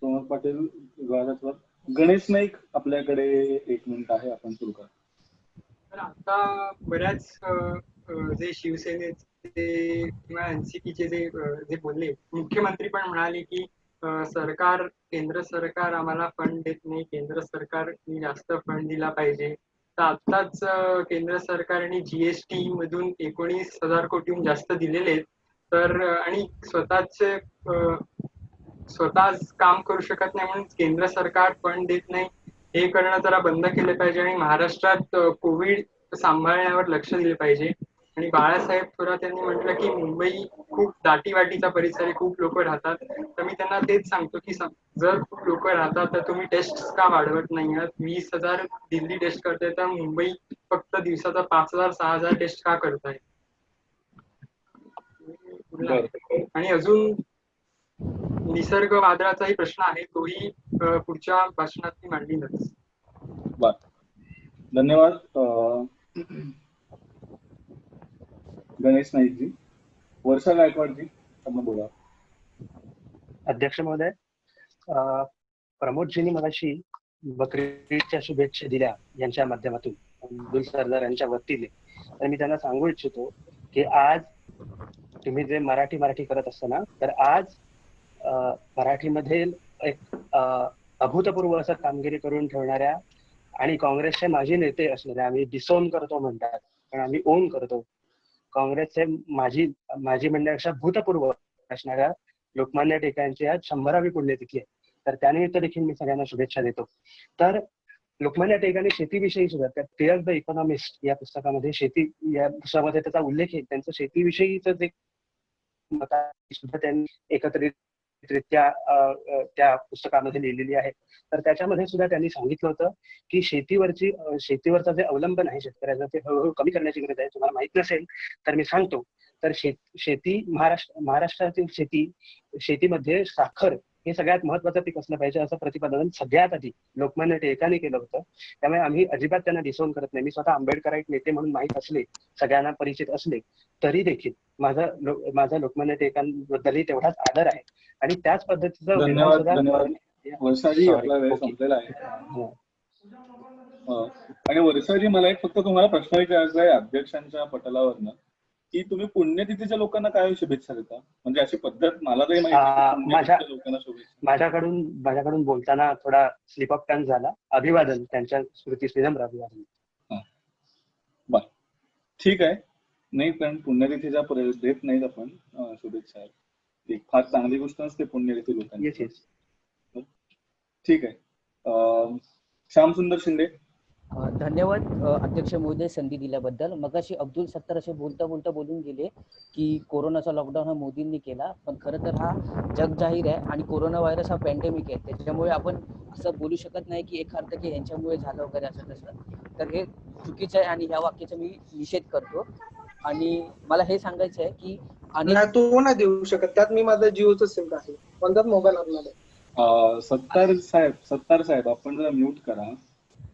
प्रमोद पाटील विभागात. गणेश नाईक, आपल्याकडे 1 मिनिट आहे, आपण सुरू करा. तर आता बऱ्याच जे शिवसेनेचे किंवा एनसीपीचे जे बोलले, मुख्यमंत्री पण म्हणाले की केंद्र सरकार आम्हाला फंड देत नाही, केंद्र सरकारने जास्त फंड दिला पाहिजे. तर आत्ताच केंद्र सरकारने जीएसटी मधून 19,000 कोटीहून जास्त दिलेले आहेत. तर आणि स्वतःच काम करू शकत नाही म्हणून केंद्र सरकार फंड देत नाही, हे करणं जरा बंद केलं पाहिजे आणि महाराष्ट्रात कोविड सांभाळण्यावर लक्ष दिले पाहिजे. आणि बाळासाहेब थोरात यांनी म्हटलं की मुंबई खूप दाटीवाटीचा परिसर आहे, खूप लोक राहतात. तर मी त्यांना तेच सांगतो की जर खूप लोक राहतात तर तुम्ही टेस्ट का वाढवत नाही आहात? 20,000 दिल्ली टेस्ट करते तर मुंबई फक्त दिवसाचा 5,000 6,000 टेस्ट का करताय? आणि अजून निसर्ग वादळाचाही प्रश्न आहे, तोही पुढच्या भाषणात मी मांडीनच. बर, धन्यवाद. गणेश नाईकजी. वर्षा गायकवाडजी आपण बोला. अध्यक्ष महोदय, प्रमोदजींनी मगाशी बकरीच्या शुभेच्छा दिल्या यांच्या माध्यमातून अब्दुल सरदार यांच्या वतीने. तर मी त्यांना सांगू इच्छितो की आज तुम्ही जे मराठी करत असताना, तर आज मराठीमध्ये एक अभूतपूर्व असं कामगिरी करून ठेवणाऱ्या आणि काँग्रेसचे माजी नेते असलेल्या, आम्ही डिसोन करतो म्हणतात पण आम्ही ओन करतो, काँग्रेसचे माजी म्हणण्यापेक्षा भूतपूर्व असणाऱ्या लोकमान्य टिळकांची आज 100वी पुण्यतिथी आहे. तर त्यानिमित्त देखील मी सगळ्यांना शुभेच्छा देतो. तर लोकमान्य टिळकांनी शेतीविषयी सुद्धा टिळक द इकॉनॉमिस्ट या पुस्तकामध्ये या पुस्तकामध्ये त्याचा उल्लेख आहे. त्यांचं शेतीविषयीचं जे मत सुद्धा त्यांनी एकत्रितरित्या त्या पुस्तकामध्ये लिहिलेली आहे. तर त्याच्यामध्ये सुद्धा त्यांनी सांगितलं होतं की शेतीवरचा जे अवलंबन आहे शेतकऱ्याचा ते हळूहळू कमी करण्याची गरज आहे. तुम्हाला माहित नसेल तर मी सांगतो, तर शेती महाराष्ट्रातील शेतीमध्ये साखर हे सगळ्यात महत्वाचं पीक असलं पाहिजे असं प्रतिपादन सगळ्यात आधी लोकमान्य टिळकांनी केलं होतं. त्यामुळे आम्ही अजिबात त्यांना डिसोन करत नाही. मी स्वतः आंबेडकराईट नेते म्हणून माहीत असले, सगळ्यांना परिचित असले तरी देखील माझा लोकमान्य टिळकांबद्दलही तेवढाच आदर आहे. आणि त्याच पद्धतीचं धन्यवाद. वर्षाजी, आपला वेळ संपलेला आहे. आणि वर्षाजी, मला एक फक्त तुम्हाला प्रश्न विचारायचा आहे अध्यक्षांच्या पटलावरनं, की तुम्ही पुण्यतिथीच्या लोकांना काय शुभेच्छा देता? म्हणजे अशी पद्धत मला तरी माहिती लोकांना शुभेच्छा. माझ्याकडून बोलताना थोडा स्लिप ऑफ टंग झाला. अभिवादन, त्यांच्या स्मृतीस विनम्र अभिवादन. बर, ठीक आहे. नाही, कारण पुण्यतिथीच्या देत नाहीत आपण शुभेच्छा. एक फार चांगली गोष्ट असते पुण्यतिथी लोकांची. ठीक आहे. श्यामसुंदर शिंदे. धन्यवाद अध्यक्ष महोदय संधी दिल्याबद्दल. मगाशी अब्दुल सत्तार असे बोलता बोलून गेले की कोरोनाचा लॉकडाऊन हा मोदींनी केला, पण खरं तर हा जग जाहीर आहे आणि कोरोना व्हायरस हा पॅन्डेमिक आहे. त्याच्यामुळे आपण असं बोलू शकत नाही की एखादं की यांच्यामुळे झालं वगैरे असं तसं. तर हे चुकीचं आहे आणि ह्या वाक्याचा मी निषेध करतो. आणि मला हे सांगायचं आहे की तो नाही देऊ शकत, त्यात मी माझा जिओचं सिम आहे. कोणताच मोबाईल आपल्याला. सत्तार साहेब आपण जरा म्यूट करा.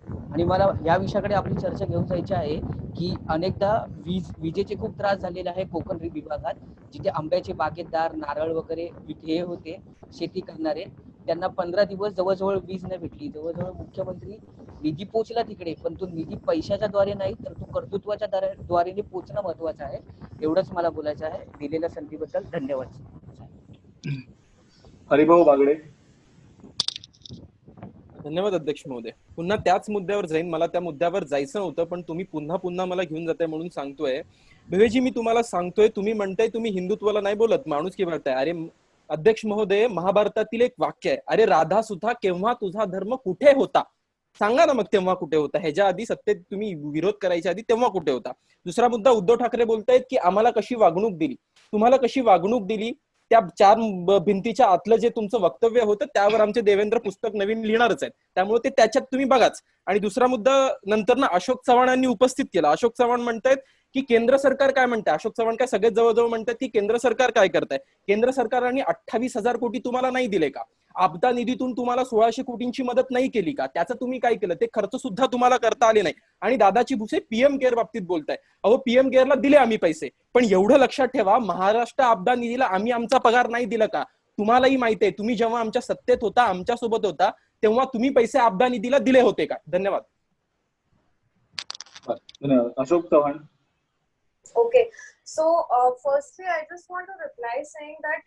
आणि मला या विषयाकडे आपली चर्चा घेऊन जायची आहे की अनेकदा विजेचे खूप त्रास झालेले आहे कोकण विभागात, जिथे आंब्याचे बागेदार, नारळ वगैरे हे होते शेती करणारे, त्यांना 15 दिवस जवळजवळ वीज नाही भेटली. जवळजवळ मुख्यमंत्री निधी पोहोचला तिकडे, पण तो निधी पैशाच्या द्वारे नाही तर तो कर्तृत्वाच्या द्वारे पोहोचणं महत्वाचं आहे. एवढंच मला बोलायचं आहे. दिलेल्या संधीबद्दल धन्यवाद. हरिभाऊ बागडे. धन्यवाद अध्यक्ष महोदय. पुन्हा त्याच मुद्द्यावर जाईन. मला त्या मुद्द्यावर जायचं नव्हतं, पण तुम्ही पुन्हा मला घेऊन जाताय म्हणून सांगतोय. भिवेजी, मी तुम्हाला सांगतोय, तुम्ही म्हणताय तुम्ही हिंदुत्वाला नाही बोलत, माणूस की भरताय. अरे अध्यक्ष महोदय, महाभारतातील एक वाक्य आहे, अरे राधा सुद्धा केव्हा तुझा धर्म कुठे होता? सांगा ना मग, तेव्हा कुठे होता? ह्याच्या आधी सत्तेत तुम्ही विरोध करायच्या आधी तेव्हा कुठे होता? दुसरा मुद्दा, उद्धव ठाकरे बोलतायत की आम्हाला कशी वागणूक दिली. तुम्हाला कशी वागणूक दिली? त्या 4 भिंतीच्या आतलं जे तुमचं वक्तव्य होतं त्यावर आमचे देवेंद्र पुस्तक नवीन लिहिणारच आहेत, त्यामुळे ते त्याच्यात तुम्ही बघाच. आणि दुसरा मुद्दा नंतर ना अशोक चव्हाणांनी उपस्थित केला. अशोक चव्हाण म्हणतायत की केंद्र सरकार काय म्हणतंय. अशोक चव्हाण काय सगळ्यात जवळजवळ म्हणतात की केंद्र सरकार काय करताय. केंद्र सरकारने 28,000 कोटी तुम्हाला नाही दिले का? आपदा निधीतून तुम्हाला 1600 कोटींची मदत नाही केली का? त्याचं तुम्ही काय केलं? ते खर्च सुद्धा तुम्हाला करता आले नाही. आणि दादाजी भुसे पीएम केअर बाबतीत बोलताय. अहो, पीएम केअरला दिले आम्ही पैसे, पण एवढं लक्षात ठेवा, महाराष्ट्र आपदा निधीला आम्ही आमचा पगार नाही दिला का? तुम्हालाही माहिती आहे, तुम्ही जेव्हा आमच्या सत्तेत होता, आमच्या सोबत होता, तेव्हा तुम्ही पैसे आपदा निधीला दिले होते का? धन्यवाद. Ashok Chavan. Okay, so firstly, I just want to reply saying that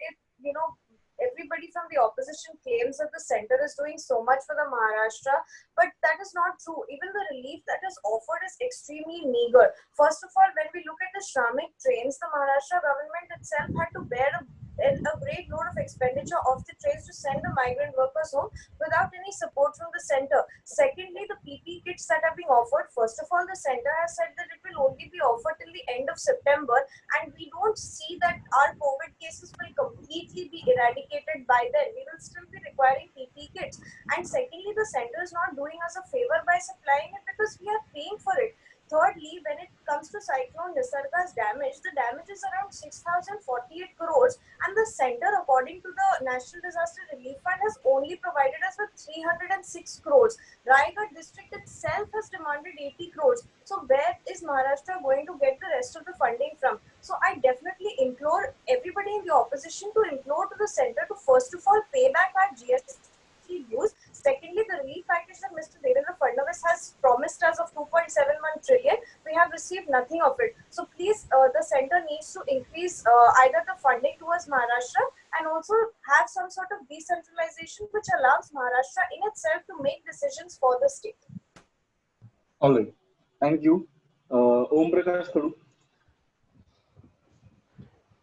everybody from the opposition claims that the center is doing so much for the Maharashtra, but that is not true. Even the relief that is offered is extremely meager. First of all, when we look at the Shramik trains, the Maharashtra government itself had to bear a great load of expenditure of the trains to send the migrant workers home without any support from the center. Secondly, the PPE kits that are being offered, first of all, the center has said that it will only be offered till the end of September, and we don't see that our COVID cases will completely be eradicated by then. We will still be requiring PPE kits. And secondly, the center is not doing us a favor by supplying it because we are paying for it. Thirdly, when it comes to Cyclone Nisarga's damage, the damage is around 6,048 crores, and the center, according to the National Disaster Relief Fund, has only provided us with 306 crores. Raigad district itself has demanded 80 crores. So where is Maharashtra going to get the rest of the funding from? So I definitely implore everybody in the opposition to implore to the center to first of all pay back our GST dues. Secondly, the relief package that Mr. Devendra Fadnavis has promised us of 2.71 trillion, we have received nothing of it. So please, the center needs to increase either the funding towards Maharashtra and also have some sort of decentralization which allows Maharashtra in itself to make decisions for the state. All right. Thank you. Om Prakash Khadu.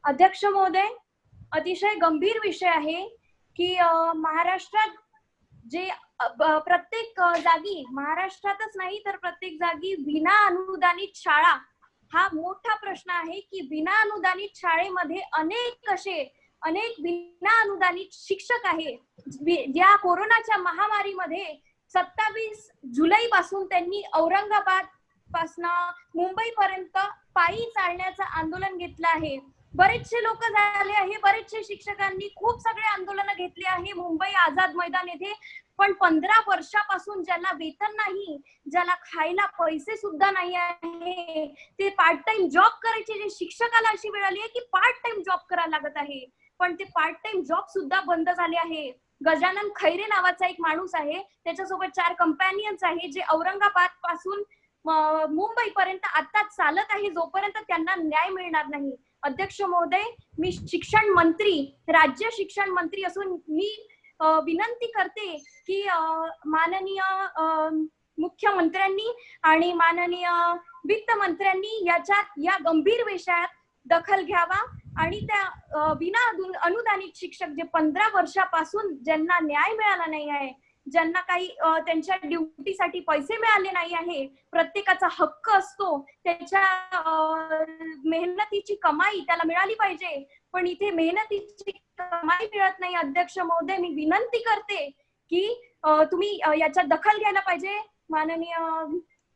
अध्यक्ष महोदय, अतिशय गंभीर विषय आहे की महाराष्ट्रात जे प्रत्येक जागी, महाराष्ट्रातच नाही तर प्रत्येक जागी विना अनुदानित शाळा हा मोठा प्रश्न आहे की विना अनुदानित शाळेमध्ये अनेक विना अनुदानित शिक्षक आहे. या कोरोनाच्या महामारीमध्ये 27 जुलै पासून त्यांनी औरंगाबाद पासून मुंबई पर्यंत पायी चालण्याचं आंदोलन घेतलं आहे. बरेचसे लोक झाले आहे, बरेचसे शिक्षकांनी खूप सगळे आंदोलन घेतले आहे मुंबई आझाद मैदान येथे. पण 15 वर्षापासून ज्याला वेतन नाही, ज्याला खायला पैसे सुद्धा नाही आहे, ते पार्ट टाइम जॉब करायचे जे शिक्षकाला अशी वेळ आली आहे की पार्ट टाइम जॉब करायला लागत आहे, पण ते पार्ट टाइम जॉब सुद्धा बंद झाले आहे. गजानन खैरे नावाचा एक माणूस आहे, त्याच्यासोबत 4 कंपॅनियन्स आहे जे औरंगाबाद पासून मुंबई पर्यंत आता चालत आहे जोपर्यंत त्यांना न्याय मिळणार नाही. अध्यक्ष महोदय, मी शिक्षण मंत्री, राज्य शिक्षण मंत्री असून मी विनंती करते की माननीय मुख्यमंत्र्यांनी आणि माननीय वित्त मंत्र्यांनी या गंभीर विषयात दखल घ्यावा आणि त्या विना अनुदानित शिक्षक जे 15 वर्षापासून ज्यांना न्याय मिळाला नाही आहे, ज्यांना काही त्यांच्या ड्युटीसाठी पैसे मिळाले नाही आहे, प्रत्येकाचा हक्क असतो, त्याच्या मेहनतीची कमाई त्याला मिळाली पाहिजे, पण इथे मेहनतीची कमाई मिळत नाही. अध्यक्ष महोदय, मी विनंती करते की तुम्ही याच्यात दखल घ्यायला पाहिजे, माननीय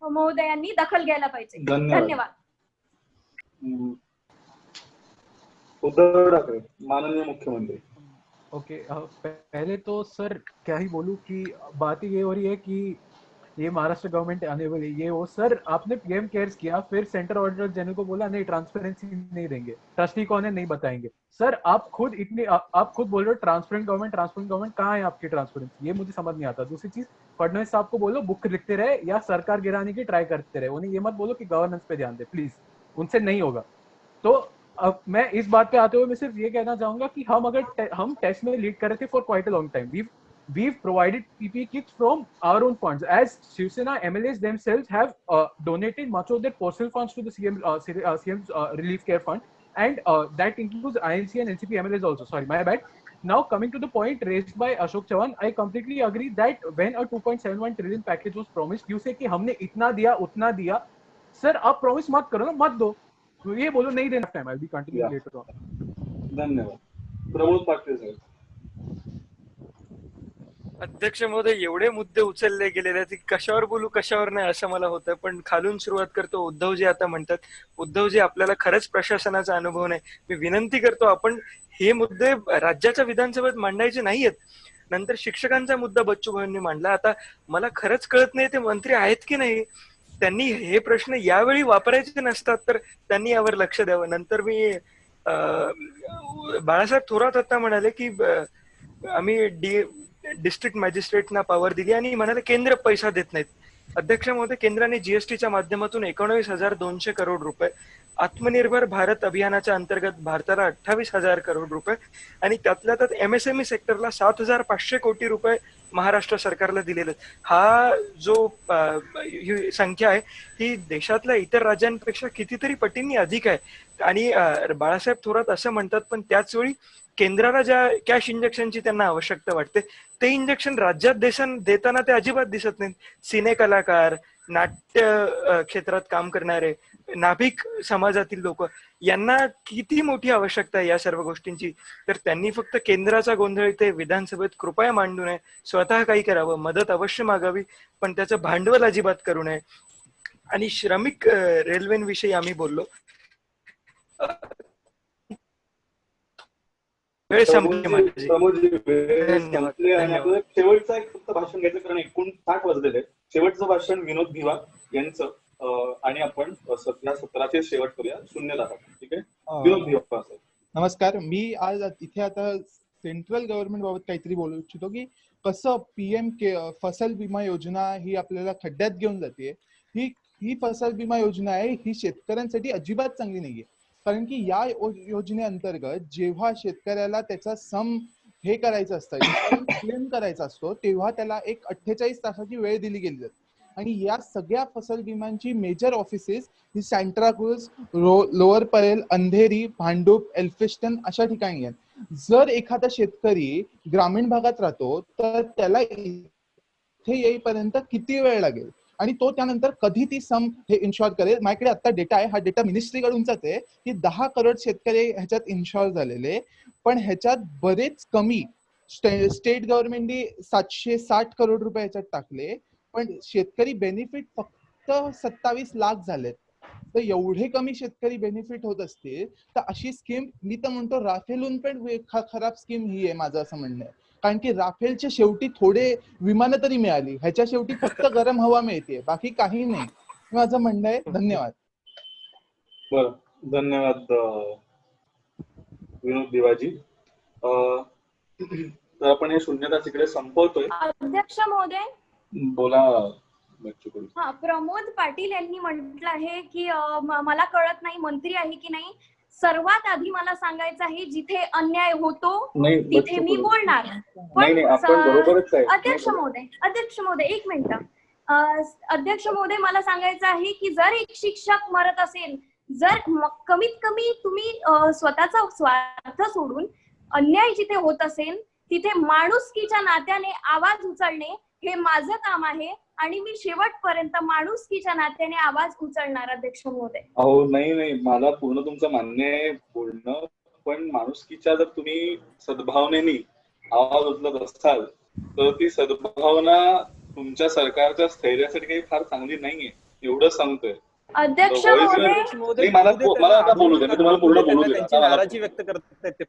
महोदयांनी दखल घ्यायला पाहिजे. धन्यवाद. उद्धव ठाकरे, माननीय मुख्यमंत्री. ओके, पहले तो सर क्या ही बोलूं कि बात ही ये हो रही है कि ये महाराष्ट्र गवर्नमेंट आने वाली ये वो. सर आपने पीएम केयर्स किया, फिर सेंटर ऑडिटर जनरल को बोला नहीं ट्रांसपेरेंसी नहीं देंगे, ट्रस्टी कौन है नहीं बताएंगे. सर आप खुद बोल रहे हो ट्रांसपेरेंट गवर्नमेंट कहाँ है आपकी ट्रांसपेरेंसी, ये मुझे समझ नहीं आता. दूसरी चीज, फडणवीस साहब को बोलो बुक लिखते रहे या सरकार गिराने की ट्राई करते रहे, उन्हें ये मत बोलो कि गवर्नेंस पे ध्यान दे प्लीज, उनसे नहीं होगा. तो अब मैं इस बात पे आते हुए मैं सिर्फ ये कहना चाहूंगा कि हम टेस्ट में लीड कर रहे थे for quite a long time. We've provided PPE kits from our own funds, as Shiv Sena MLAs themselves have donated much of their personal funds to the CM's relief care fund, and that includes INC and NCP MLAs also. Sorry, my bad. Now coming to the point raised by Ashok Chavan, I completely agree that when a 2.71 trillion package was promised, you say कि हमने इतना दिया उतना दिया. Sir आप promise मत करो ना, मत दो, ये बोलो नहीं देना time. I'll be continuing later on. धन्यवाद. प्रमोद पाटील साहेब. अध्यक्ष महोदय, एवढे मुद्दे उचलले गेलेले आहेत की कशावर बोलू कशावर नाही असं मला होतं, पण खालून सुरुवात करतो. उद्धवजी आता म्हणतात, उद्धवजी आपल्याला खरंच प्रशासनाचा अनुभव नाही. मी विनंती करतो आपण हे मुद्दे राज्याच्या विधानसभेत मांडायचे नाहीयेत. नंतर शिक्षकांचा मुद्दा बच्चू भाऊंनी मांडला. आता मला खरंच कळत नाही ते मंत्री आहेत की नाही, त्यांनी हे प्रश्न यावेळी वापरायचे नसतात तर त्यांनी यावर लक्ष द्यावं. नंतर मी बाळासाहेब थोरात आता म्हणाले की आम्ही डिस्ट्रिक्ट मॅजिस्ट्रेटना पॉवर दिली आणि म्हणाले केंद्र पैसा देत नाहीत. अध्यक्ष महोदय, केंद्राने जीएसटीच्या माध्यमातून 19,200 करोड रुपये आत्मनिर्भर भारत अभियानाच्या अंतर्गत भारताला 28,000 करोड रुपये आणि त्यातल्या त्यात MSME सेक्टरला 7,500 कोटी रुपये महाराष्ट्र सरकारला दिलेले. हा जो ही संख्या आहे ही देशातल्या इतर राज्यांपेक्षा कितीतरी पटींनी अधिक आहे. आणि बाळासाहेब थोरात असं म्हणतात, पण त्याच वेळी केंद्राला ज्या कॅश इंजेक्शनची त्यांना आवश्यकता वाटते ते इंजेक्शन राज्यात देताना ते अजिबात दिसत नाहीत. सिने कलाकार, नाट्य क्षेत्रात काम करणारे, नाभिक समाजातील लोक यांना किती मोठी आवश्यकता आहे या सर्व गोष्टींची. तर त्यांनी फक्त केंद्राचा गोंधळ इथे विधानसभेत कृपया मांडू नये, स्वतः काही करावं, मदत अवश्य मागावी, पण त्याचं भांडवल अजिबात करू नये. आणि श्रमिक रेल्वेविषयी आम्ही बोललो. वेळ संपली माझी. धन्यवाद. शेवटचं एक फक्त भाषण घ्यायचं, कारण एकूण 60 वाजलेले. शेवटचं भाषण विनोद भिवा यांचं, आणि आपण सध्या सत्राचे शेवट करूया 0:10. ठीक आहे, विनोद भिवा. नमस्कार. मी आज इथे आता सेंट्रल गव्हर्नमेंट बाबत काहीतरी बोलू इच्छितो की कसं PM फसल विमा योजना ही आपल्याला खड्ड्यात घेऊन जाते. ही फसल विमा योजना आहे, ही शेतकऱ्यांसाठी अजिबात चांगली नाहीये. कारण की या योजनेअंतर्गत जेव्हा शेतकऱ्याला त्याचा हे करायचं असतं, क्लेम करायचा असतो, तेव्हा त्याला एक 48 तासाची वेळ दिली गेली जाते. आणि या सगळ्या फसल विमांची मेजर ऑफिसेस ही सँट्राक्रूज, लोअर परेल, अंधेरी, भांडूप, एल्फिस्टन अशा ठिकाणी आहेत. जर एखादा शेतकरी ग्रामीण भागात राहतो तर त्याला इथे येईपर्यंत किती वेळ लागेल आणि तो त्यानंतर कधी ती हे इन्शॉर करेल. माझ्याकडे आता डेटा आहे, हा डेटा मिनिस्ट्रीकडूनचाच आहे की 10 करोड शेतकरी ह्याच्यात इन्शॉर झालेले, पण ह्याच्यात बरेच कमी स्टेट गव्हर्नमेंटने 760 करोड रुपये ह्याच्यात टाकले, पण शेतकरी बेनिफिट फक्त 27 लाख झालेत. तर एवढे कमी शेतकरी बेनिफिट होत असतील तर अशी स्कीम, मी तर म्हणतो राफेलहून पण खराब स्कीम ही आहे, माझं असं म्हणणं आहे. कारण की राफेलच्या शेवटी थोडे विमानं तरी मिळाली, ह्याच्या शेवटी फक्त गरम हवा मिळते, बाकी काही नाही, माझं म्हणणं आहे. धन्यवाद. बरं, धन्यवाद विनोद दिवाजी. तर आपण हे 0:10 इकडे संपवतोय. अध्यक्ष महोदय, बोला. हा, प्रमोद पाटील यांनी म्हटलं आहे की मला कळत नाही मंत्री आहे की नाही. सर्वात आधी मला सांगायचं आहे, जिथे अन्याय होतो तिथे मी बोलणार. पण अध्यक्ष महोदय 1 मिनिट. अध्यक्ष महोदय, मला सांगायचं आहे की जर एक शिक्षक मरत असेल, जर कमीत कमी तुम्ही स्वतःचा स्वार्थ सोडून अन्याय जिथे होत असेल तिथे माणुसकीच्या नात्याने आवाज उचलणे हे माझं काम आहे आणि मी शेवटपर्यंत माणुसकीच्या नात्याने आवाज उचलणार. अध्यक्ष महोदय. अहो नाही, मला पूर्ण तुमचं मान्य आहे बोलणं, पण माणुसकीच्या जर तुम्ही सद्भावनेने आवाज उचलत असाल तर ती सद्भावना तुमच्या सरकारच्या स्थैर्यासाठी काही फार चांगली नाहीये, एवढं सांगतोय. अध्यक्ष महोदय, मला आता बोलू दे, मी तुम्हाला पूर्ण बोलू दे. नाराजी व्यक्त करतात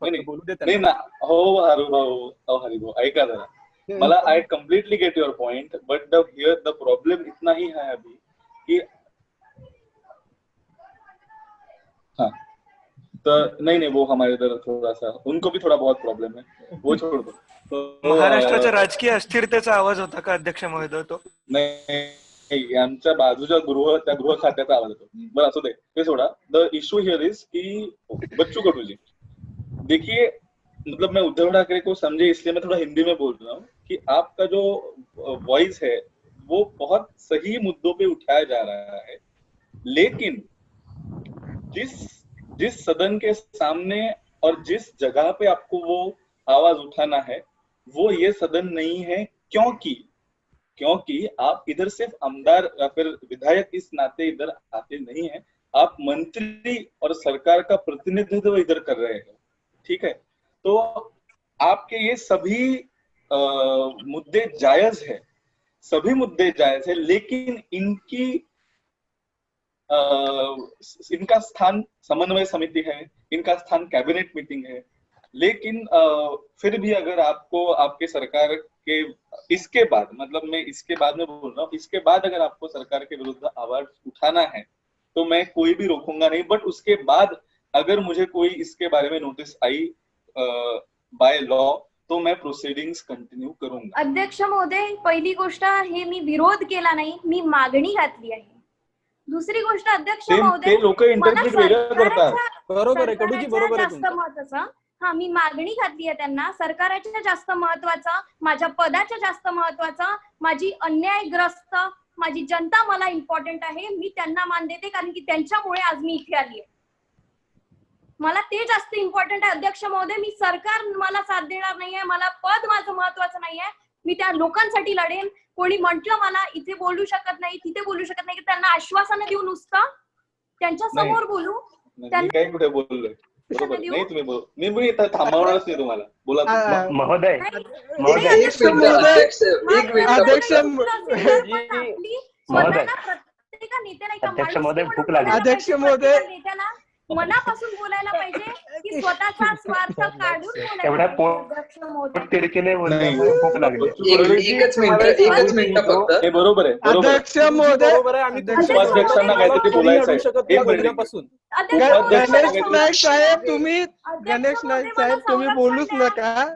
नाही ना. हो हरिभाऊ, ऐका जरा. मला I completely get your point, but here the problem इतना ही है अभी कि हाँ, तो नहीं वो हमारे इधर थोड़ा सा उनको भी थोड़ा बहुत प्रॉब्लम है, वो छोड़ दो. महाराष्ट्राच्या राजकीय अस्थिरतेचा आवाज होता का अध्यक्ष महोदय तो? नाही, आमच्या बाजूच्या त्या गृह खात्याचा आवाज होतो. बरं, असू दे, ते सोडा. द इशू हियर इज की बच्चू कडू जी, देखिए, मतलब मैं उद्धव ठाकरे को समझे इसलिए मैं थोड़ा हिंदी में बोल रहा हूँ कि आपका जो वॉइस है वो बहुत सही मुद्दों पे उठाया जा रहा है, लेकिन जिस सदन के सामने और जिस जगह पे आपको वो आवाज उठाना है वो ये सदन नहीं है, क्योंकि आप इधर सिर्फ आमदार या फिर विधायक इस नाते इधर आते नहीं है, आप मंत्री और सरकार का प्रतिनिधित्व इधर कर रहे हैं. ठीक है, तो आपके ये सभी मुद्दे जायज है, सभी मुद्दे जायज है, लेकिन इनका स्थान समन्वय समिति है, इनका स्थान कैबिनेट मीटिंग है. लेकिन फिर भी अगर आपको आपके सरकार के इसके बाद, मतलब मैं इसके बाद में बोल रहा हूँ, इसके बाद अगर आपको सरकार के विरुद्ध आवाज उठाना है तो मैं कोई भी रोकूंगा नहीं, बट उसके बाद अगर मुझे कोई इसके बारे में नोटिस आई बाय लॉ तो मैं प्रोसिडिंग्स कंटिन्यू करूंगा. अध्यक्ष महोदय, पहिली गोष्ट हे मी विरोध केला नाही, मी मागणी घातली आहे. दुसरी गोष्ट अध्यक्ष ते महोदय, लोक मला इंटरप्रिट वेगळं करतात. बरोबर आहे कडूजी, सरकाराच्या बरोबर आहे जास्त तुमचं. महत्वाचं, हा मी मागणी घातली आहे त्यांना, सरकाराच्या जास्त महत्वाचं, माझ्या पदाच्या जास्त महत्वाचं, माझी अन्यायग्रस्त माझी जनता मला इम्पॉर्टंट आहे. मी त्यांना मान देते कारण की त्यांच्यामुळे आज मी इथे आली आहे. मला ते जास्त इम्पॉर्टंट आहे अध्यक्ष महोदय. मी सरकार मला साथ देणार नाहीये, मला पद माझं महत्वाचं नाहीये. मी त्या लोकांसाठी लढेन. कोणी म्हटलं मला इथे बोलू शकत नाही, तिथे बोलू शकत नाही, की त्यांना आश्वासनं देऊ नुसतं त्यांच्या समोर बोलू. मी काय कुठे बोललोय? बरोबर नाही तुम्ही बोल, मी इथं थांबवणारच नाही तुम्हाला. बोला महोदय अध्यक्ष महोदय भूक लागली. अध्यक्ष महोदय मनापासून बोलायला पाहिजे की स्वतःचा स्वार्थ काढून एवढ्या बोलायला. तिरकीने भूक लागली. एकच मिनिट फक्त. हे बरोबर आहे, बरोबर आहे. अध्यक्ष महोदय उपाध्यक्षांना काहीतरी बोलायचं आहे. एक मिनिट. गणेश नाईक साहेब तुम्ही बोलूच नका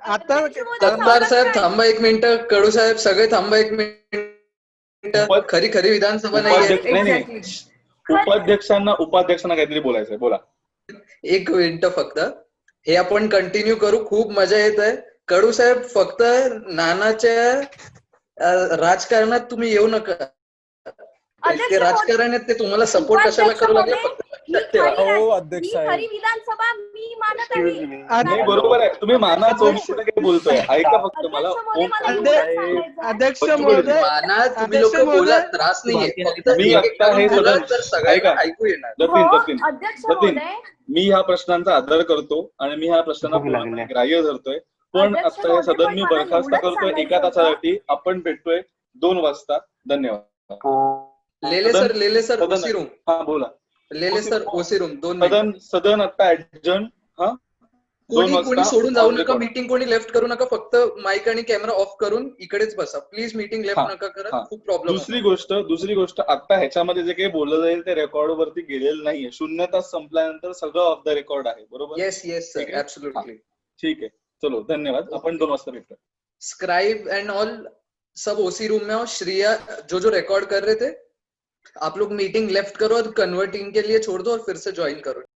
आता. सत्तार साहेब थांबा एक मिनिट. कडू साहेब सगळे थांबा एक मिनिट. खरी विधानसभा नाही. उपाध्यक्षांना काहीतरी बोलायचंय. बोला. एक मिनिट फक्त. हे आपण कंटिन्यू करू. खूप मजा येत आहे. कडू साहेब फक्त नानाच्या राजकारणात तुम्ही येऊ नका. ते राजकारण आहेत ते तुम्हाला सपोर्ट कशाला करू लागले फक्त लक्षात ठेवा. खरी विधानसभा मी मानत आहे. बरोबर आहे, तुम्ही मानाचं मी कुठे काही बोलतोय. ऐका फक्त मला. अध्यक्ष महोदय माना तुम्ही लोक बोला, त्रास नाहीये. फक्त मी आता हे सगळ्यांना ऐकू येणार. जतीन मी ह्या प्रश्नांचा आदर करतो आणि मी ह्या प्रश्नांना ग्राह्य धरतोय. पण आता हे सदन मी बरखास्त करतोय 1 तासासाठी. आपण भेटतोय 2 वाजता. धन्यवाद. लेले सर ओसी रूम. हा बोला. लेले सर ओसी रूम 2 मिनिट. सदन आता ऍडजर्न. हा कोणी सोडून जाऊ नका. मीटिंग कोणी लेफ्ट करू नका. फक्त माईक आणि कॅमेरा ऑफ करून इकडेच बसा प्लीज. मीटिंग लेफ्ट नका करा. खूप प्रॉब्लेम. दुसरी गोष्ट आता ह्याच्यामध्ये जे काही बोललं जाईल ते रेकॉर्ड वरती गेलेलं नाहीये. 0 तास संपल्यानंतर सगळं ऑफ द रेकॉर्ड आहे. बरोबर. Yes sir absolutely. ठीक है, चलो धन्यवाद. अपन 2 वाजता भेटतो. स्क्राइब एंड ऑल सब ओसी रूम में. और श्रिया जो रिकॉर्ड कर रहे थे आप लोग मीटिंग लेफ्ट करो और कन्वर्टिंग के लिए छोड़ दो और फिर से ज्वाइन करो.